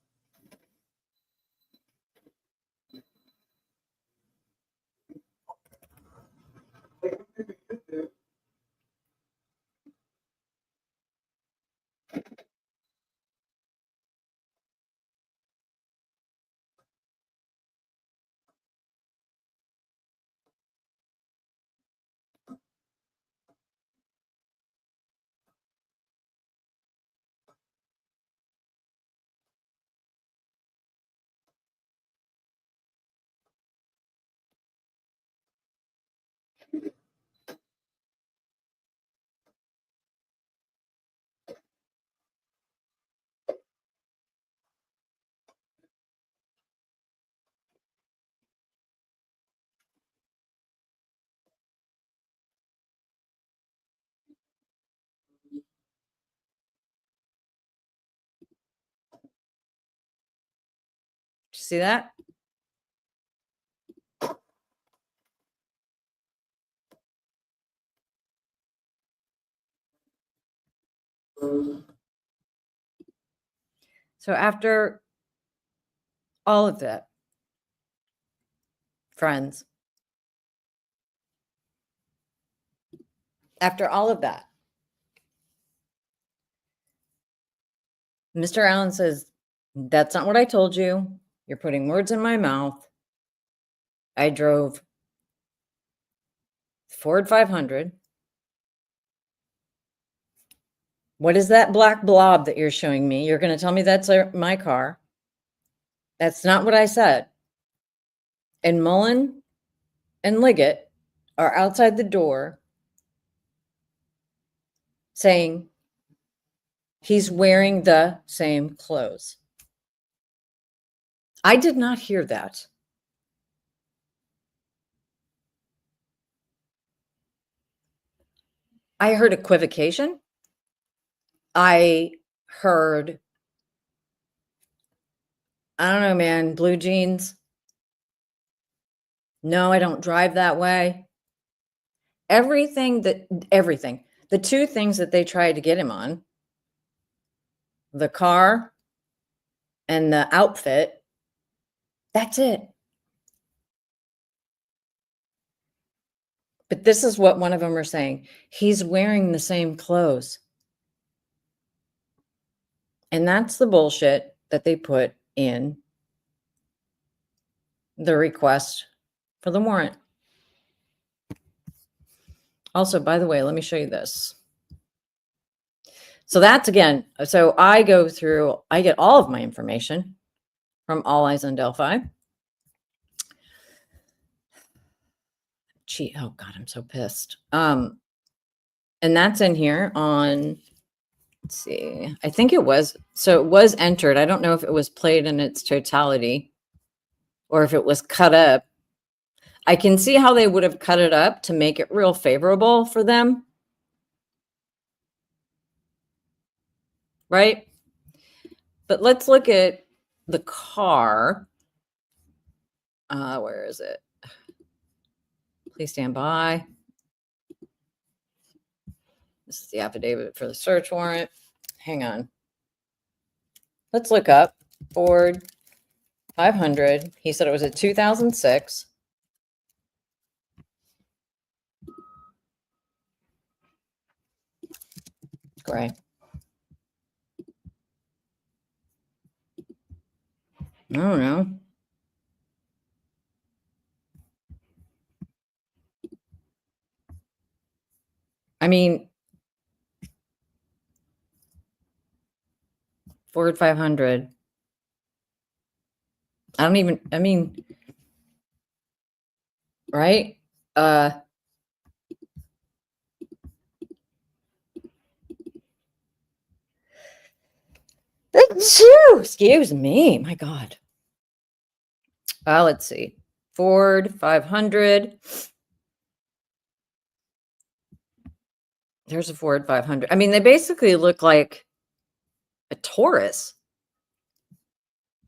See that? So after all of that, friends. After all of that, Mr. Allen says, that's not what I told you. You're putting words in my mouth. I drove Ford 500. What is that black blob that you're showing me? You're going to tell me that's my car. That's not what I said. And Mullin and Liggett are outside the door saying he's wearing the same clothes. I did not hear that. I heard equivocation. I heard, I don't know, man, blue jeans. No, I don't drive that way. Everything. The two things that they tried to get him on, the car and the outfit, that's it. But this is what one of them are saying. He's wearing the same clothes. And that's the bullshit that they put in the request for the warrant. Also, by the way, let me show you this. So that's again, so I get all of my information from All Eyes on Delphi. Gee, oh God, I'm so pissed. And that's in here on, let's see, I think it was entered. I don't know if it was played in its totality or if it was cut up. I can see how they would have cut it up to make it real favorable for them. Right? But let's look at the car. Where is it? Please stand by. This is the affidavit for the search warrant. Hang on. Let's look up Ford 500. He said it was a 2006. Gray. I don't know. I mean, Ford 500. I mean, right? Excuse me. My God. Let's see. Ford 500. There's a Ford 500. I mean, they basically look like a Taurus,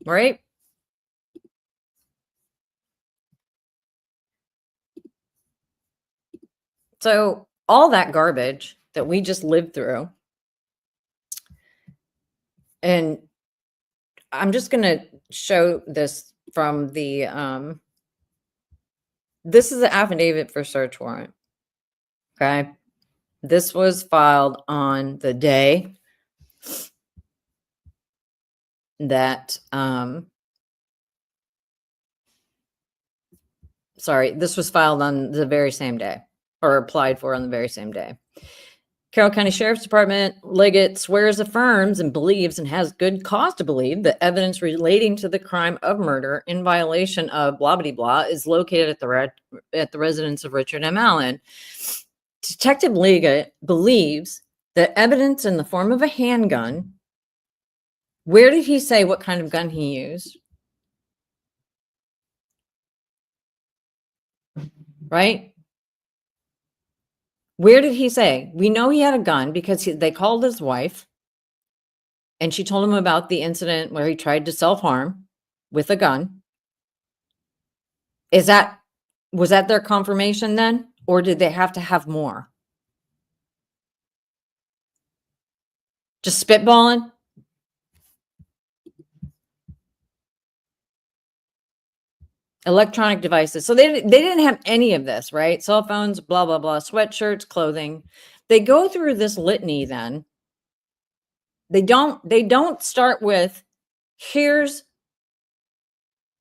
right? So all that garbage that we just lived through, and I'm just going to show this from the, this is the affidavit for search warrant. Okay. This was filed on the day that, sorry, this was filed on the very same day or applied for on the very same day. Carroll County Sheriff's Department, Liggett swears, affirms, and believes and has good cause to believe that evidence relating to the crime of murder in violation of blah, blah, blah is located at the residence of Richard M. Allen. Detective Liggett believes that evidence in the form of a handgun. Where did he say what kind of gun he used? Right? Where did he say? We know he had a gun because they called his wife and she told him about the incident where he tried to self-harm with a gun. Was that their confirmation then? Or did they have to have more? Just spitballing? Electronic devices. So they didn't have any of this, right? Cell phones, blah, blah, blah, sweatshirts, clothing. They go through this litany then. They don't start with, here's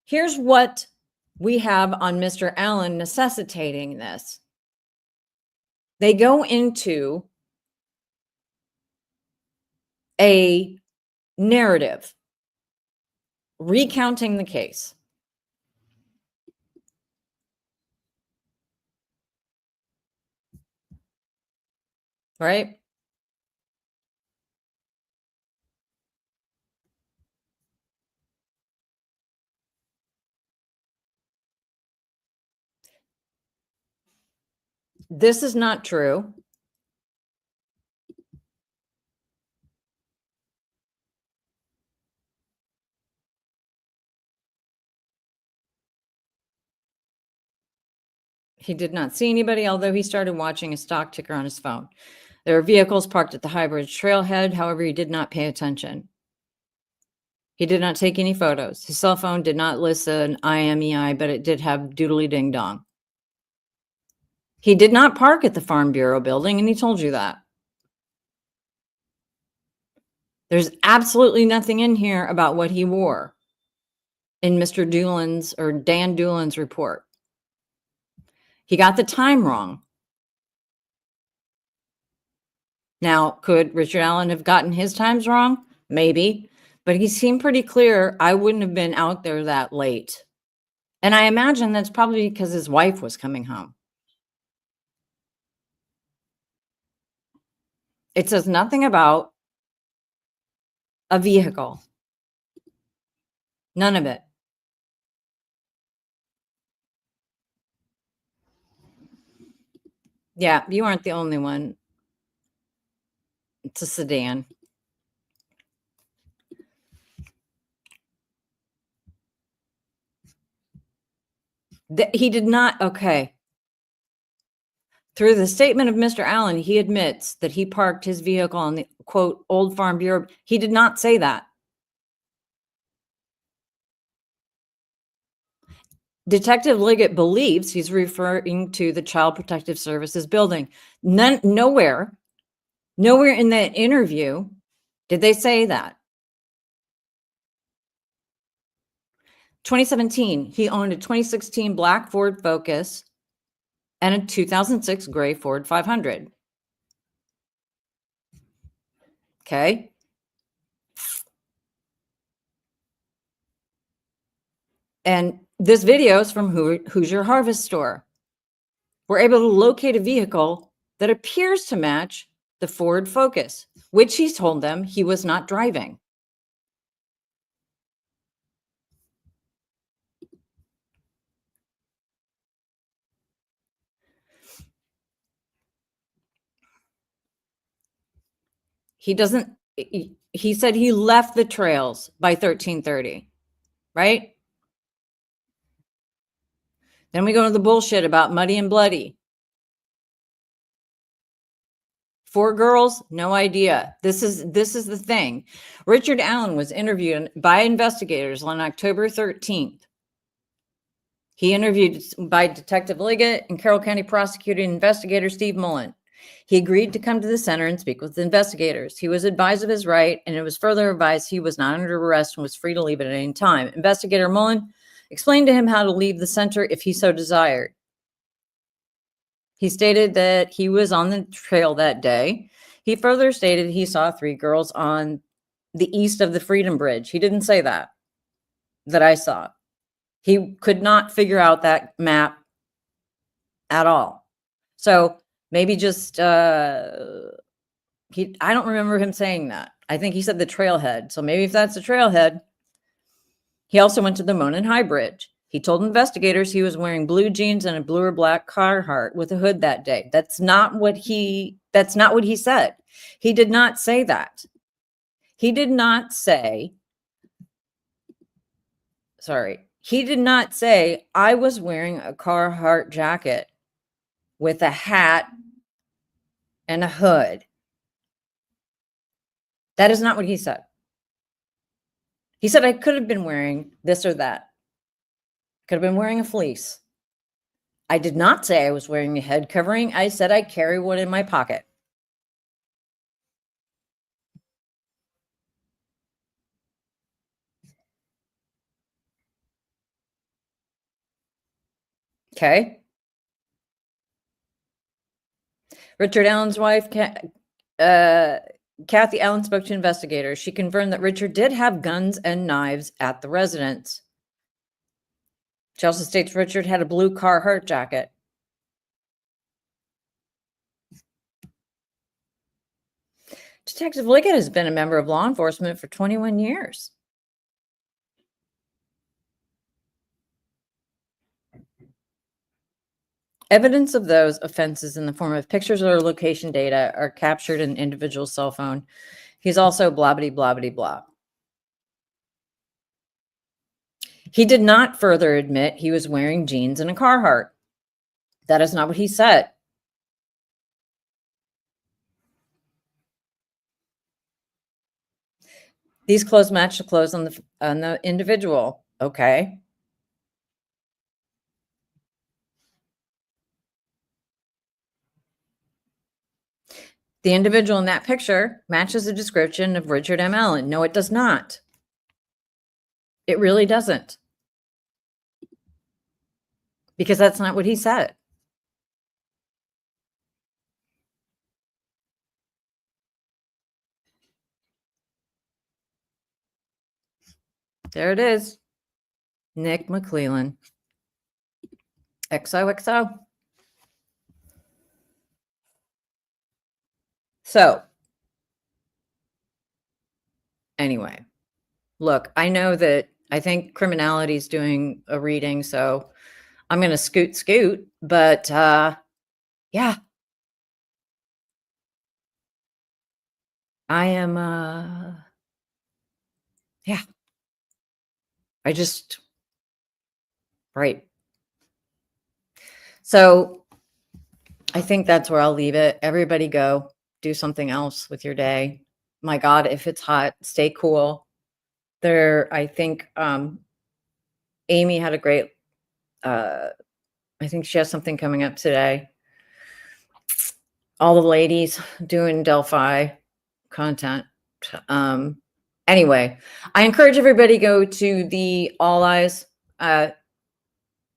what we have on Mr. Allen necessitating this. They go into a narrative, recounting the case. Right? This is not true. He did not see anybody, although he started watching a stock ticker on his phone. There were vehicles parked at the High Bridge trailhead. However, he did not pay attention. He did not take any photos. His cell phone did not list an IMEI, but it did have doodly ding dong. He did not park at the Farm Bureau building, and he told you that. There's absolutely nothing in here about what he wore in Mr. Doolin's or Dan Doolin's report. He got the time wrong. Now, could Richard Allen have gotten his times wrong? Maybe, but he seemed pretty clear. I wouldn't have been out there that late. And I imagine that's probably because his wife was coming home. It says nothing about a vehicle. None of it. Yeah, you aren't the only one. It's a sedan. He did not, okay. Through the statement of Mr. Allen, he admits that he parked his vehicle on the, quote, Old Farm Bureau. He did not say that. Detective Liggett believes he's referring to the Child Protective Services building. Nowhere in that interview did they say that. 2017, he owned a 2016 black Ford Focus and a 2006 gray Ford 500. Okay. And this video is from Hoosier Harvest Store. We're able to locate a vehicle that appears to match the Ford Focus, which he told them he was not driving. He said he left the trails by 13:30, right? Then we go to the bullshit about muddy and bloody. 4 girls, no idea. This is the thing. Richard Allen was interviewed by investigators on October 13th. He interviewed by Detective Liggett and Carroll County Prosecuting Investigator Steve Mullin. He agreed to come to the center and speak with the investigators. He was advised of his right, and it was further advised he was not under arrest and was free to leave at any time. Investigator Mullin explained to him how to leave the center if he so desired. He stated that he was on the trail that day. He further stated he saw 3 girls on the east of the Freedom Bridge. He didn't say that I saw. He could not figure out that map at all. So maybe just, I don't remember him saying that. I think he said the trailhead. So maybe if that's the trailhead. He also went to the Monon High Bridge. He told investigators he was wearing blue jeans and a blue or black Carhartt with a hood that day. That's not what he said. He did not say that. He did not say, I was wearing a Carhartt jacket with a hat and a hood. That is not what he said. He said I could have been wearing this or that. Could have been wearing a fleece. I did not say I was wearing a head covering. I said I carry one in my pocket. Okay. Richard Allen's wife, Kathy Allen, spoke to investigators. She confirmed that Richard did have guns and knives at the residence. She also states Richard had a blue Carhartt jacket. Detective Liggett has been a member of law enforcement for 21 years. Evidence of those offenses in the form of pictures or location data are captured in an individual's cell phone. He's also blah, blah, blah, blah, blah. He did not further admit he was wearing jeans and a Carhartt. That is not what he said. These clothes match the clothes on the individual. Okay. The individual in that picture matches the description of Richard M. Allen. No, it does not. It really doesn't. Because that's not what he said. There it is. Nick McClellan. XOXO. So, anyway, look, I know that I think criminality is doing a reading, so I'm going to scoot, but yeah. I am, yeah. I just, right. So I think that's where I'll leave it. Everybody go do something else with your day. My God, if it's hot, stay cool. I think Amy had a great, I think she has something coming up today. All the ladies doing Delphi content. Anyway, I encourage everybody to go to the All Eyes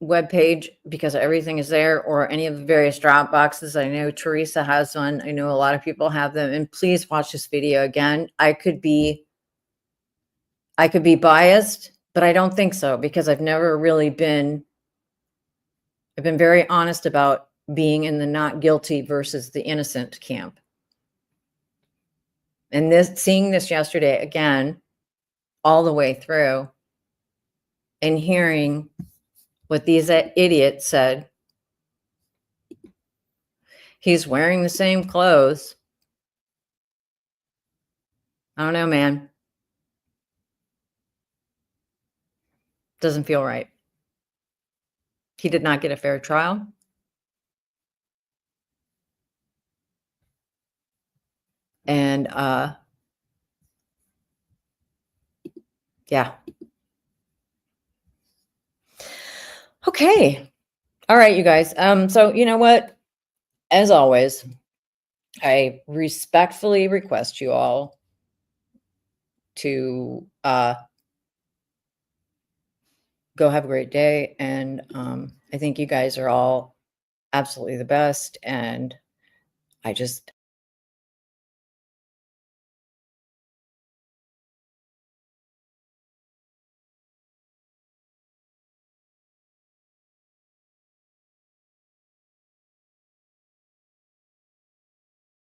webpage because everything is there, or any of the various drop boxes. I know Teresa has one. I know a lot of people have them. And please watch this video again. I could be biased, but I don't think so, because I've never really been, I've been very honest about being in the not guilty versus the innocent camp. And seeing this yesterday again, all the way through, and hearing what these idiots said. He's wearing the same clothes. I don't know, man. Doesn't feel right. He did not get a fair trial. And yeah. Okay. All right, you guys. So you know what? As always, I respectfully request you all to go have a great day. And I think you guys are all absolutely the best. And I just